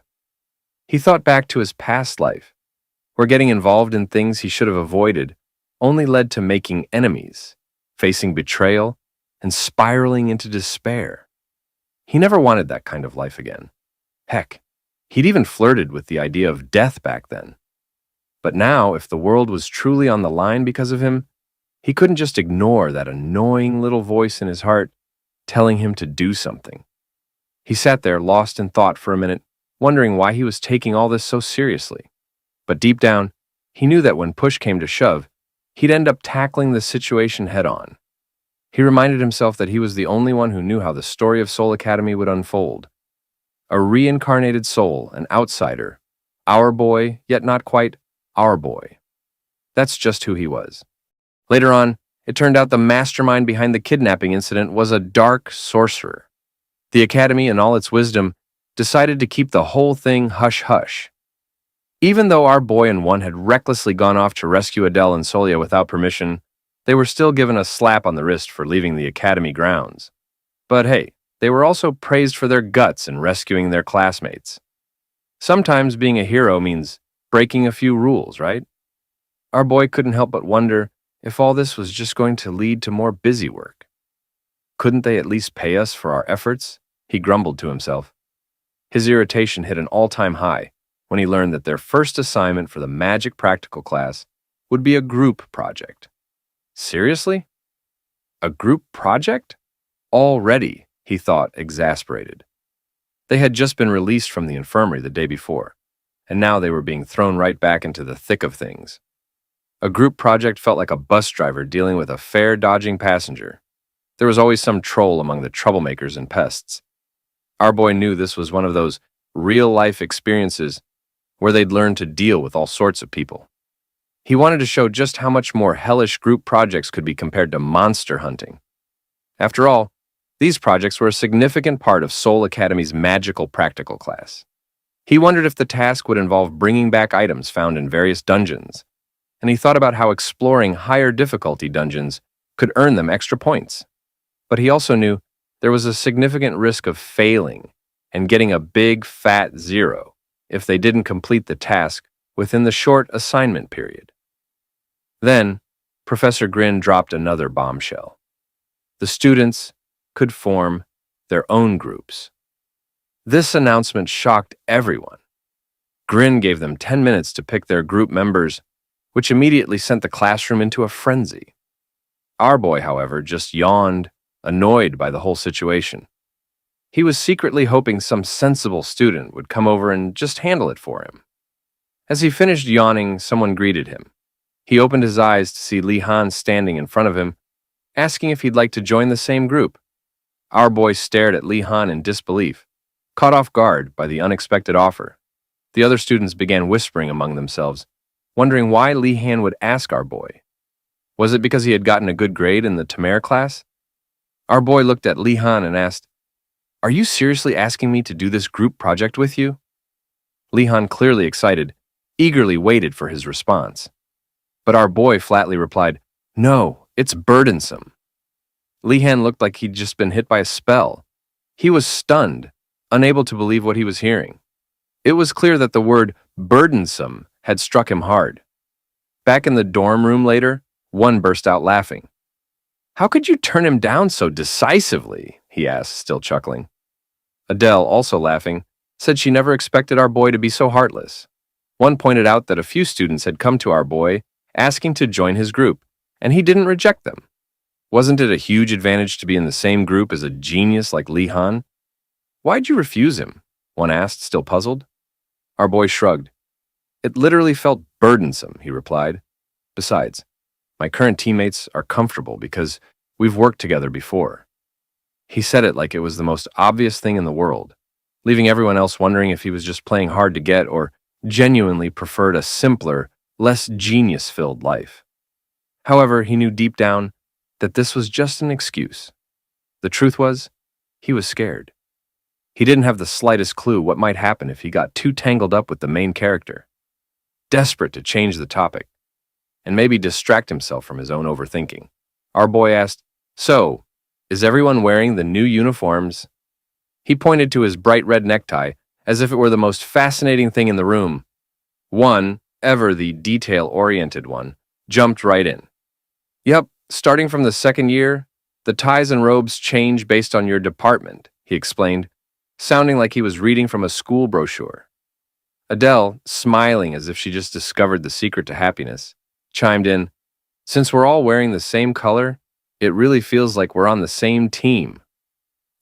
He thought back to his past life, where getting involved in things he should have avoided only led to making enemies, facing betrayal, and spiraling into despair. He never wanted that kind of life again. Heck, he'd even flirted with the idea of death back then. But now, if the world was truly on the line because of him, he couldn't just ignore that annoying little voice in his heart telling him to do something. He sat there lost in thought for a minute, wondering why he was taking all this so seriously. But deep down, he knew that when push came to shove, he'd end up tackling the situation head-on. He reminded himself that he was the only one who knew how the story of Soul Academy would unfold. A reincarnated soul, an outsider, our boy, yet not quite our boy. That's just who he was. Later on, it turned out the mastermind behind the kidnapping incident was a dark sorcerer. The Academy, in all its wisdom, decided to keep the whole thing hush-hush. Even though our boy and one had recklessly gone off to rescue Adele and Soia without permission, they were still given a slap on the wrist for leaving the Academy grounds. But hey, they were also praised for their guts in rescuing their classmates. Sometimes being a hero means breaking a few rules, right? Our boy couldn't help but wonder if all this was just going to lead to more busy work. Couldn't they at least pay us for our efforts? He grumbled to himself. His irritation hit an all-time high when he learned that their first assignment for the magic practical class would be a group project. Seriously? A group project? Already, he thought, exasperated. They had just been released from the infirmary the day before, and now they were being thrown right back into the thick of things. A group project felt like a bus driver dealing with a fare-dodging passenger. There was always some troll among the troublemakers and pests. Our boy knew this was one of those real-life experiences where they'd learn to deal with all sorts of people. He wanted to show just how much more hellish group projects could be compared to monster hunting. After all, these projects were a significant part of Soul Academy's magical practical class. He wondered if the task would involve bringing back items found in various dungeons, and he thought about how exploring higher difficulty dungeons could earn them extra points. But he also knew there was a significant risk of failing and getting a big, fat 0 if they didn't complete the task within the short assignment period. Then, Professor Grin dropped another bombshell. The students could form their own groups. This announcement shocked everyone. Grin gave them 10 minutes to pick their group members, which immediately sent the classroom into a frenzy. Our boy, however, just yawned, annoyed by the whole situation. He was secretly hoping some sensible student would come over and just handle it for him. As he finished yawning, someone greeted him. He opened his eyes to see Li Han standing in front of him, asking if he'd like to join the same group. Our boy stared at Li Han in disbelief, caught off guard by the unexpected offer. The other students began whispering among themselves, wondering why Li Han would ask our boy. Was it because he had gotten a good grade in the Tamed class? Our boy looked at Li Han and asked, "Are you seriously asking me to do this group project with you?" Li Han, clearly excited, eagerly waited for his response. But our boy flatly replied, "No, it's burdensome." Lihan looked like he'd just been hit by a spell. He was stunned, unable to believe what he was hearing. It was clear that the word burdensome had struck him hard. Back in the dorm room later, one burst out laughing. "How could you turn him down so decisively?" he asked, still chuckling. Adele, also laughing, said she never expected our boy to be so heartless. One pointed out that a few students had come to our boy asking to join his group, and he didn't reject them. Wasn't it a huge advantage to be in the same group as a genius like Lihan? "Why'd you refuse him?" one asked, still puzzled. Our boy shrugged. "It literally felt burdensome," he replied. "Besides, my current teammates are comfortable because we've worked together before." He said it like it was the most obvious thing in the world, leaving everyone else wondering if he was just playing hard to get or genuinely preferred a simpler, less genius-filled life. However, he knew deep down that this was just an excuse. The truth was, he was scared. He didn't have the slightest clue what might happen if he got too tangled up with the main character. Desperate to change the topic, and maybe distract himself from his own overthinking, our boy asked, "So, is everyone wearing the new uniforms?" He pointed to his bright red necktie as if it were the most fascinating thing in the room. One, ever the detail-oriented one, jumped right in. "Yep, starting from the second year, the ties and robes change based on your department," he explained, sounding like he was reading from a school brochure. Adele, smiling as if she just discovered the secret to happiness, chimed in, "Since we're all wearing the same color, it really feels like we're on the same team."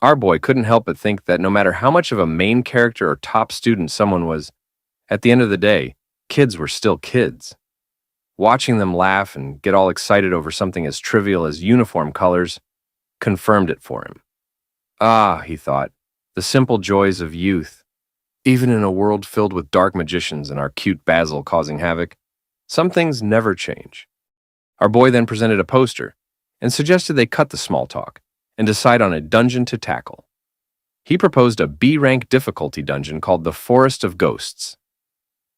Our boy couldn't help but think that no matter how much of a main character or top student someone was, at the end of the day, kids were still kids. Watching them laugh and get all excited over something as trivial as uniform colors confirmed it for him. "Ah," he thought, "the simple joys of youth. Even in a world filled with dark magicians and our cute Basil causing havoc, some things never change." Our boy then presented a poster and suggested they cut the small talk and decide on a dungeon to tackle. He proposed a B-rank difficulty dungeon called the Forest of Ghosts.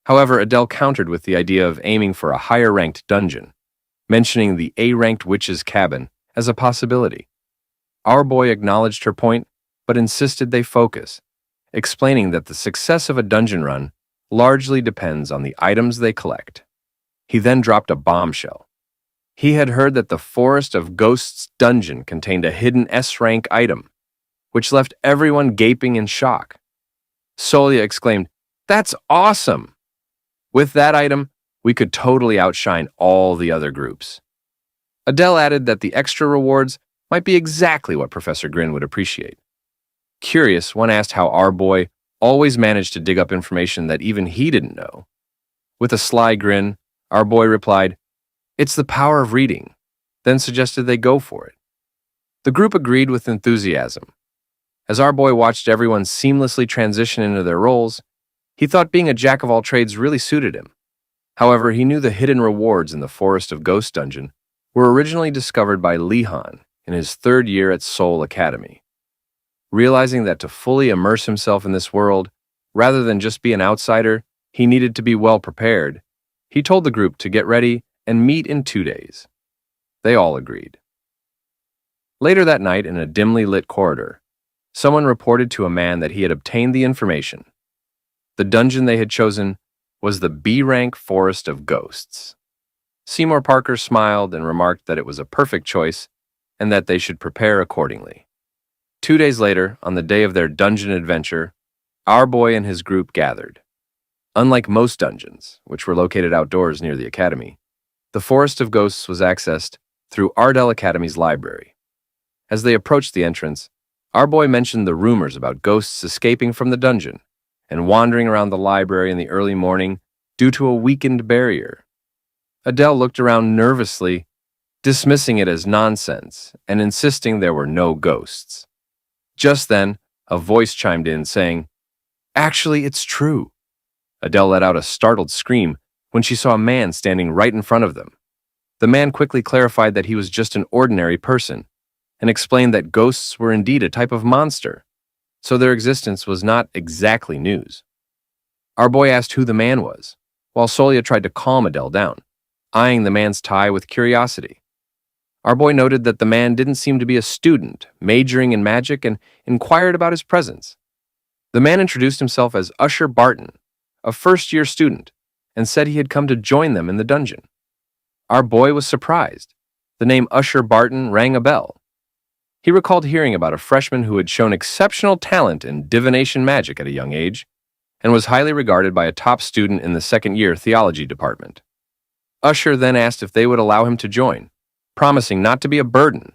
However, Adele countered with the idea of aiming for a higher-ranked dungeon, mentioning the A-ranked witch's cabin as a possibility. Our boy acknowledged her point, but insisted they focus, explaining that the success of a dungeon run largely depends on the items they collect. He then dropped a bombshell. He had heard that the Forest of Ghosts dungeon contained a hidden S-rank item, which left everyone gaping in shock. Soia exclaimed, "That's awesome! With that item, we could totally outshine all the other groups." Adele added that the extra rewards might be exactly what Professor Grin would appreciate. Curious, one asked how our boy always managed to dig up information that even he didn't know. With a sly grin, our boy replied, "It's the power of reading," then suggested they go for it. The group agreed with enthusiasm. As our boy watched everyone seamlessly transition into their roles, he thought being a jack of all trades really suited him. However, he knew the hidden rewards in the Forest of Ghosts dungeon were originally discovered by Lihan in his third year at Seoul Academy. Realizing that to fully immerse himself in this world, rather than just be an outsider, he needed to be well prepared, he told the group to get ready and meet in 2 days. They all agreed. Later that night, in a dimly lit corridor, someone reported to a man that he had obtained the information. The dungeon they had chosen was the B-rank Forest of Ghosts. Seymour Parker smiled and remarked that it was a perfect choice and that they should prepare accordingly. 2 days later, on the day of their dungeon adventure, our boy and his group gathered. Unlike most dungeons, which were located outdoors near the academy, the Forest of Ghosts was accessed through Ardel Academy's library. As they approached the entrance, our boy mentioned the rumors about ghosts escaping from the dungeon and wandering around the library in the early morning due to a weakened barrier. Adele looked around nervously, dismissing it as nonsense and insisting there were no ghosts. Just then, a voice chimed in saying, "Actually, it's true." Adele let out a startled scream when she saw a man standing right in front of them. The man quickly clarified that he was just an ordinary person and explained that ghosts were indeed a type of monster, so their existence was not exactly news. Our boy asked who the man was, while Solia tried to calm Adele down. eyeing the man's tie with curiosity. Our boy noted that the man didn't seem to be a student, majoring in magic, and inquired about his presence. The man introduced himself as Usher Barton, a first-year student, and said he had come to join them in the dungeon. Our boy was surprised. The name Usher Barton rang a bell. He recalled hearing about a freshman who had shown exceptional talent in divination magic at a young age and was highly regarded by a top student in the second-year theology department. Usher then asked if they would allow him to join, promising not to be a burden.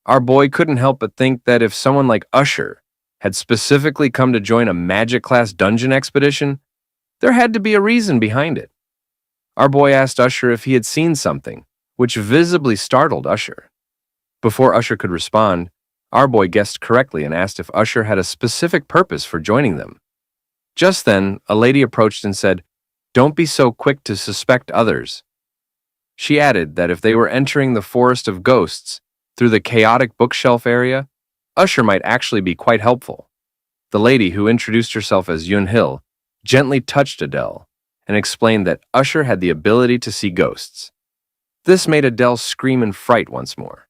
Our boy couldn't help but think that if someone like Usher had specifically come to join a magic class dungeon expedition, there had to be a reason behind it. Our boy asked Usher if he had seen something, which visibly startled Usher. Before Usher could respond, our boy guessed correctly and asked if Usher had a specific purpose for joining them. Just then, a lady approached and said, "Don't be so quick to suspect others." She added that if they were entering the forest of ghosts through the chaotic bookshelf area, Usher might actually be quite helpful. The lady, who introduced herself as Yahello, gently touched Adele and explained that Usher had the ability to see ghosts. This made Adele scream in fright once more.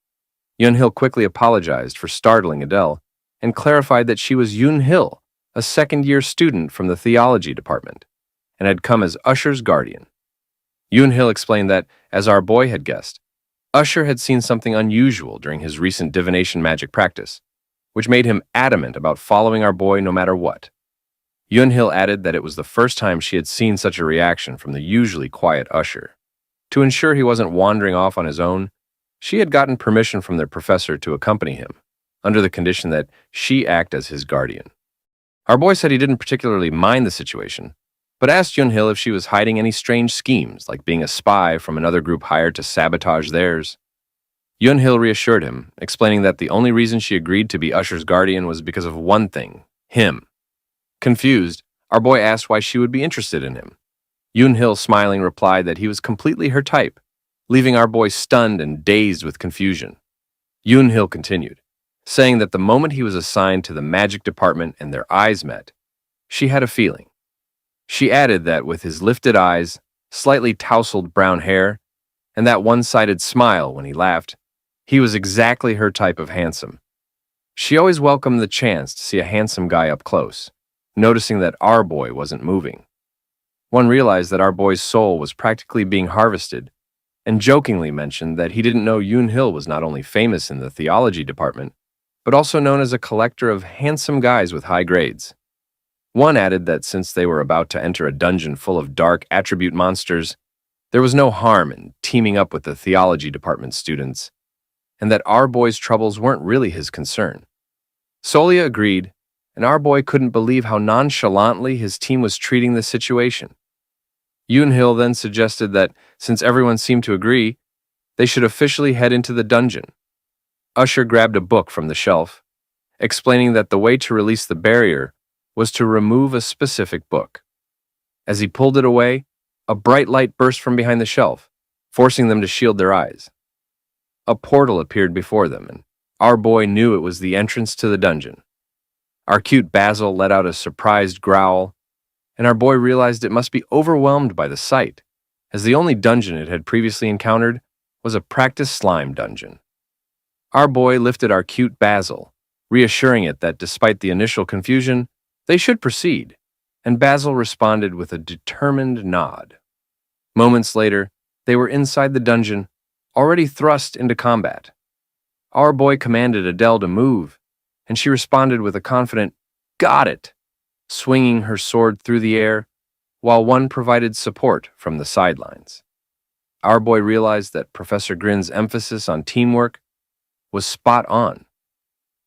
Yahello quickly apologized for startling Adele and clarified that she was Yahello, a second-year student from the theology department, and had come as Usher's guardian. Yahello explained that, as our boy had guessed, Usher had seen something unusual during his recent divination magic practice, which made him adamant about following our boy no matter what. Yahello added that it was the first time she had seen such a reaction from the usually quiet Usher. To ensure he wasn't wandering off on his own, she had gotten permission from their professor to accompany him, under the condition that she act as his guardian. Our boy said he didn't particularly mind the situation, but asked Yahello if she was hiding any strange schemes, like being a spy from another group hired to sabotage theirs. Yahello reassured him, explaining that the only reason she agreed to be Usher's guardian was because of one thing: him. Confused, our boy asked why she would be interested in him. Yahello, smiling, replied that he was completely her type, leaving our boy stunned and dazed with confusion. Yahello continued, saying that the moment he was assigned to the magic department and their eyes met, she had a feeling. She added that with his lifted eyes, slightly tousled brown hair, and that one-sided smile when he laughed, he was exactly her type of handsome. She always welcomed the chance to see a handsome guy up close, noticing that our boy wasn't moving. One realized that our boy's soul was practically being harvested, and jokingly mentioned that he didn't know Yahello was not only famous in the theology department, but also known as a collector of handsome guys with high grades. One added that since they were about to enter a dungeon full of dark attribute monsters, there was no harm in teaming up with the theology department students, and that our boy's troubles weren't really his concern. Solia agreed, and our boy couldn't believe how nonchalantly his team was treating the situation. Yahello then suggested that, since everyone seemed to agree, they should officially head into the dungeon. Usher grabbed a book from the shelf, explaining that the way to release the barrier was to remove a specific book. As he pulled it away, a bright light burst from behind the shelf, forcing them to shield their eyes. A portal appeared before them, and our boy knew it was the entrance to the dungeon. Our cute Basil let out a surprised growl, and our boy realized it must be overwhelmed by the sight, as the only dungeon it had previously encountered was a practice slime dungeon. Our boy lifted our cute Basil, reassuring it that despite the initial confusion, they should proceed, and Basil responded with a determined nod. Moments later, they were inside the dungeon, already thrust into combat. Our boy commanded Adele to move, and she responded with a confident, "Got it," swinging her sword through the air, while one provided support from the sidelines. Our boy realized that Professor Grin's emphasis on teamwork was spot on.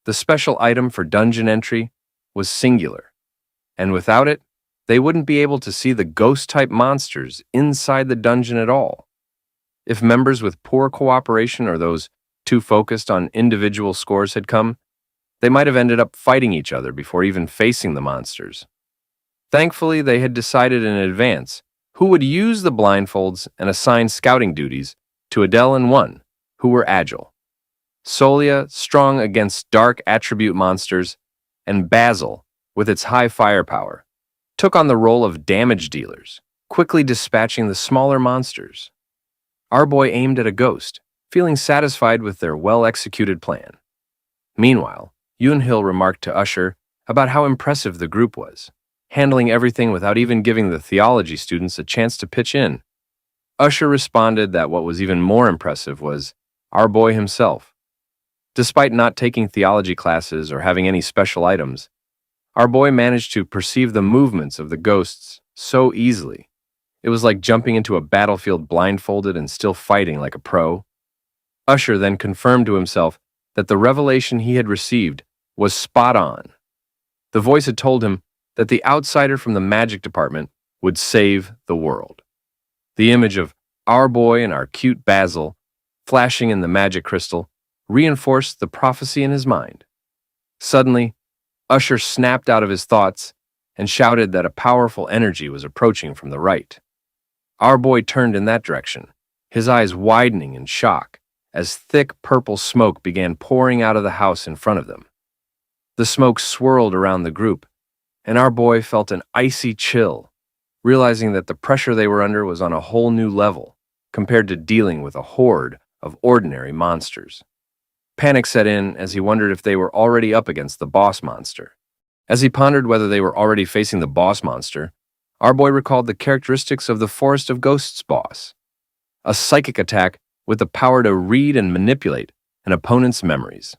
The special item for dungeon entry was singular, and without it, they wouldn't be able to see the ghost-type monsters inside the dungeon at all. If members with poor cooperation or those too focused on individual scores had come, they might have ended up fighting each other before even facing the monsters. Thankfully, they had decided in advance who would use the blindfolds and assign scouting duties to Adele and one, who were agile. Solia, strong against dark attribute monsters, and Basil, with its high firepower, took on the role of damage dealers, quickly dispatching the smaller monsters. Our boy aimed at a ghost, feeling satisfied with their well-executed plan. Meanwhile, Yoonhil remarked to Usher about how impressive the group was, handling everything without even giving the theology students a chance to pitch in. Usher responded that what was even more impressive was our boy himself. Despite not taking theology classes or having any special items, our boy managed to perceive the movements of the ghosts so easily. It was like jumping into a battlefield blindfolded and still fighting like a pro. Usher then confirmed to himself that the revelation he had received was spot on. The voice had told him that the outsider from the magic department would save the world. The image of our boy and our cute Basil flashing in the magic crystal reinforced the prophecy in his mind. Suddenly, Usher snapped out of his thoughts and shouted that a powerful energy was approaching from the right. Our boy turned in that direction, his eyes widening in shock as thick purple smoke began pouring out of the house in front of them. The smoke swirled around the group, and our boy felt an icy chill, realizing that the pressure they were under was on a whole new level compared to dealing with a horde of ordinary monsters. Panic set in as he wondered if they were already up against the boss monster. As he pondered whether they were already facing the boss monster, our boy recalled the characteristics of the Forest of Ghosts boss, a psychic attack with the power to read and manipulate an opponent's memories.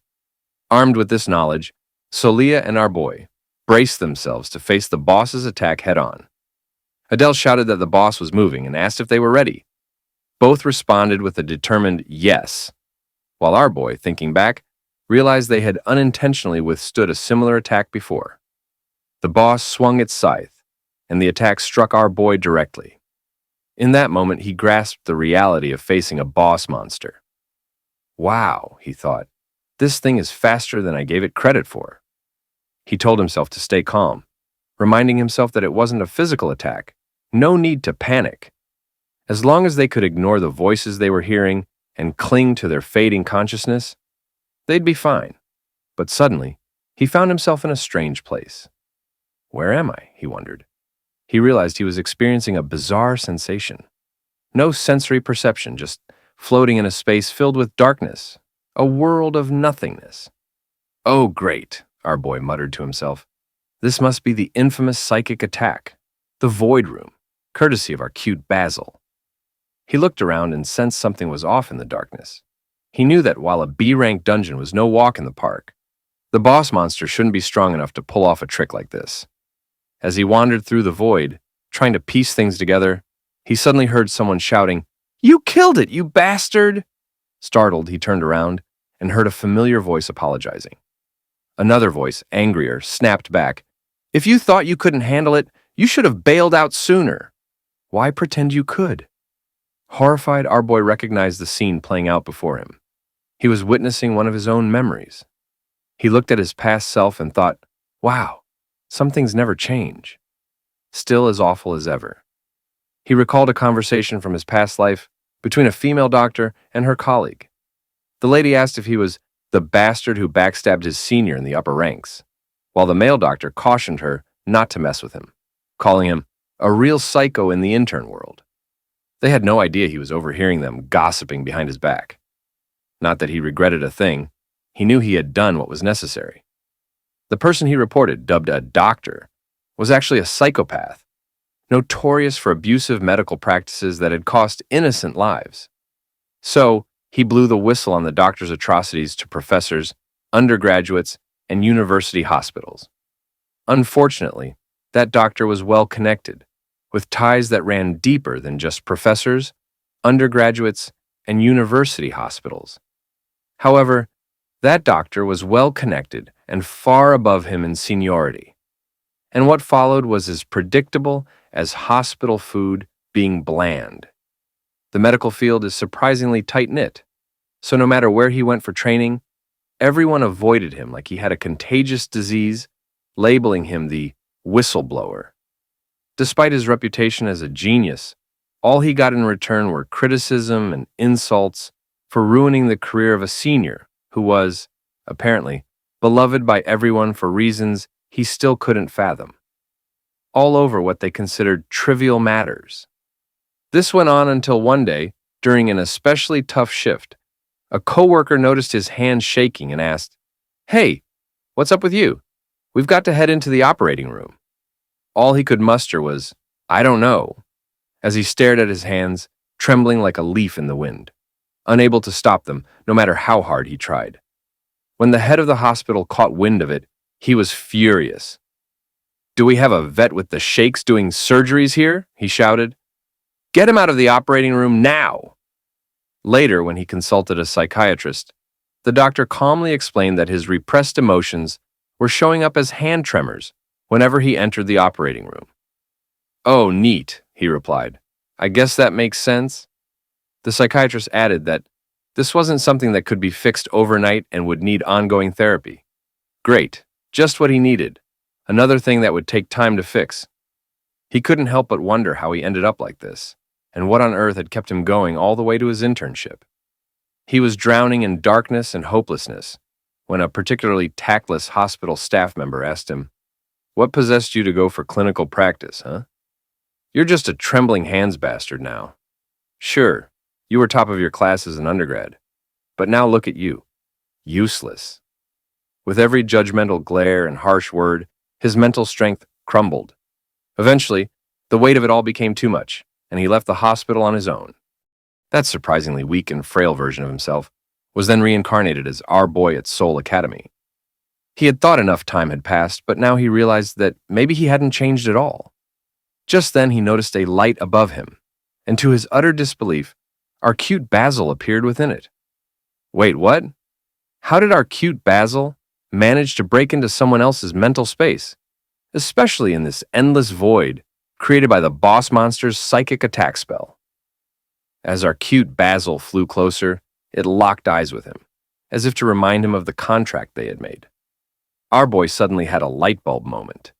Armed with this knowledge, Solia and our boy braced themselves to face the boss's attack head-on. Adele shouted that the boss was moving and asked if they were ready. Both responded with a determined yes, while our boy, thinking back, realized they had unintentionally withstood a similar attack before. The boss swung its scythe, and the attack struck our boy directly. In that moment, he grasped the reality of facing a boss monster. Wow, he thought, this thing is faster than I gave it credit for. He told himself to stay calm, reminding himself that it wasn't a physical attack. No need to panic. As long as they could ignore the voices they were hearing and cling to their fading consciousness, they'd be fine. But suddenly, he found himself in a strange place. Where am I? He wondered. He realized he was experiencing a bizarre sensation. No sensory perception, just floating in a space filled with darkness, a world of nothingness. Oh, great, our boy muttered to himself. This must be the infamous psychic attack, the Void Room, courtesy of our cute Basil. He looked around and sensed something was off in the darkness. He knew that while a B-rank dungeon was no walk in the park, the boss monster shouldn't be strong enough to pull off a trick like this. As he wandered through the void, trying to piece things together, he suddenly heard someone shouting, "You killed it, you bastard!" Startled, he turned around and heard a familiar voice apologizing. Another voice, angrier, snapped back, "If you thought you couldn't handle it, you should have bailed out sooner. Why pretend you could?" Horrified, our boy recognized the scene playing out before him. He was witnessing one of his own memories. He looked at his past self and thought, wow, some things never change. Still as awful as ever. He recalled a conversation from his past life between a female doctor and her colleague. The lady asked if he was the bastard who backstabbed his senior in the upper ranks, while the male doctor cautioned her not to mess with him, calling him a real psycho in the intern world. They had no idea he was overhearing them gossiping behind his back. Not that he regretted a thing. He knew he had done what was necessary. The person he reported, dubbed a doctor, was actually a psychopath, notorious for abusive medical practices that had cost innocent lives. So, he blew the whistle on the doctor's atrocities to professors, undergraduates, and university hospitals. Unfortunately, that doctor was well connected, with ties that ran deeper than just professors, undergraduates, and university hospitals. However, that doctor was well connected and far above him in seniority. And what followed was as predictable as hospital food being bland. The medical field is surprisingly tight-knit, so no matter where he went for training, everyone avoided him like he had a contagious disease, labeling him the whistleblower. Despite his reputation as a genius, all he got in return were criticism and insults for ruining the career of a senior who was, apparently, beloved by everyone for reasons he still couldn't fathom. All over what they considered trivial matters. This went on until one day, during an especially tough shift. A coworker noticed his hands shaking and asked, "Hey, what's up with you? We've got to head into the operating room." All he could muster was, "I don't know," as he stared at his hands, trembling like a leaf in the wind, unable to stop them no matter how hard he tried. When the head of the hospital caught wind of it, he was furious. "Do we have a vet with the shakes doing surgeries here?" he shouted. "Get him out of the operating room now!" Later, when he consulted a psychiatrist, the doctor calmly explained that his repressed emotions were showing up as hand tremors whenever he entered the operating room. "Oh, neat," he replied. "I guess that makes sense." The psychiatrist added that this wasn't something that could be fixed overnight and would need ongoing therapy. Great, just what he needed. Another thing that would take time to fix. He couldn't help but wonder how he ended up like this, and what on earth had kept him going all the way to his internship. He was drowning in darkness and hopelessness when a particularly tactless hospital staff member asked him, "What possessed you to go for clinical practice, huh? You're just a trembling hands bastard now. Sure, you were top of your class as an undergrad, but now look at you. Useless." With every judgmental glare and harsh word, his mental strength crumbled. Eventually, the weight of it all became too much, and he left the hospital on his own. That surprisingly weak and frail version of himself was then reincarnated as our boy at Seoul Academy. He had thought enough time had passed, but now he realized that maybe he hadn't changed at all. Just then he noticed a light above him, and to his utter disbelief, our cute Basil appeared within it. Wait, what? How did our cute Basil manage to break into someone else's mental space, especially in this endless void created by the boss monster's psychic attack spell? As our cute Basil flew closer, it locked eyes with him, as if to remind him of the contract they had made. Our boy suddenly had a light bulb moment.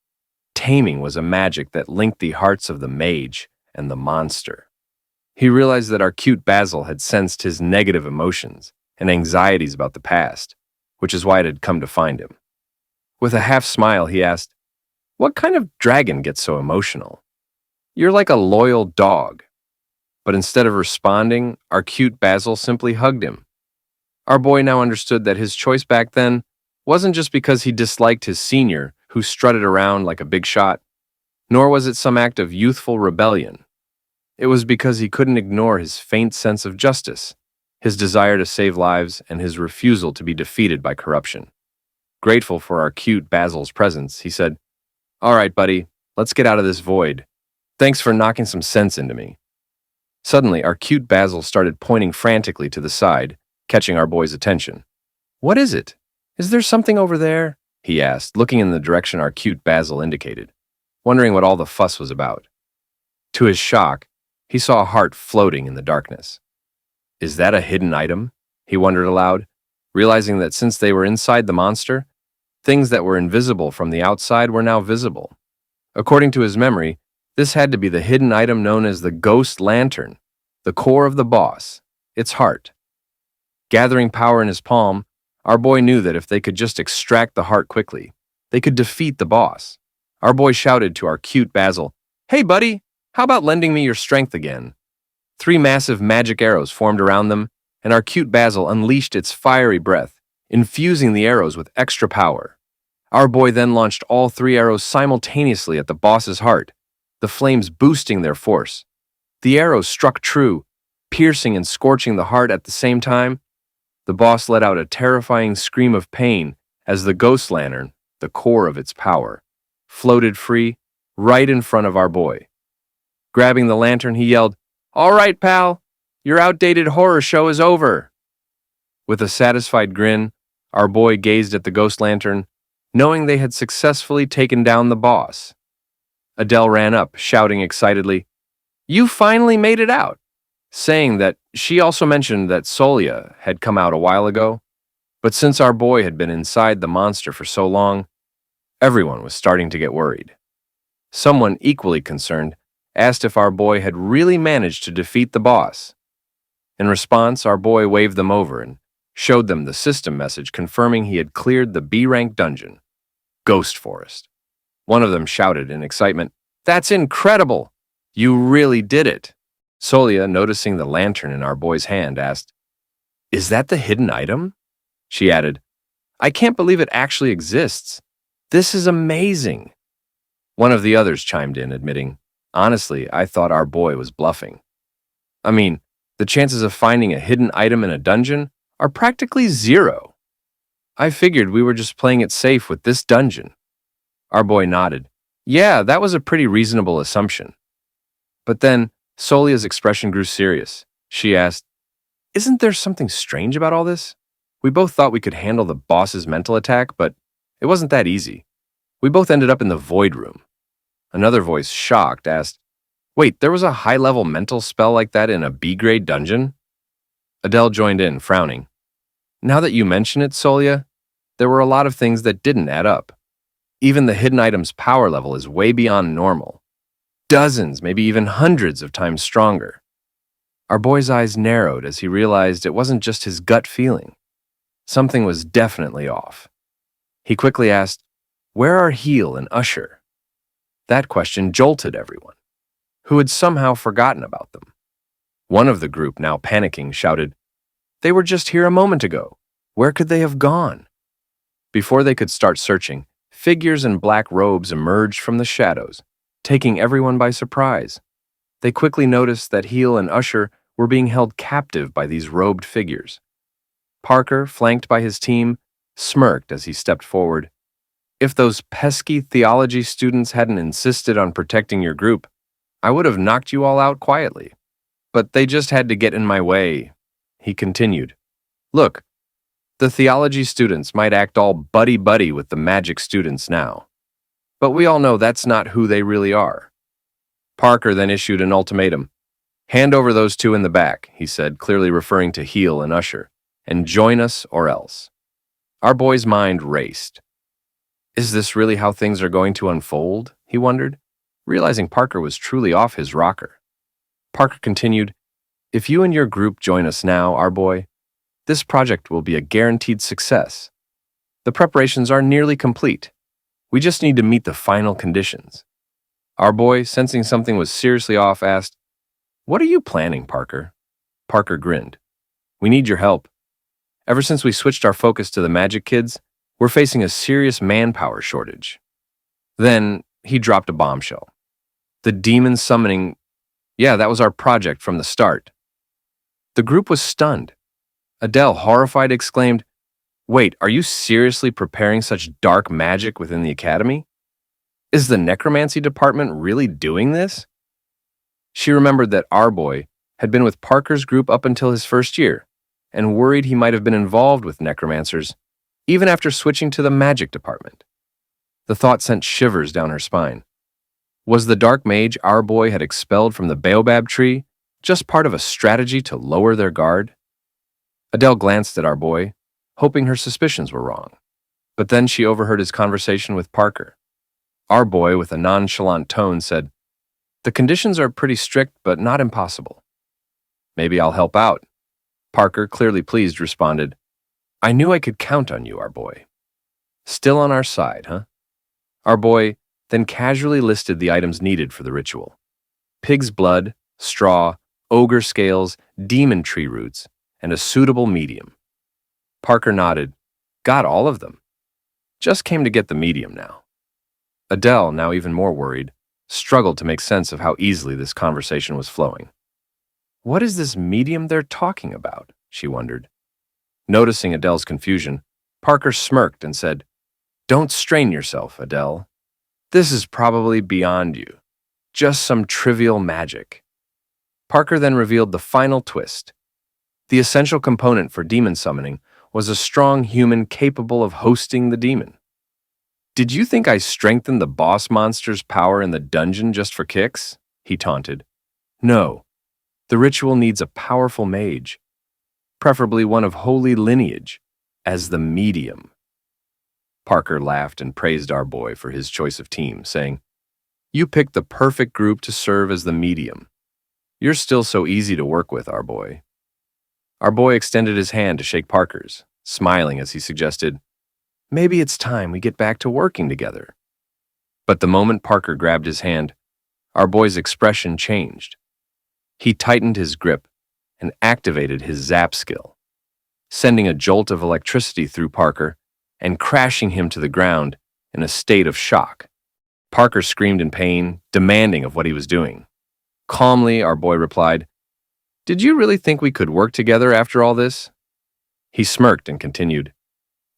Taming was a magic that linked the hearts of the mage and the monster. He realized that our cute Basil had sensed his negative emotions and anxieties about the past, which is why it had come to find him. With a half smile, he asked, "What kind of dragon gets so emotional? You're like a loyal dog." But instead of responding, our cute Basil simply hugged him. Our boy now understood that his choice back then wasn't just because he disliked his senior, who strutted around like a big shot, nor was it some act of youthful rebellion. It was because he couldn't ignore his faint sense of justice, his desire to save lives, and his refusal to be defeated by corruption. Grateful for our cute Basil's presence, he said, "All right, buddy, let's get out of this void. Thanks for knocking some sense into me." Suddenly, our cute Basil started pointing frantically to the side, catching our boy's attention. "What is it? Is there something over there?" he asked, looking in the direction our cute Basil indicated, wondering what all the fuss was about. To his shock, he saw a heart floating in the darkness. "Is that a hidden item?" he wondered aloud, realizing that since they were inside the monster, things that were invisible from the outside were now visible. According to his memory, this had to be the hidden item known as the Ghost Lantern, the core of the boss, its heart. Gathering power in his palm, our boy knew that if they could just extract the heart quickly, they could defeat the boss. Our boy shouted to our cute Basil, "Hey buddy, how about lending me your strength again?" 3 massive magic arrows formed around them, and our cute Basil unleashed its fiery breath, infusing the arrows with extra power. Our boy then launched all 3 arrows simultaneously at the boss's heart, the flames boosting their force. The arrows struck true, piercing and scorching the heart at the same time. The boss let out a terrifying scream of pain as the ghost lantern, the core of its power, floated free right in front of our boy. Grabbing the lantern, he yelled, "All right, pal, your outdated horror show is over." With a satisfied grin, our boy gazed at the ghost lantern, knowing they had successfully taken down the boss. Adele ran up, shouting excitedly, "You finally made it out," saying that she also mentioned that Soia had come out a while ago, but since our boy had been inside the monster for so long, everyone was starting to get worried. Someone equally concerned asked if our boy had really managed to defeat the boss. In response, our boy waved them over and showed them the system message confirming he had cleared the B-rank dungeon, Ghost Forest. One of them shouted in excitement, "That's incredible! You really did it!" Solia, noticing the lantern in our boy's hand, asked, "Is that the hidden item?" She added, "I can't believe it actually exists. This is amazing." One of the others chimed in, admitting, "Honestly, I thought our boy was bluffing. I mean, the chances of finding a hidden item in a dungeon are practically zero. I figured we were just playing it safe with this dungeon." Our boy nodded. "Yeah, that was a pretty reasonable assumption." But then, Solia's expression grew serious. She asked, "Isn't there something strange about all this? We both thought we could handle the boss's mental attack, but it wasn't that easy. We both ended up in the void room." Another voice, shocked, asked, "Wait, there was a high-level mental spell like that in a B-grade dungeon?" Adele joined in, frowning. "Now that you mention it, Solia, there were a lot of things that didn't add up. Even the hidden item's power level is way beyond normal. Dozens, maybe even hundreds of times stronger." Our boy's eyes narrowed as he realized it wasn't just his gut feeling. Something was definitely off. He quickly asked, "Where are Heel and Usher?" That question jolted everyone, who had somehow forgotten about them. One of the group, now panicking, shouted, "They were just here a moment ago. Where could they have gone?" Before they could start searching, figures in black robes emerged from the shadows, taking everyone by surprise. They quickly noticed that Heel and Usher were being held captive by these robed figures. Parker, flanked by his team, smirked as he stepped forward. "If those pesky theology students hadn't insisted on protecting your group, I would have knocked you all out quietly. But they just had to get in my way." He continued, "Look, the theology students might act all buddy-buddy with the magic students now, but we all know that's not who they really are." Parker then issued an ultimatum. "Hand over those two in the back," he said, clearly referring to Heel and Usher, "and join us or else." Our boy's mind raced. Is this really how things are going to unfold? He wondered, realizing Parker was truly off his rocker. Parker continued, "If you and your group join us now, our boy, this project will be a guaranteed success. The preparations are nearly complete. We just need to meet the final conditions." Our boy, sensing something was seriously off, asked, "What are you planning, Parker?" Parker grinned. "We need your help. Ever since we switched our focus to the magic kids, we're facing a serious manpower shortage." Then he dropped a bombshell. "The demon summoning, yeah, that was our project from the start." The group was stunned. Adele, horrified, exclaimed, "Wait, are you seriously preparing such dark magic within the academy? Is the necromancy department really doing this?" She remembered that our boy had been with Parker's group up until his first year, and worried he might have been involved with necromancers, even after switching to the magic department. The thought sent shivers down her spine. Was the dark mage our boy had expelled from the baobab tree just part of a strategy to lower their guard? Adele glanced at our boy, hoping her suspicions were wrong. But then she overheard his conversation with Parker. Our boy, with a nonchalant tone, said, "The conditions are pretty strict, but not impossible." "Maybe I'll help out." Parker, clearly pleased, responded, "I knew I could count on you, our boy." Still on our side, huh? Our boy then casually listed the items needed for the ritual: pig's blood, straw, ogre scales, demon tree roots, and a suitable medium. Parker nodded. "Got all of them. Just came to get the medium now." Adele, now even more worried, struggled to make sense of how easily this conversation was flowing. What is this medium they're talking about? She wondered. Noticing Adele's confusion, Parker smirked and said, "Don't strain yourself, Adele. This is probably beyond you. Just some trivial magic." Parker then revealed the final twist. The essential component for demon summoning was a strong human capable of hosting the demon. "Did you think I strengthened the boss monster's power in the dungeon just for kicks?" he taunted. "No. The ritual needs a powerful mage, preferably one of holy lineage, as the medium." Parker laughed and praised our boy for his choice of team, saying, "You picked the perfect group to serve as the medium. You're still so easy to work with, our boy." Our boy extended his hand to shake Parker's, smiling as he suggested, "Maybe it's time we get back to working together." But the moment Parker grabbed his hand, our boy's expression changed. He tightened his grip and activated his zap skill, sending a jolt of electricity through Parker and crashing him to the ground in a state of shock. Parker screamed in pain, demanding of what he was doing. Calmly, our boy replied, "Did you really think we could work together after all this?" He smirked and continued,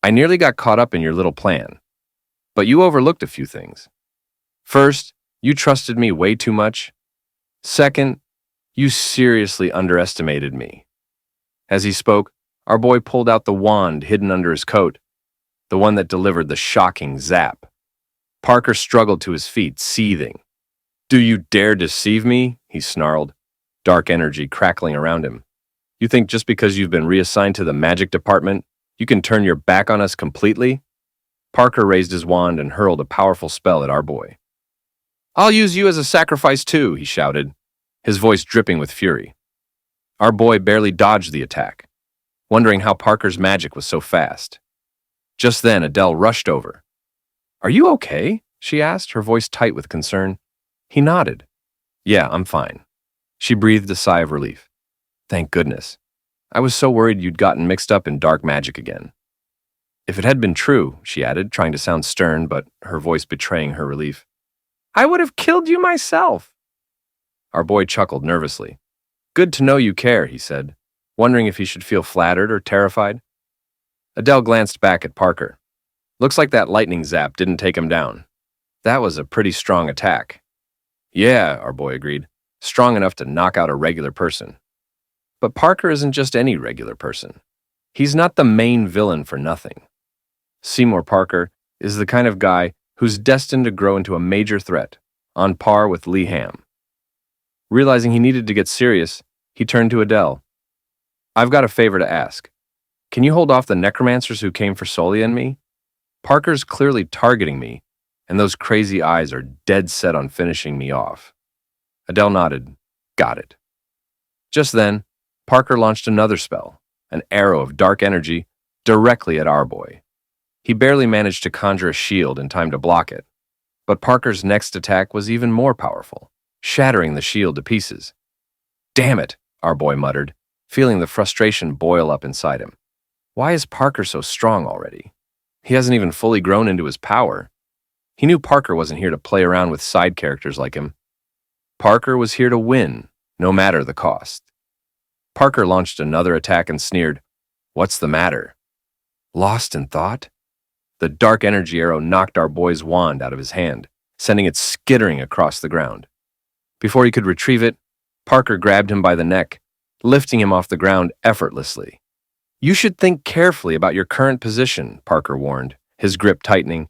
"I nearly got caught up in your little plan, but you overlooked a few things. First, you trusted me way too much. Second, you seriously underestimated me." As he spoke, our boy pulled out the wand hidden under his coat, the one that delivered the shocking zap. Parker struggled to his feet, seething. "Do you dare deceive me?" he snarled, dark energy crackling around him. "You think just because you've been reassigned to the magic department, you can turn your back on us completely?" Parker raised his wand and hurled a powerful spell at our boy. "I'll use you as a sacrifice too," he shouted, his voice dripping with fury. Our boy barely dodged the attack, wondering how Parker's magic was so fast. Just then, Adele rushed over. "Are you okay?" she asked, her voice tight with concern. He nodded. "Yeah, I'm fine." She breathed a sigh of relief. "Thank goodness. I was so worried you'd gotten mixed up in dark magic again." "If it had been true," she added, trying to sound stern, but her voice betraying her relief, "I would have killed you myself." Our boy chuckled nervously. "Good to know you care," he said, wondering if he should feel flattered or terrified. Adele glanced back at Parker. "Looks like that lightning zap didn't take him down. That was a pretty strong attack." "Yeah," our boy agreed, "strong enough to knock out a regular person." But Parker isn't just any regular person. He's not the main villain for nothing. Seymour Parker is the kind of guy who's destined to grow into a major threat, on par with Lee Ham. Realizing he needed to get serious, he turned to Adele. "I've got a favor to ask. Can you hold off the necromancers who came for Solia and me? Parker's clearly targeting me, and those crazy eyes are dead set on finishing me off." Adele nodded. "Got it." Just then, Parker launched another spell, an arrow of dark energy, directly at our boy. He barely managed to conjure a shield in time to block it, but Parker's next attack was even more powerful, shattering the shield to pieces. "Damn it," our boy muttered, feeling the frustration boil up inside him. Why is Parker so strong already? He hasn't even fully grown into his power. He knew Parker wasn't here to play around with side characters like him. Parker was here to win, no matter the cost. Parker launched another attack and sneered, "What's the matter?" Lost in thought? The dark energy arrow knocked our boy's wand out of his hand, sending it skittering across the ground. Before he could retrieve it, Parker grabbed him by the neck, lifting him off the ground effortlessly. "You should think carefully about your current position," Parker warned, his grip tightening.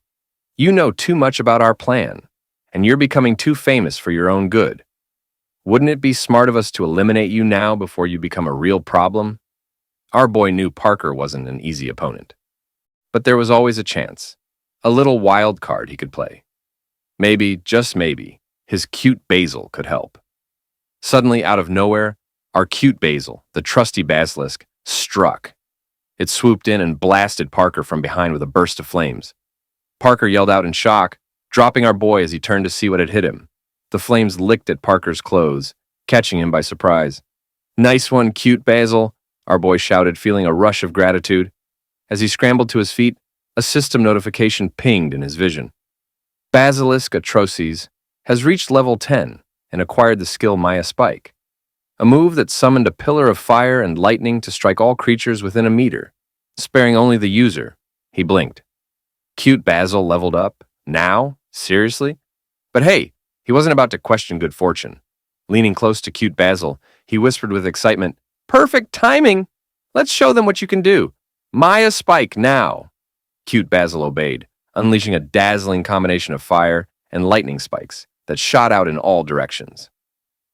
"You know too much about our plan, and you're becoming too famous for your own good. Wouldn't it be smart of us to eliminate you now before you become a real problem?" Our boy knew Parker wasn't an easy opponent. But there was always a chance, a little wild card he could play. Maybe, just maybe, his cute Basil could help. Suddenly, out of nowhere, our cute Basil, the trusty Basilisk, struck. It swooped in and blasted Parker from behind with a burst of flames. Parker yelled out in shock, dropping our boy as he turned to see what had hit him. The flames licked at Parker's clothes, catching him by surprise. "Nice one, cute Basil," our boy shouted, feeling a rush of gratitude. As he scrambled to his feet, a system notification pinged in his vision. Basilisk Atroces has reached level 10 and acquired the skill Maya Spike, a move that summoned a pillar of fire and lightning to strike all creatures within a meter, sparing only the user. He blinked. Cute Basil leveled up? Now? Seriously? But hey, he wasn't about to question good fortune. Leaning close to cute Basil, he whispered with excitement, "Perfect timing! Let's show them what you can do. Maya Spike now!" Cute Basil obeyed, unleashing a dazzling combination of fire and lightning spikes that shot out in all directions.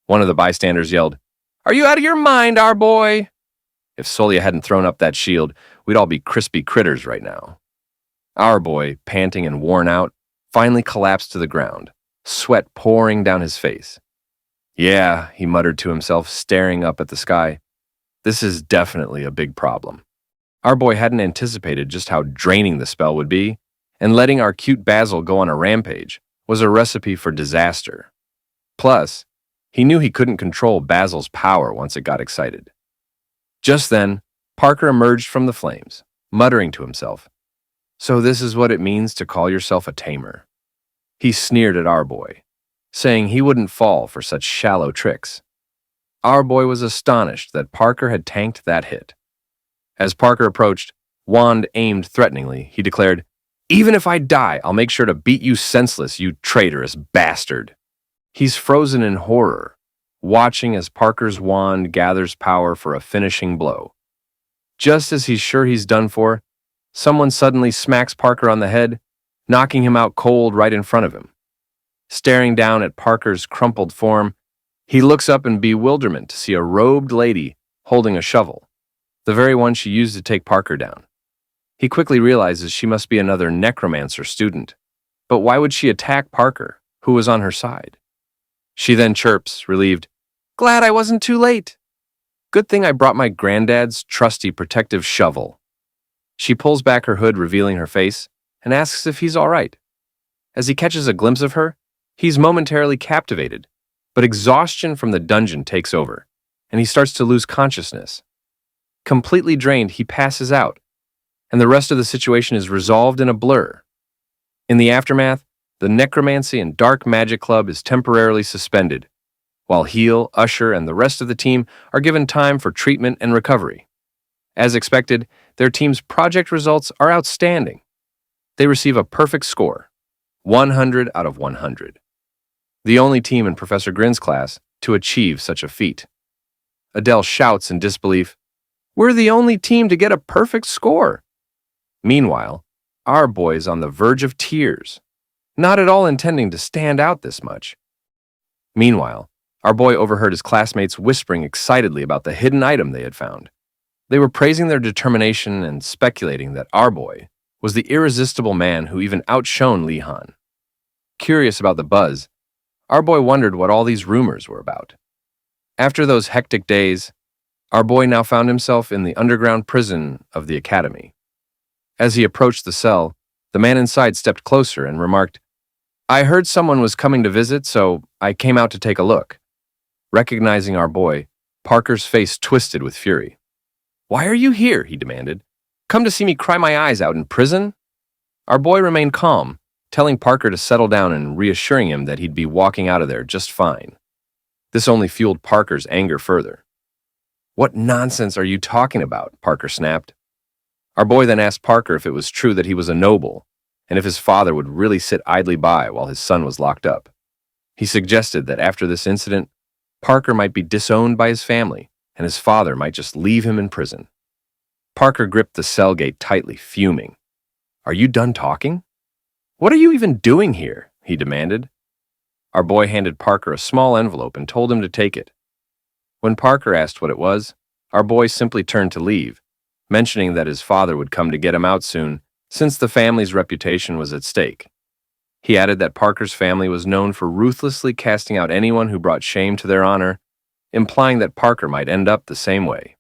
One of the bystanders yelled, "Are you out of your mind, our boy?" If Solia hadn't thrown up that shield, we'd all be crispy critters right now. Our boy, panting and worn out, finally collapsed to the ground, sweat pouring down his face. "Yeah," he muttered to himself, staring up at the sky. "This is definitely a big problem." Our boy hadn't anticipated just how draining the spell would be, and letting our cute Basil go on a rampage was a recipe for disaster. Plus, He knew he couldn't control Basil's power once it got excited. Just then, Parker emerged from the flames, muttering to himself, "So this is what it means to call yourself a tamer." He sneered at our boy, saying he wouldn't fall for such shallow tricks. Our boy was astonished that Parker had tanked that hit. As Parker approached, wand aimed threateningly, he declared, "Even if I die, I'll make sure to beat you senseless, you traitorous bastard." He's frozen in horror, watching as Parker's wand gathers power for a finishing blow. Just as he's sure he's done for, someone suddenly smacks Parker on the head, knocking him out cold right in front of him. Staring down at Parker's crumpled form, he looks up in bewilderment to see a robed lady holding a shovel, the very one she used to take Parker down. He quickly realizes she must be another necromancer student, but why would she attack Parker, who was on her side? She then chirps, relieved, "Glad I wasn't too late. Good thing I brought my granddad's trusty protective shovel." She pulls back her hood, revealing her face, and asks if he's all right. As he catches a glimpse of her, he's momentarily captivated, but exhaustion from the dungeon takes over, and he starts to lose consciousness. Completely drained, he passes out, and the rest of the situation is resolved in a blur. In the aftermath, the Necromancy and Dark Magic Club is temporarily suspended, while Heel, Usher, and the rest of the team are given time for treatment and recovery. As expected, their team's project results are outstanding. They receive a perfect score, 100 out of 100. The only team in Professor Grin's class to achieve such a feat. Adele shouts in disbelief, "We're the only team to get a perfect score." Meanwhile, our boy is on the verge of tears, not at all intending to stand out this much. Meanwhile, our boy overheard his classmates whispering excitedly about the hidden item they had found. They were praising their determination and speculating that our boy was the irresistible man who even outshone Li Han. Curious about the buzz, our boy wondered what all these rumors were about. After those hectic days, our boy now found himself in the underground prison of the academy. As he approached the cell, the man inside stepped closer and remarked, "I heard someone was coming to visit, so I came out to take a look." Recognizing our boy, Parker's face twisted with fury. "Why are you here?" he demanded. "Come to see me cry my eyes out in prison?" Our boy remained calm, telling Parker to settle down and reassuring him that he'd be walking out of there just fine. This only fueled Parker's anger further. "What nonsense are you talking about?" Parker snapped. Our boy then asked Parker if it was true that he was a noble, and if his father would really sit idly by while his son was locked up. He suggested that after this incident, Parker might be disowned by his family, and his father might just leave him in prison. Parker gripped the cell gate tightly, fuming. "Are you done talking? What are you even doing here?" he demanded. Our boy handed Parker a small envelope and told him to take it. When Parker asked what it was, our boy simply turned to leave, mentioning that his father would come to get him out soon, since the family's reputation was at stake. He added that Parker's family was known for ruthlessly casting out anyone who brought shame to their honor, implying that Parker might end up the same way.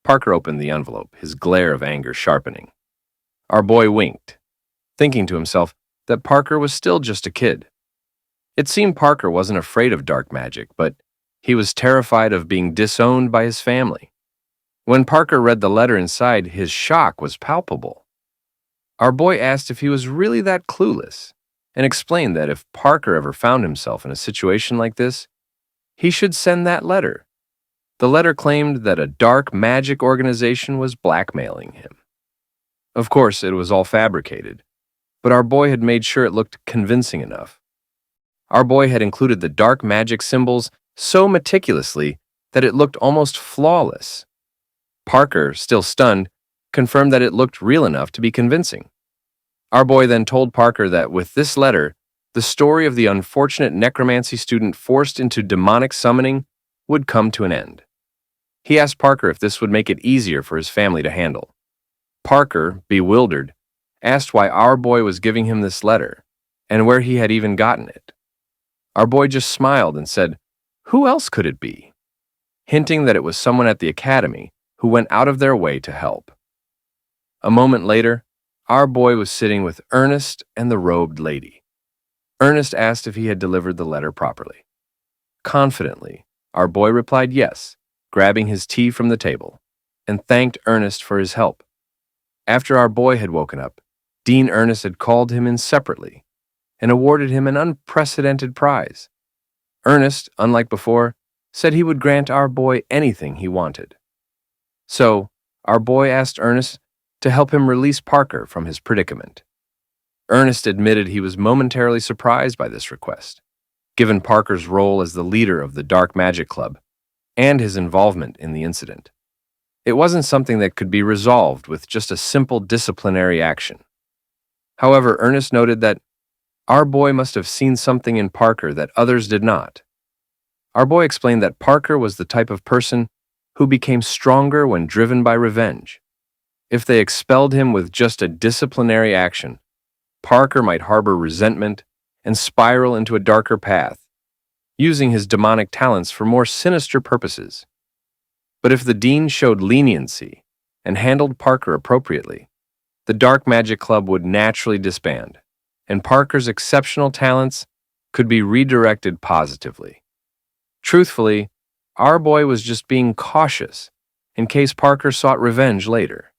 Parker opened the envelope, his glare of anger sharpening. Our boy winked, thinking to himself that Parker was still just a kid. It seemed Parker wasn't afraid of dark magic, but he was terrified of being disowned by his family. When Parker read the letter inside, his shock was palpable. Our boy asked if he was really that clueless, and explained that if Parker ever found himself in a situation like this, he should send that letter. The letter claimed that a dark magic organization was blackmailing him. Of course, it was all fabricated, but our boy had made sure it looked convincing enough. Our boy had included the dark magic symbols so meticulously that it looked almost flawless. Parker, still stunned, confirmed that it looked real enough to be convincing. Our boy then told Parker that with this letter, the story of the unfortunate necromancy student forced into demonic summoning would come to an end. He asked Parker if this would make it easier for his family to handle. Parker, bewildered, asked why our boy was giving him this letter, and where he had even gotten it. Our boy just smiled and said, "Who else could it be?" hinting that it was someone at the academy who went out of their way to help. A moment later, our boy was sitting with Ernest and the robed lady. Ernest asked if he had delivered the letter properly. Confidently, our boy replied yes, grabbing his tea from the table, and thanked Ernest for his help. After our boy had woken up, Dean Ernest had called him in separately and awarded him an unprecedented prize. Ernest, unlike before, said he would grant our boy anything he wanted. So, our boy asked Ernest to help him release Parker from his predicament. Ernest admitted he was momentarily surprised by this request, given Parker's role as the leader of the Dark Magic Club and his involvement in the incident. It wasn't something that could be resolved with just a simple disciplinary action. However, Ernest noted that our boy must have seen something in Parker that others did not. Our boy explained that Parker was the type of person who became stronger when driven by revenge. If they expelled him with just a disciplinary action, Parker might harbor resentment and spiral into a darker path, using his demonic talents for more sinister purposes. But if the dean showed leniency and handled Parker appropriately, the Dark Magic Club would naturally disband, and Parker's exceptional talents could be redirected positively. Truthfully, our boy was just being cautious in case Parker sought revenge later.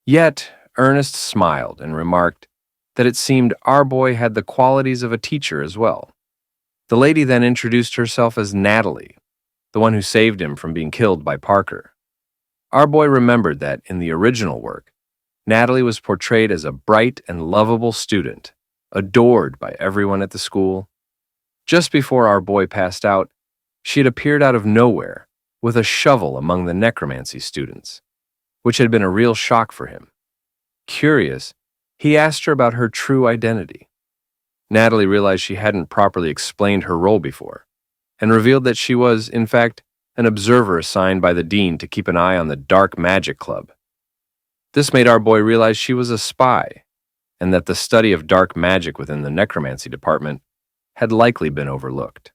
Yet, Ernest smiled and remarked that it seemed our boy had the qualities of a teacher as well. The lady then introduced herself as Natalie, the one who saved him from being killed by Parker. Our boy remembered that in the original work, Natalie was portrayed as a bright and lovable student, adored by everyone at the school. Just before our boy passed out, she had appeared out of nowhere with a shovel among the necromancy students, which had been a real shock for him. Curious, he asked her about her true identity. Natalie realized she hadn't properly explained her role before, and revealed that she was, in fact, an observer assigned by the dean to keep an eye on the Dark Magic Club. This made our boy realize she was a spy, and that the study of dark magic within the necromancy department had likely been overlooked.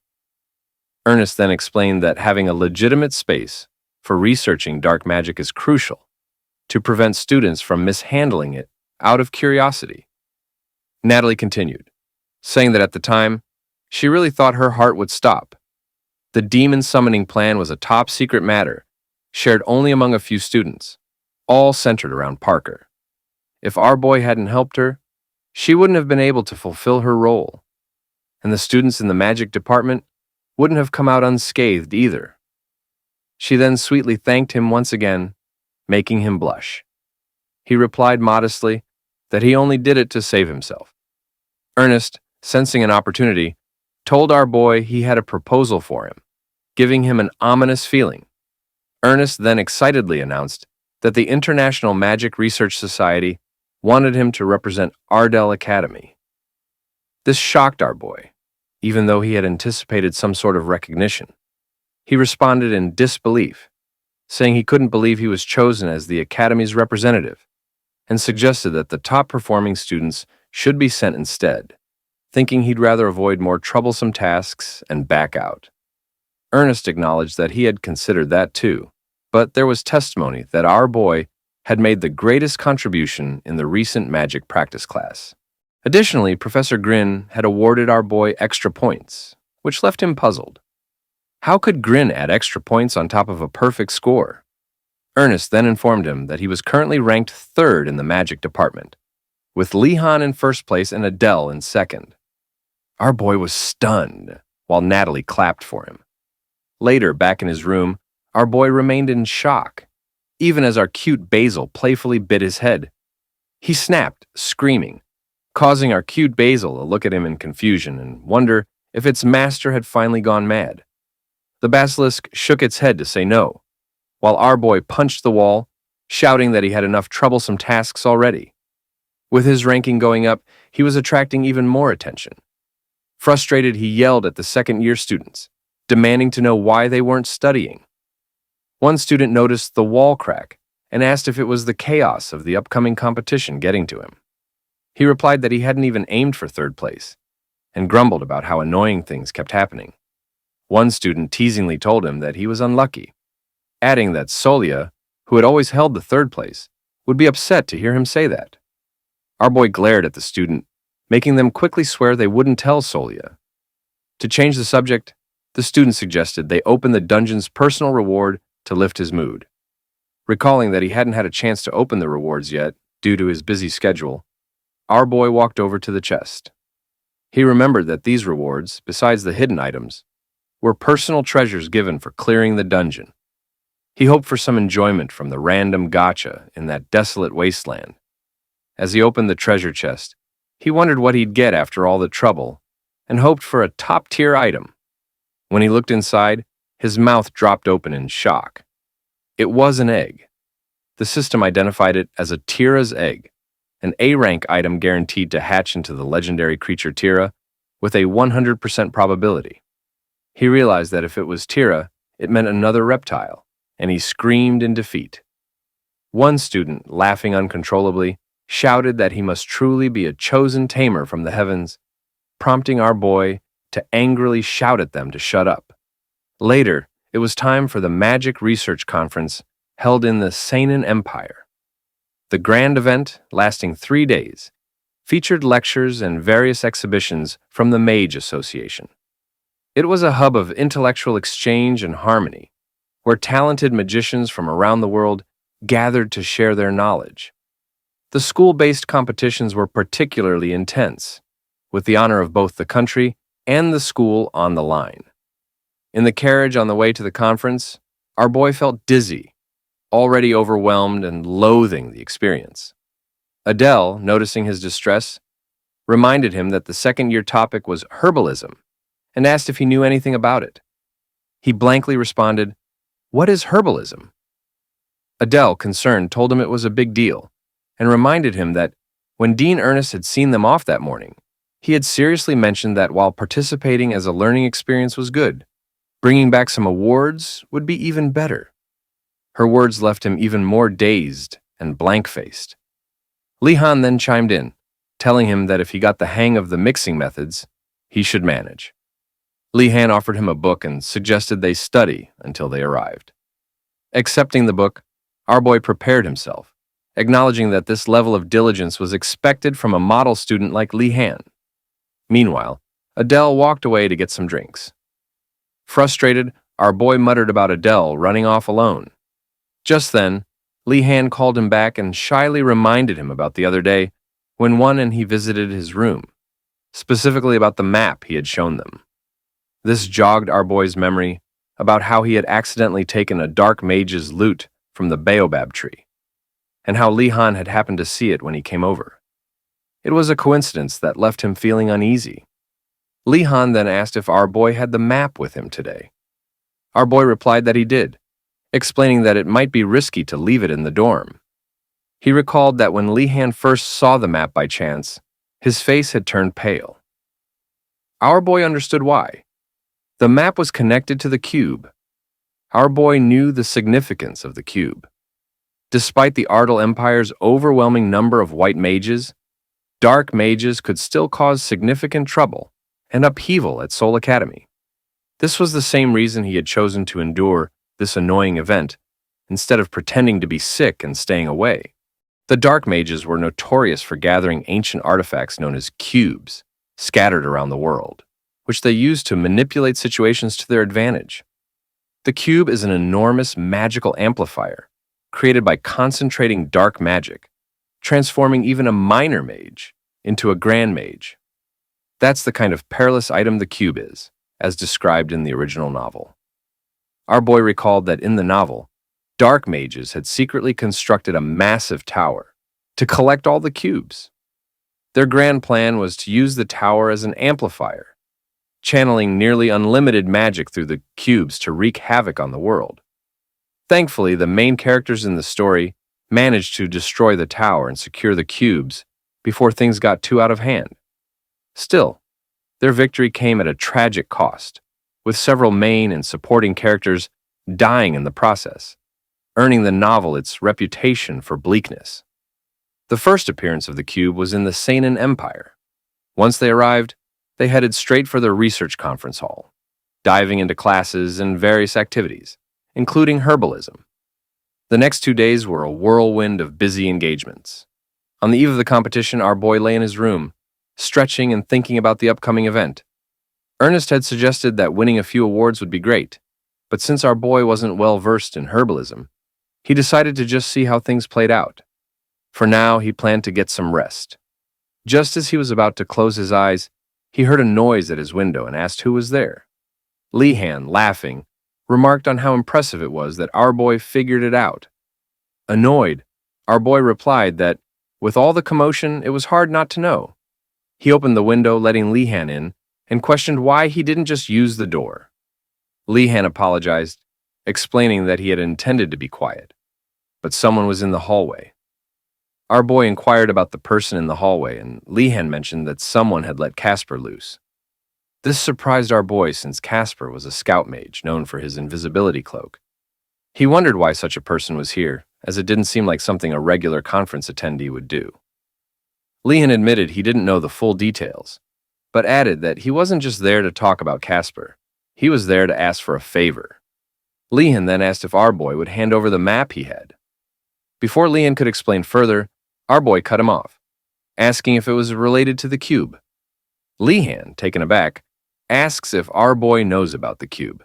Ernest then explained that having a legitimate space for researching dark magic is crucial to prevent students from mishandling it out of curiosity. Natalie continued, saying that at the time, she really thought her heart would stop. The demon summoning plan was a top-secret matter, shared only among a few students, all centered around Parker. If our boy hadn't helped her, she wouldn't have been able to fulfill her role, and the students in the magic department wouldn't have come out unscathed either. She then sweetly thanked him once again, making him blush. He replied modestly that he only did it to save himself. Ernest, sensing an opportunity, told our boy he had a proposal for him, giving him an ominous feeling. Ernest then excitedly announced that the International Magic Research Society wanted him to represent Ardel Academy. This shocked our boy, even though he had anticipated some sort of recognition. He responded in disbelief, saying he couldn't believe he was chosen as the Academy's representative, and suggested that the top-performing students should be sent instead, thinking he'd rather avoid more troublesome tasks and back out. Ernest acknowledged that he had considered that too, but there was testimony that our boy had made the greatest contribution in the recent magic practice class. Additionally, Professor Grin had awarded our boy extra points, which left him puzzled. How could Grin add extra points on top of a perfect score? Ernest then informed him that he was currently ranked third in the magic department, with Lehan in first place and Adele in second. Our boy was stunned, while Natalie clapped for him. Later, back in his room, our boy remained in shock, even as our cute Basil playfully bit his head. He snapped, screaming, causing our cute Basil to look at him in confusion and wonder if its master had finally gone mad. The Basilisk shook its head to say no, while our boy punched the wall, shouting that he had enough troublesome tasks already. With his ranking going up, he was attracting even more attention. Frustrated, he yelled at the second-year students, demanding to know why they weren't studying. One student noticed the wall crack and asked if it was the chaos of the upcoming competition getting to him. He replied that he hadn't even aimed for third place, and grumbled about how annoying things kept happening. One student teasingly told him that he was unlucky, adding that Soia, who had always held the third place, would be upset to hear him say that. Our boy glared at the student, making them quickly swear they wouldn't tell Soia. To change the subject, The student suggested they open the dungeon's personal reward to lift his mood. Recalling that he hadn't had a chance to open the rewards yet, due to his busy schedule, our boy walked over to the chest. He remembered that these rewards, besides the hidden items, were personal treasures given for clearing the dungeon. He hoped for some enjoyment from the random gacha in that desolate wasteland. As he opened the treasure chest, he wondered what he'd get after all the trouble, and hoped for a top-tier item. When he looked inside, his mouth dropped open in shock. It was an egg. The system identified it as a Tira's egg, an A-rank item guaranteed to hatch into the legendary creature Tira with a 100% probability. He realized that if it was Tira, it meant another reptile, and he screamed in defeat. One student, laughing uncontrollably, shouted that he must truly be a chosen tamer from the heavens, prompting our boy to angrily shout at them to shut up. Later, it was time for the Magic Research Conference held in the Seinen Empire. The grand event, lasting 3 days, featured lectures and various exhibitions from the Mage Association. It was a hub of intellectual exchange and harmony, where talented magicians from around the world gathered to share their knowledge. The school-based competitions were particularly intense, with the honor of both the country and the school on the line. In the carriage on the way to the conference, our boy felt dizzy, already overwhelmed and loathing the experience. Adele, noticing his distress, reminded him that the second-year topic was herbalism and asked if he knew anything about it. He blankly responded, "What is herbalism?" Adele, concerned, told him it was a big deal and reminded him that when Dean Ernest had seen them off that morning, he had seriously mentioned that while participating as a learning experience was good, bringing back some awards would be even better. Her words left him even more dazed and blank-faced. Li-Han then chimed in, telling him that if he got the hang of the mixing methods, he should manage. Li-Han offered him a book and suggested they study until they arrived. Accepting the book, our boy prepared himself, acknowledging that this level of diligence was expected from a model student like Li-Han. Meanwhile, Adele walked away to get some drinks. Frustrated, our boy muttered about Adele running off alone. Just then, Li-Han called him back and shyly reminded him about the other day when one and he visited his room, specifically about the map he had shown them. This jogged our boy's memory about how he had accidentally taken a dark mage's loot from the baobab tree, and how Li-Han had happened to see it when he came over. It was a coincidence that left him feeling uneasy. Li-Han then asked if our boy had the map with him today. Our boy replied that he did, explaining that it might be risky to leave it in the dorm. He recalled that when Li-Han first saw the map by chance, his face had turned pale. Our boy understood why. The map was connected to the cube. Our boy knew the significance of the cube. Despite the Ardel Empire's overwhelming number of white mages, dark mages could still cause significant trouble and upheaval at Soul Academy. This was the same reason he had chosen to endure this annoying event, instead of pretending to be sick and staying away. The dark mages were notorious for gathering ancient artifacts known as cubes, scattered around the world, which they used to manipulate situations to their advantage. The cube is an enormous magical amplifier, created by concentrating dark magic, transforming even a minor mage into a grand mage. That's the kind of perilous item the cube is, as described in the original novel. Our boy recalled that in the novel, dark mages had secretly constructed a massive tower to collect all the cubes. Their grand plan was to use the tower as an amplifier, channeling nearly unlimited magic through the cubes to wreak havoc on the world. Thankfully, the main characters in the story managed to destroy the tower and secure the cubes before things got too out of hand. Still, their victory came at a tragic cost, with several main and supporting characters dying in the process, earning the novel its reputation for bleakness. The first appearance of the cube was in the Seinen Empire. Once they arrived, they headed straight for the research conference hall, diving into classes and various activities, including herbalism. The next 2 days were a whirlwind of busy engagements. On the eve of the competition, our boy lay in his room, stretching and thinking about the upcoming event. Ernest had suggested that winning a few awards would be great, but since our boy wasn't well versed in herbalism, he decided to just see how things played out. For now, he planned to get some rest. Just as he was about to close his eyes, he heard a noise at his window and asked who was there. Lehan, laughing, remarked on how impressive it was that our boy figured it out. Annoyed, our boy replied that, with all the commotion, it was hard not to know. He opened the window, letting Lehan in, and questioned why he didn't just use the door. Lehan apologized, explaining that he had intended to be quiet, but someone was in the hallway. Our boy inquired about the person in the hallway, and Lehan mentioned that someone had let Casper loose. This surprised our boy since Casper was a scout mage known for his invisibility cloak. He wondered why such a person was here, as it didn't seem like something a regular conference attendee would do. Lehan admitted he didn't know the full details, but added that he wasn't just there to talk about Casper. He was there to ask for a favor. Lehan then asked if our boy would hand over the map he had. Before Lehan could explain further, our boy cut him off, asking if it was related to the cube. Lehan, taken aback, asks if our boy knows about the cube.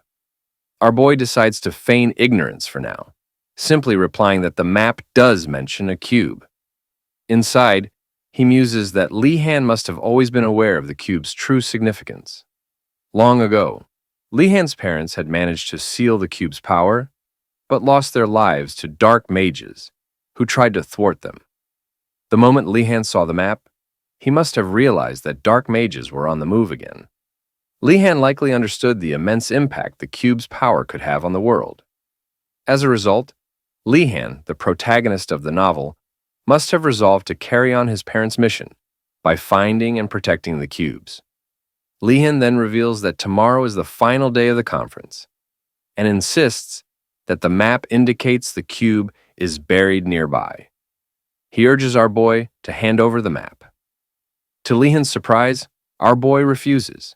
Our boy decides to feign ignorance for now, simply replying that the map does mention a cube. Inside, he muses that Lehan must have always been aware of the cube's true significance. Long ago, Lehan's parents had managed to seal the cube's power, but lost their lives to dark mages who tried to thwart them. The moment Lehan saw the map, he must have realized that dark mages were on the move again. Lehan likely understood the immense impact the cube's power could have on the world. As a result, Lehan, the protagonist of the novel, must have resolved to carry on his parents' mission by finding and protecting the cubes. Lehan then reveals that tomorrow is the final day of the conference and insists that the map indicates the cube is buried nearby. He urges our boy to hand over the map. To Lehan's surprise, our boy refuses,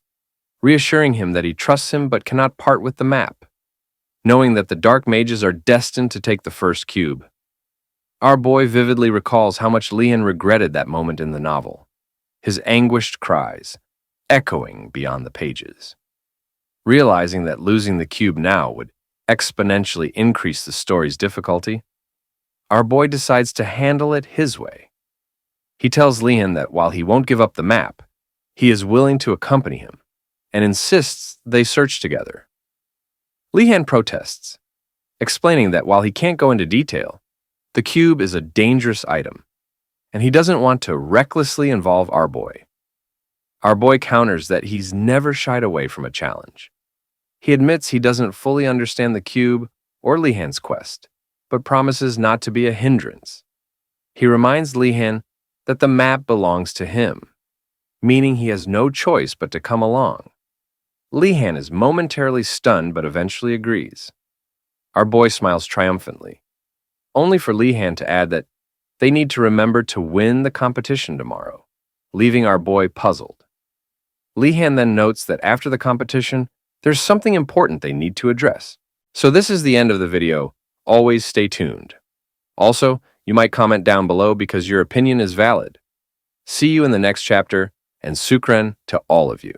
reassuring him that he trusts him but cannot part with the map, knowing that the dark mages are destined to take the first cube. Our boy vividly recalls how much Lehan regretted that moment in the novel, his anguished cries echoing beyond the pages. Realizing that losing the cube now would exponentially increase the story's difficulty, our boy decides to handle it his way. He tells Lehan that while he won't give up the map, he is willing to accompany him and insists they search together. Lehan protests, explaining that while he can't go into detail, the cube is a dangerous item, and he doesn't want to recklessly involve our boy. Our boy counters that he's never shied away from a challenge. He admits he doesn't fully understand the cube or Lehan's quest, but promises not to be a hindrance. He reminds Lehan that the map belongs to him, meaning he has no choice but to come along. Lehan is momentarily stunned but eventually agrees. Our boy smiles triumphantly, only for Lehan to add that they need to remember to win the competition tomorrow, leaving our boy puzzled. Lehan then notes that after the competition, there's something important they need to address. So this is the end of the video. Always stay tuned. Also, you might comment down below because your opinion is valid. See you in the next chapter, and Sukren to all of you.